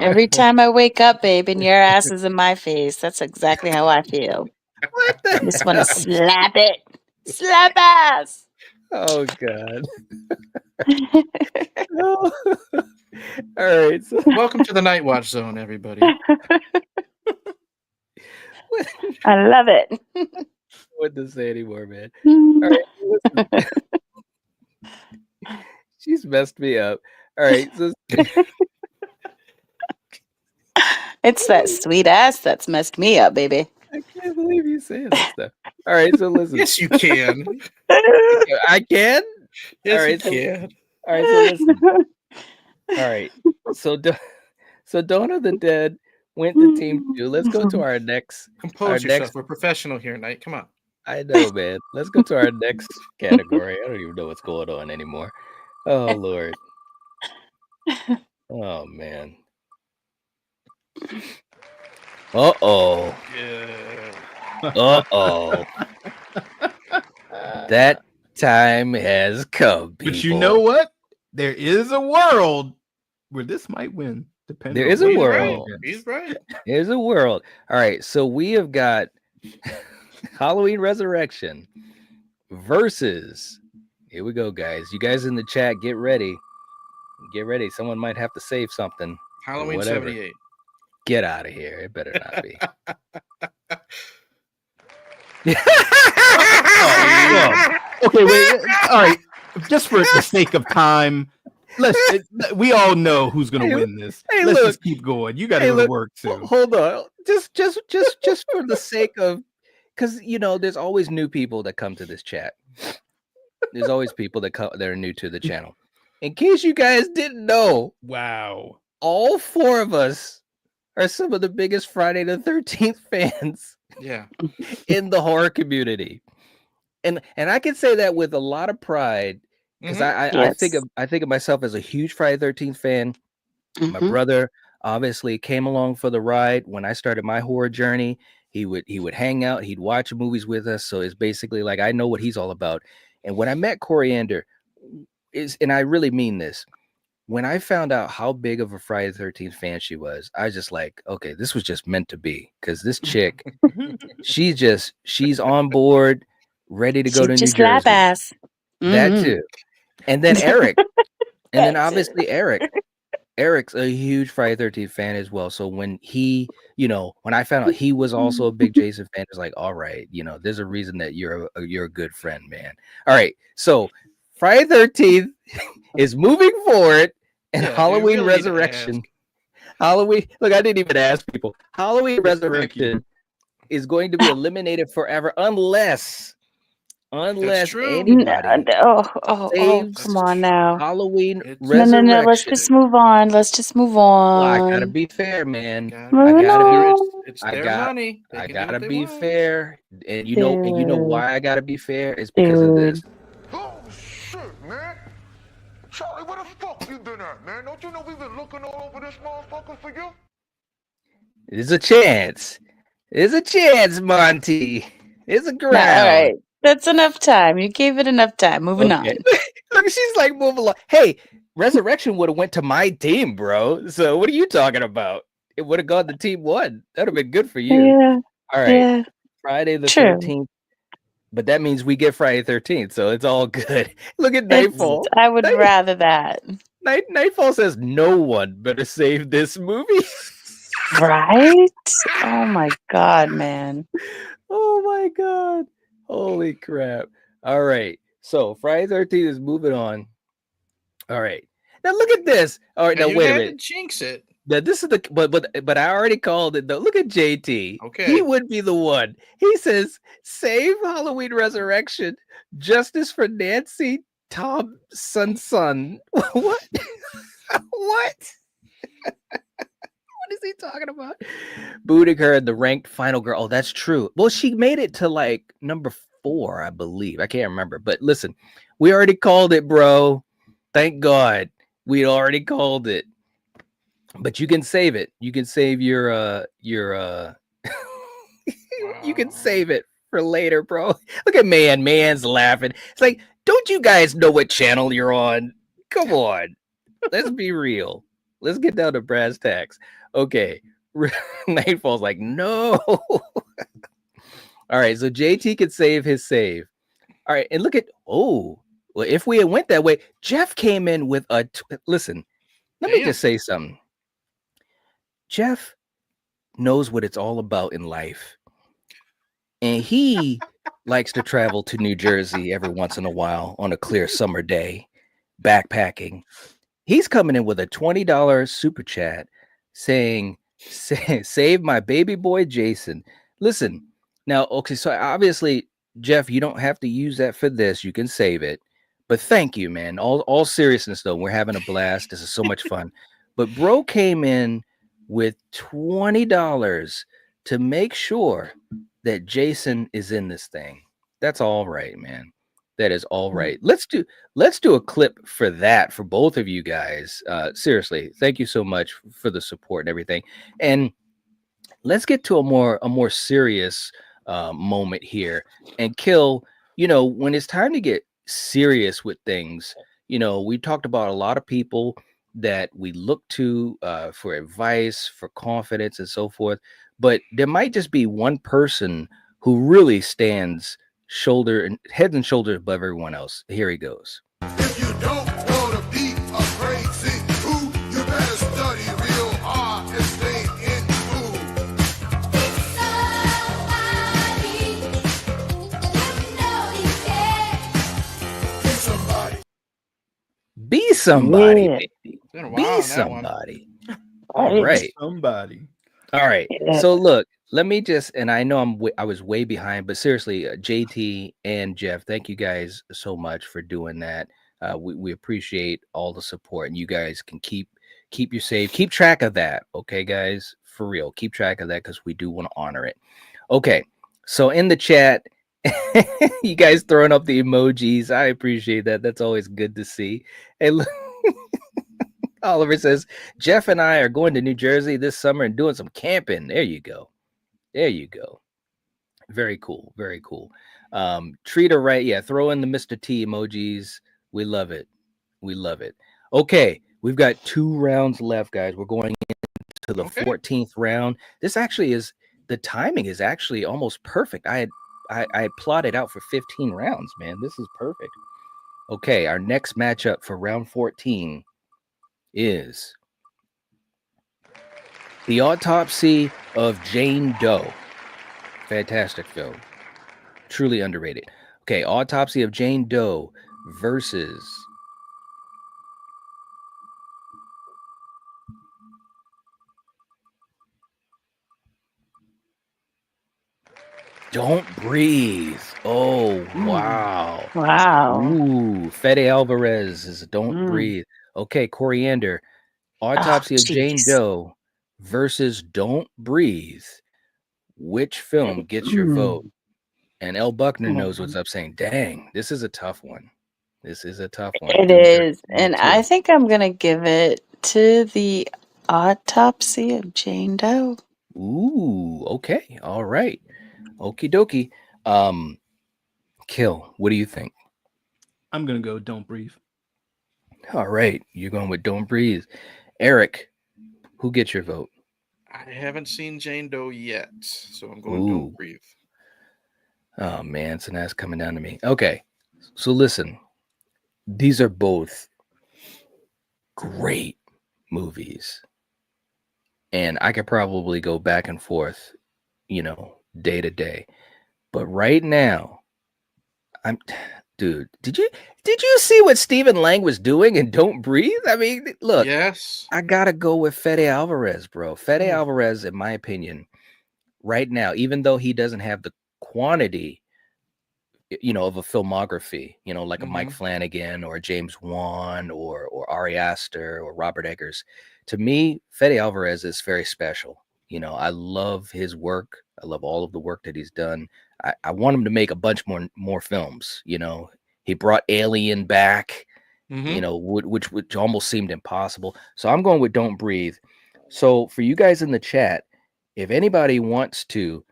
Every time I wake up, babe, and your ass is in my face, that's exactly how I feel. I just want to slap it. Slap ass. Oh, God. All right. So. Welcome to the Night Watch Zone, everybody. I love it. What to say anymore, man? All right, listen. She's messed me up. All right, so it's that sweet ass that's messed me up, baby. I can't believe you saying that stuff. All right, so listen. Yes, you can. I can. Yes, all right, you can. All right, so listen. All right, so Dawn of the Dead went to Team 2. Let's go to our next. Compose yourself. We're professional here, Knight. Come on. I know, man. Let's go to our next category. I don't even know what's going on anymore. Oh, Lord. Oh, man. Uh-oh. Yeah. Uh-oh. That time has come, people. But you know what? There is a world where this might win. There is a world. He's right. There's a world. All right, so we have got Halloween Resurrection versus, here we go, guys. You guys in the chat, get ready. Get ready. Someone might have to save something. Halloween 78. Get out of here. It better not be. Okay, wait. All right. Just for the sake of time, we all know who's going to win this. Let's just keep going. You got to go to work too. Hold on. Just for the sake of, because there's always new people that come to this chat. There's always people that are new to the channel. In case you guys didn't know, wow, all 4 of us are some of the biggest Friday the 13th fans in the horror community. And I can say that with a lot of pride because I think of myself as a huge Friday the 13th fan. My brother obviously came along for the ride when I started my horror journey. He would hang out, he'd watch movies with us. So it's basically like I know what he's all about. And when I met Coriander, and I really mean this, when I found out how big of a Friday the 13th fan she was, I was just like, okay, this was just meant to be. Because this chick, she's on board, ready to go to New Jersey. Slap ass. That too. And then Eric. And then obviously Eric's a huge Friday the 13th fan as well. So when when I found out he was also a big Jason fan, it's like, all right, there's a reason that you're a good friend, man. All right. So Friday the 13th is moving forward, and Halloween Resurrection. Halloween. Look, I didn't even ask people. Halloween Resurrection is going to be eliminated forever unless anybody come on now. Halloween Resurrection. No, let's just move on. Well, I gotta be fair, man. I gotta be fair. And you know why I gotta be fair? It's because of this. Oh shit, man. Charlie, where the fuck you been at, man? Don't you know we've been looking all over this motherfucker for you? There's a chance. Monty. There's a ground. All right. That's enough time. You gave it enough time. Moving on. She's like, move along. Hey, Resurrection would have went to my team, bro. So what are you talking about? It would have gone to team 1. That would have been good for you. Yeah. All right. Yeah. Friday the 13th. But that means we get Friday the 13th, so it's all good. Look at Nightfall. I would rather that. Nightfall says no one better save this movie. Right? Oh my God, man. Oh my God. Holy crap. All right. So Friday the 13th is moving on. All right. Now look at this. All right. Now wait a minute. Jinx it. Now this is but I already called it though. Look at JT. Okay. He would be the one. He says, save Halloween Resurrection. Justice for Nancy Thompson. What? What? What is he talking about? Booting her the ranked final girl. Oh, that's true. Well, she made it to like number 4, I believe. I can't remember. But listen, we already called it, bro. Thank God. We already called it. But you can save it. You can save your you can save it for later, bro. Look at Man's laughing. It's like, don't you guys know what channel you're on? Come on. Let's be real. Let's get down to brass tacks. Okay. Nightfall's like, no. All right, so JT could save his save. All right, and look at well, if we had went that way, Jeff came in with listen. Let me just say something. Jeff knows what it's all about in life. And he likes to travel to New Jersey every once in a while on a clear summer day, backpacking. He's coming in with a $20 super chat saying, save my baby boy, Jason. Listen, now, okay, so obviously, Jeff, you don't have to use that for this. You can save it. But thank you, man. All seriousness, though, we're having a blast. This is so much fun. But bro came in with $20 to make sure that Jason is in this thing. That's all right, man. That is all right. Let's do a clip for that for both of you guys. Seriously, thank you so much for the support and everything. And let's get to a more serious moment here. And Kill, when it's time to get serious with things, we talked about a lot of people that we look to for advice, for confidence, and so forth. But there might just be one person who really stands head and shoulders above everyone else. Here he goes. If you don't want to be a crazy fool, you better study real hard and stay in school. Be somebody, baby. Be somebody. All right. Somebody. All right. So look, let me just, and I know I was way behind, but seriously, JT and Jeff, thank you guys so much for doing that. We appreciate all the support, and you guys can keep keep you safe. Keep track of that. Okay, guys, for real. Keep track of that because we do want to honor it. Okay, so in the chat, you guys throwing up the emojis. I appreciate that. That's always good to see. Hey, look, Oliver says, Jeff and I are going to New Jersey this summer and doing some camping. There you go. There you go. Very cool. Very cool. Treat her right. Yeah, throw in the Mr. T emojis. We love it. We love it. Okay, we've got 2 rounds left, guys. We're going into the 14th round. This actually is, the timing is actually almost perfect. I plotted out for 15 rounds, man. This is perfect. Okay, our next matchup for round 14 is The Autopsy of Jane Doe. Fantastic film. Truly underrated. Okay, Autopsy of Jane Doe versus Don't Breathe. Oh, wow. Wow. Ooh, Fede Alvarez is Don't Breathe. Okay, Coriander. Autopsy of Jane Doe versus Don't Breathe. Which film gets your vote? And L. Buckner knows what's up, saying, dang, this is a tough one. This is a tough one. It is. And I think I'm going to give it to The Autopsy of Jane Doe. Ooh, okay. All right. Okie dokie. Kill, what do you think? I'm going to go Don't Breathe. All right. You're going with Don't Breathe. Eric, who gets your vote? I haven't seen Jane Doe yet, so I'm going Don't Breathe. Oh, man. So that's coming down to me. Okay. So listen, these are both great movies. And I could probably go back and forth, day to day. But right now, dude, did you see what Stephen Lang was doing in Don't Breathe? I mean, look, yes, I gotta go with Fede Alvarez, bro. Fede Alvarez, in my opinion, right now, even though he doesn't have the quantity, of a filmography, like a Mike Flanagan or a James Wan or Ari Aster or Robert Eggers, to me, Fede Alvarez is very special. I love his work. I love all of the work that he's done. I want him to make a bunch more films. He brought Alien back, which almost seemed impossible. So I'm going with Don't Breathe. So for you guys in the chat, if anybody wants to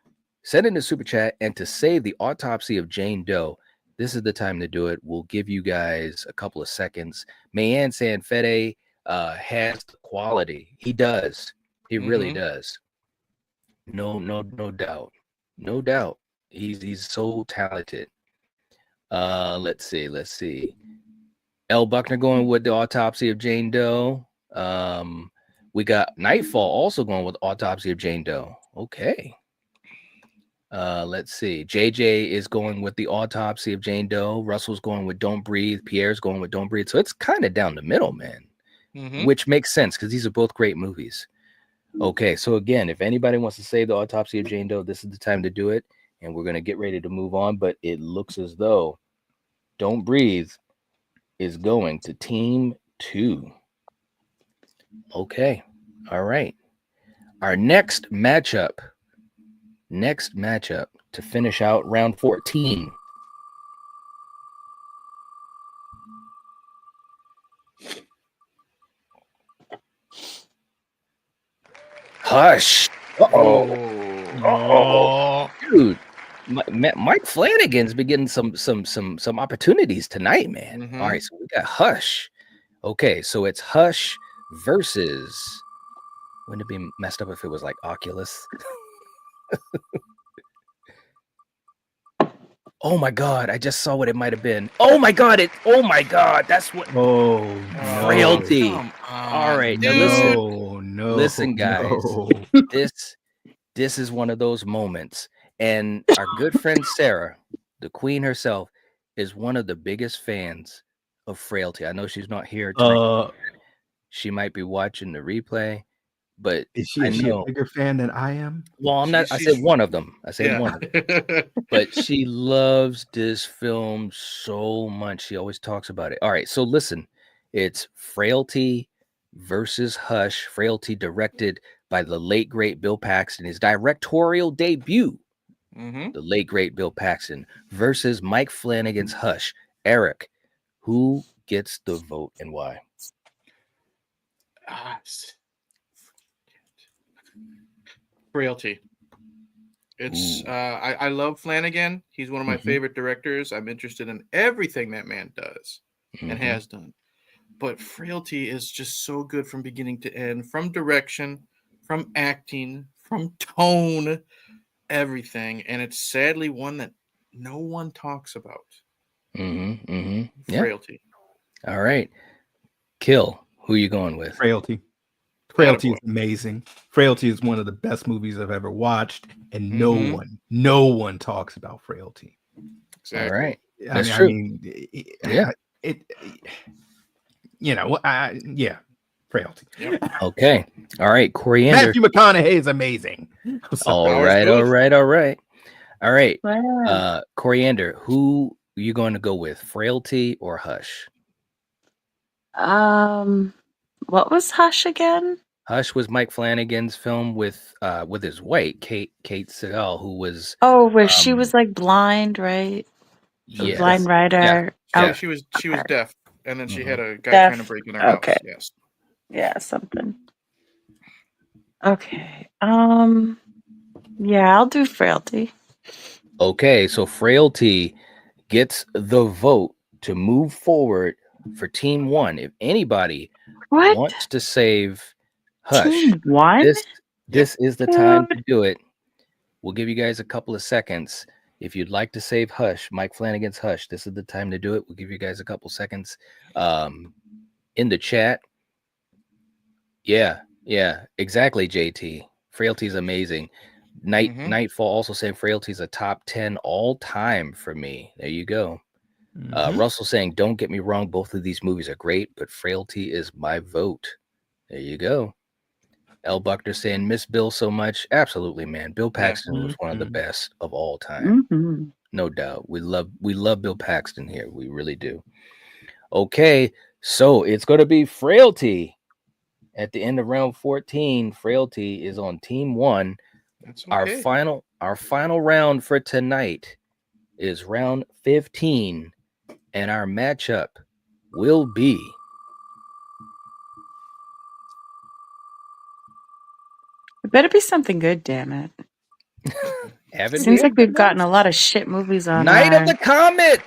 send in a super chat and to save The Autopsy of Jane Doe, this is the time to do it. We'll give you guys a couple of seconds. Mayanne saying Fede has the quality. He does. He really does. No doubt. No doubt. He's so talented. Let's see. L. Buckner going with The Autopsy of Jane Doe. We got Nightfall also going with Autopsy of Jane Doe. Okay. Let's see. JJ is going with The Autopsy of Jane Doe. Russell's going with Don't Breathe. Pierre's going with Don't Breathe. So it's kind of down the middle, man. Which makes sense because these are both great movies. Okay, so again, if anybody wants to save The Autopsy of Jane Doe, this is the time to do it. And we're going to get ready to move on. But it looks as though Don't Breathe is going to Team 2. Okay. All right. Our next matchup to finish out round 14. Hush. Dude, Mike Flanagan's been getting some opportunities tonight, man. All right, so we got Hush. Okay, so it's Hush versus, wouldn't it be messed up if it was like Oculus? Oh my God, I just saw what it might have been. Oh my God, that's what. Frailty. All right, now listen, guys. This is one of those moments. And our good friend Sarah, the queen herself, is one of the biggest fans of Frailty. I know she's not here tonight. She might be watching the replay, but is she a bigger fan than I am? Well, I'm not. I said one of them. One of them. But she loves this film so much. She always talks about it. All right, so listen, it's Frailty versus Hush. Frailty, directed by the late great Bill Paxton, his directorial debut. The late great Bill Paxton versus Mike Flanagan's Hush. Eric, who gets the vote and why? Frailty. It's I love Flanagan. He's one of my favorite directors. I'm interested in everything that man does and has done. But Frailty is just so good from beginning to end, from direction, from acting, from tone, everything. And it's sadly one that no one talks about. Frailty. All right. Kill. Who are you going with? Frailty. Frailty is amazing. Frailty is one of the best movies I've ever watched, and no one talks about Frailty. Exactly. All right. That's true. I mean, Frailty. Yep. Okay. All right. Coriander. Matthew McConaughey is amazing. All right. Wow. Coriander, who are you going to go with? Frailty or Hush? What was Hush again? Hush was Mike Flanagan's film with his wife, Kate Siegel, who was where she was like blind, right? Yes. Blind writer. Yeah, she was deaf, and then she had a guy trying to break in her house. Yes. Yeah, something. Okay. Yeah, I'll do Frailty. Okay, so Frailty gets the vote to move forward for Team 1. If anybody wants to save Hush, Team 1? This is the time to do it. We'll give you guys a couple of seconds. If you'd like to save Hush, Mike Flanagan's Hush, this is the time to do it. We'll give you guys a couple seconds in the chat. Yeah, exactly, JT. Frailty's amazing. Nightfall also saying Frailty's a top 10 all time for me. There you go. Russell saying, don't get me wrong, both of these movies are great, but Frailty is my vote. There you go. L. Buckner saying, miss Bill so much. Absolutely, man. Bill Paxton was one of the best of all time. No doubt. We love Bill Paxton here. We really do. Okay, so it's going to be Frailty. At the end of round 14, Frailty is on Team 1. That's okay. Our final round for tonight is round 15, and our matchup will be It better be something good, damn it. Seems like we've gotten a lot of shit movies on Night of the Comet.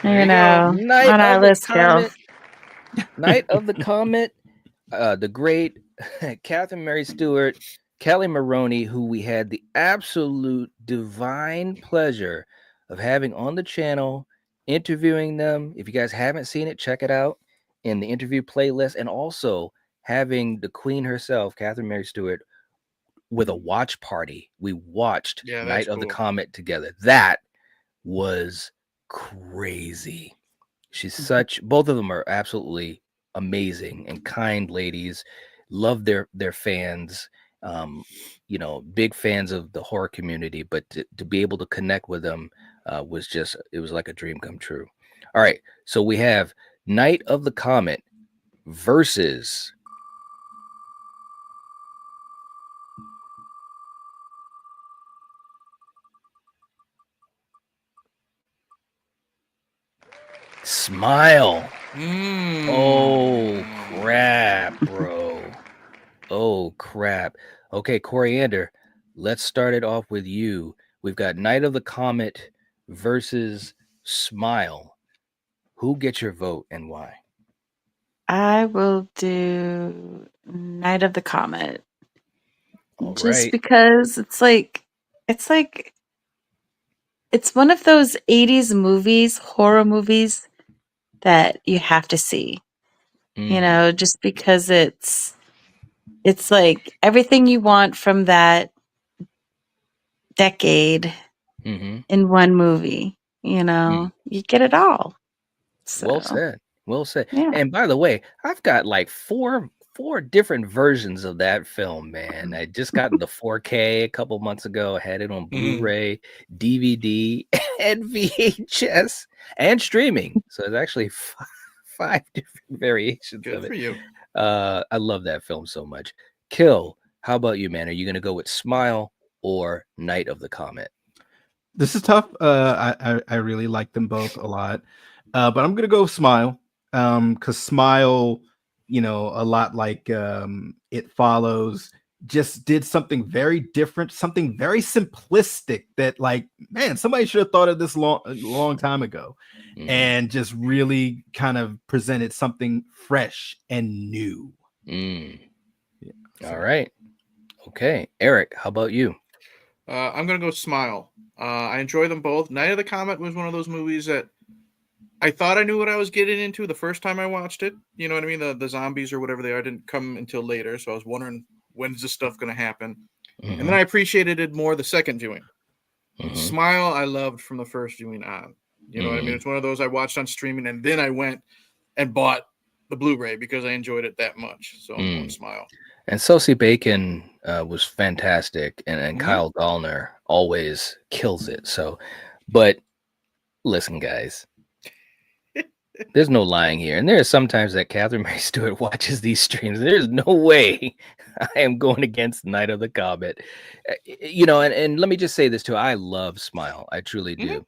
Night on our list, Kel. Night of the Comet. The great Catherine Mary Stewart, Kelly Maroney, who we had the absolute divine pleasure of having on the channel, interviewing them. If you guys haven't seen it, check it out in the interview playlist, and also having the queen herself, Catherine Mary Stewart, with a watch party. We watched Night of the Comet together. That was crazy. Both of them are absolutely amazing and kind ladies. Love their fans. Big fans of the horror community, but to be able to connect with them it was like a dream come true. All right, so we have Night of the Comet versus Smile. Oh crap, bro. Oh crap. Okay, Coriander, let's start it off with you. We've got Night of the Comet versus Smile. Who gets your vote and why? I will do Night of the Comet. Just because it's one of those 80s movies, horror movies that you have to see. Just because it's like everything you want from that decade in one movie. You get it all. So. Well said. Yeah. And by the way, I've got like four different versions of that film, man. I just got the 4K a couple months ago. I had it on Blu-ray, DVD, and VHS, and streaming. So it's actually five different variations of it. Good for you. I love that film so much. Kill, how about you, man? Are you going to go with Smile or Night of the Comet? This is tough. I really like them both a lot, but I'm gonna go with Smile. Because Smile, a lot like It Follows, just did something very different, something very simplistic that, like, man, somebody should have thought of this a long time ago, and just really kind of presented something fresh and new. Yeah, so. All right. Okay, Eric, how about you? I'm gonna go Smile. I enjoy them both. Night of the Comet was one of those movies that I thought I knew what I was getting into the first time I watched it. You know what I mean? The zombies or whatever they are didn't come until later, so I was wondering, when's this stuff going to happen? And then I appreciated it more the second viewing. Smile, I loved from the first viewing on. You know what I mean? It's one of those I watched on streaming, and then I went and bought the Blu-ray because I enjoyed it that much. So I'm going Smile. And Sosie Bacon was fantastic, and Kyle Gallner always kills it. So, but listen, guys, there's no lying here. And there are sometimes that Catherine Mary Stewart watches these streams. There's no way I am going against Night of the Comet. And let me just say this too. I love Smile. I truly do.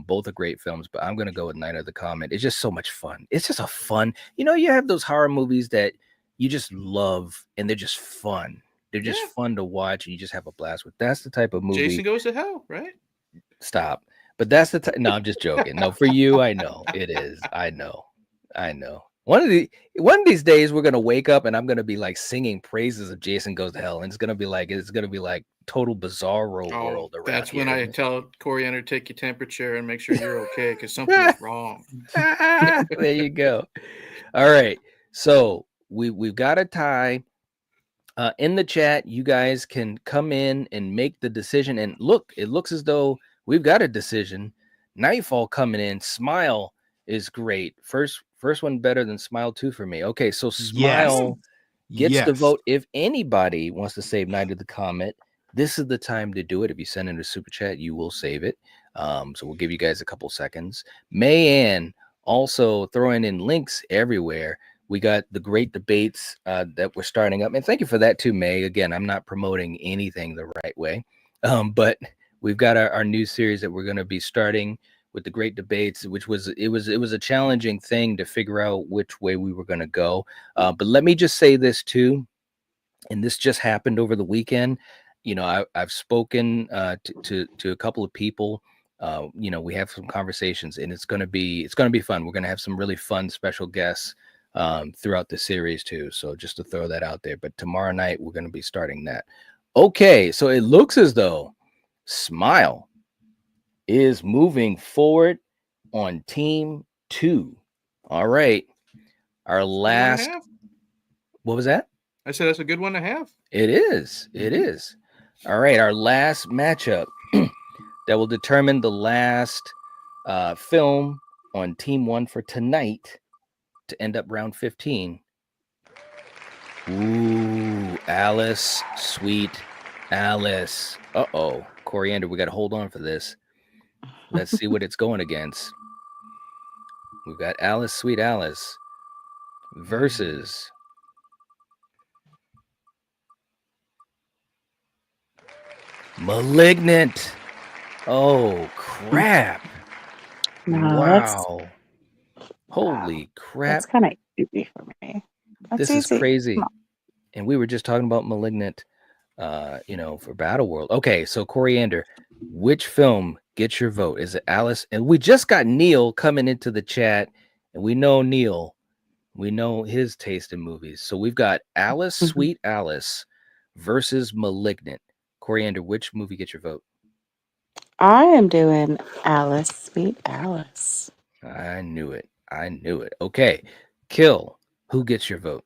Both are great films, but I'm going to go with Night of the Comet. It's just so much fun. It's just a fun, you have those horror movies that you just love and they're just fun. They're just fun to watch and you just have a blast with. That's the type of movie. Jason Goes to Hell, right? Stop. But that's the no, I'm just joking. No, for you, I know it is. I know. One of these days we're gonna wake up and I'm gonna be like singing praises of Jason Goes to Hell, and it's gonna be like total bizarro world around. That's when I tell Coriander, take your temperature and make sure you're okay because something's wrong. There you go. All right, so we've got a tie. In the chat, you guys can come in and make the decision. And look, it looks as though we've got a decision. Nightfall coming in. Smile is great. First one better than Smile 2 for me. Okay, so Smile gets the vote. If anybody wants to save Night of the Comet, this is the time to do it. If you send in a super chat, you will save it. So we'll give you guys a couple seconds. Mayanne also throwing in links everywhere. We got the great debates that we're starting up. And thank you for that too, May. Again, I'm not promoting anything the right way. But we've got our new series that we're going to be starting with the great debates, which was a challenging thing to figure out which way we were going to go. But let me just say this too, and this just happened over the weekend. I've spoken to a couple of people. We have some conversations, and it's going to be fun. We're going to have some really fun special guests throughout the series too. So just to throw that out there. But tomorrow night we're going to be starting that. Okay, so it looks as though Smile is moving forward on team 2. All right. Our last. What was that? I said that's a good one to have. It is. It is. All right. Our last matchup that will determine the last film on team 1 for tonight to end up round 15. Ooh, Alice, sweet Alice. Uh-oh. Coriander, we got to hold on for this. Let's see what it's going against. We've got Alice, sweet Alice versus Malignant. Oh, crap. Wow. Holy crap. That's kind of easy for me. This is crazy. And we were just talking about Malignant, for Battle World. Okay, so Coriander, which film gets your vote? Is it Alice? And we just got Neil coming into the chat, and we know Neil. We know his taste in movies. So we've got Alice, Sweet Alice versus Malignant. Coriander, which movie gets your vote? I am doing Alice, Sweet Alice. I knew it. Okay, Kill, who gets your vote?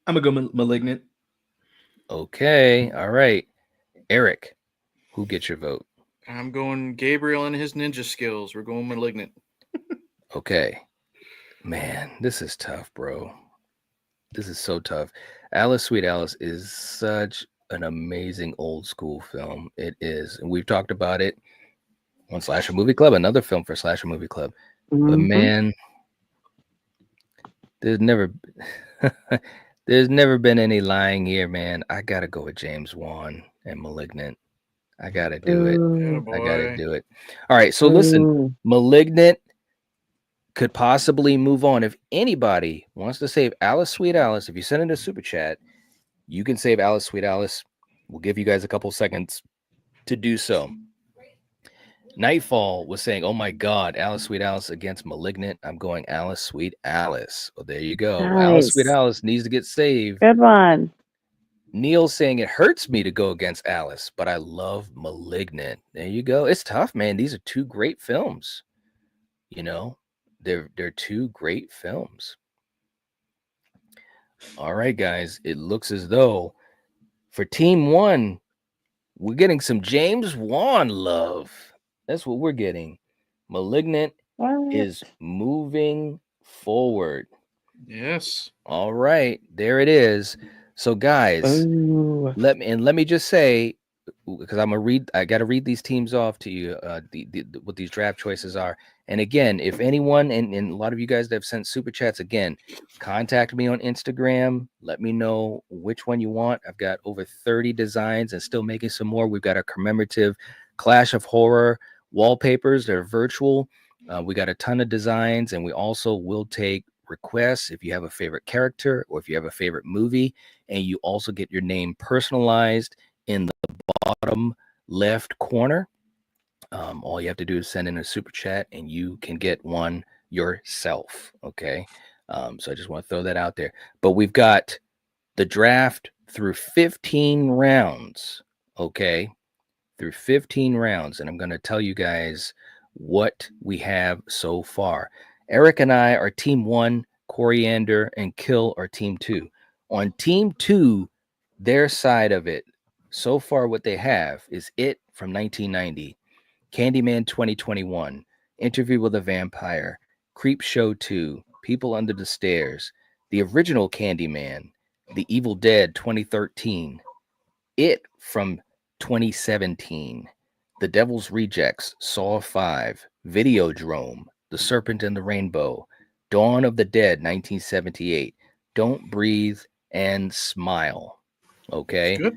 I'm going to go Malignant. Okay, all right. Eric, who gets your vote? I'm going Gabriel and his ninja skills. We're going Malignant. Okay. Man, this is tough, bro. This is so tough. Alice, Sweet Alice is such an amazing old school film. It is. And we've talked about it on Slasher Movie Club, another film for Slasher Movie Club. But man, There's never there's never been any lying here, man. I gotta go with James Wan and Malignant. I gotta do it. Yeah, I gotta boy. do it. All right, so listen, Malignant could possibly move on. If anybody wants to save Alice, Sweet Alice, if you send in a super chat, you can save Alice, Sweet Alice. We'll give you guys a couple seconds to do so. Nightfall was saying, "Oh my God, Alice, Sweet Alice against Malignant." I'm going Alice, Sweet Alice. Well, there you go. Alice, Sweet Nice. Alice needs to get saved. Good one. Neil's saying it hurts me to go against Alice, but I love Malignant. There you go. It's tough, man. These are two great films. You know, they're two great films. All right, guys. It looks as though for Team 1, we're getting some James Wan love. That's what we're getting. Malignant is moving forward. Yes. All right, there it is. So, guys, let me just say, because I got to read these teams off to you. What these draft choices are. And again, if anyone and a lot of you guys that have sent super chats, again, contact me on Instagram. Let me know which one you want. I've got over 30 designs and still making some more. We've got a commemorative Clash of Horror wallpapers that are virtual. We got a ton of designs, and we also will take requests if you have a favorite character or if you have a favorite movie, and you also get your name personalized in the bottom left corner. All you have to do is send in a super chat and you can get one yourself. Okay. So I just want to throw that out there. But we've got the draft through 15 rounds. Okay. Through 15 rounds. And I'm going to tell you guys what we have so far. Eric and I are Team 1, Coriander and Kill are Team 2. On Team 2, their side of it, so far what they have is It from 1990, Candyman 2021, Interview with a Vampire, Creep Show 2, People Under the Stairs, the original Candyman, The Evil Dead 2013, It from 2017, The Devil's Rejects, Saw 5, Videodrome, The Serpent and the Rainbow, Dawn of the Dead 1978, Don't Breathe, and Smile. Okay. Good.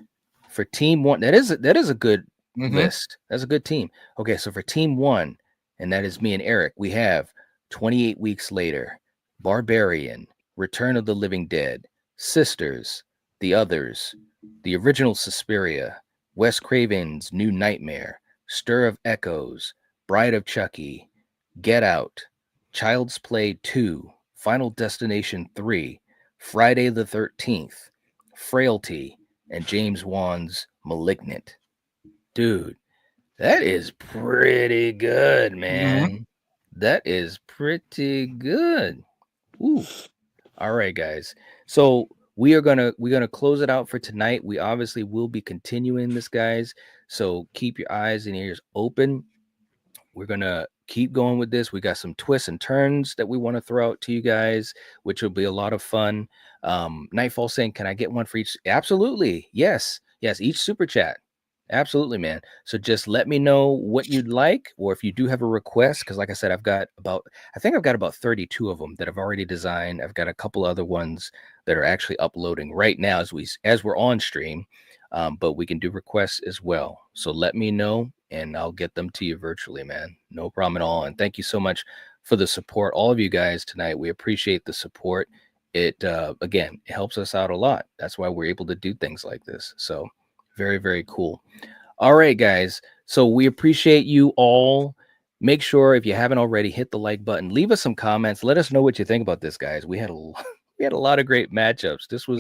For Team 1, that is a good list. That's a good team. Okay, so for Team 1, and that is me and Eric, we have 28 Weeks Later, Barbarian, Return of the Living Dead, Sisters, The Others, the original Suspiria, Wes Craven's New Nightmare, Stir of Echoes, Bride of Chucky, Get Out, Child's Play 2, Final Destination 3, Friday the 13th, Frailty, and James Wan's Malignant. Dude, that is pretty good, man. That is pretty good. Ooh. All right, guys. So we're gonna close it out for tonight. We obviously will be continuing this, guys. So keep your eyes and ears open. We're gonna keep going with this. We got some twists and turns that we want to throw out to you guys, which will be a lot of fun. Nightfall saying, "Can I get one for each?" Absolutely, yes, each super chat. Absolutely, man. So just let me know what you'd like, or if you do have a request, because like I said, I think I've got about 32 of them that I've already designed. I've got a couple other ones that are actually uploading right now as we're on stream, but we can do requests as well. So let me know, and I'll get them to you virtually, man. No problem at all. And thank you so much for the support, all of you guys tonight. We appreciate the support. It again, it helps us out a lot. That's why we're able to do things like this. So very, very cool. All right, guys. So we appreciate you all. Make sure, if you haven't already, hit the like button. Leave us some comments. Let us know what you think about this, guys. We had a lot of great matchups. This was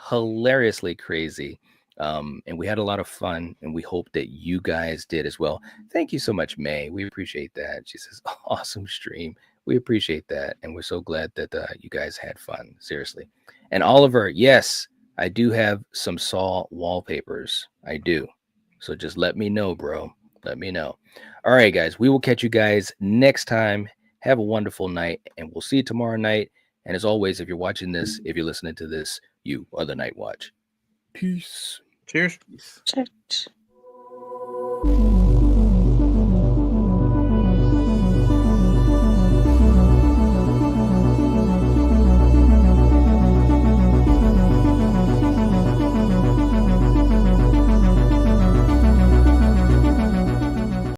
hilariously crazy. And we had a lot of fun, and we hope that you guys did as well. Thank you so much, May. We appreciate that. She says, awesome stream. We appreciate that. And we're so glad that you guys had fun. Seriously. And Oliver, yes, I do have some Saw wallpapers. I do. So just let me know, bro. Let me know. All right, guys. We will catch you guys next time. Have a wonderful night, and we'll see you tomorrow night. And as always, if you're watching this, if you're listening to this, you are the Night Watch. Peace. Cheers. Cheers.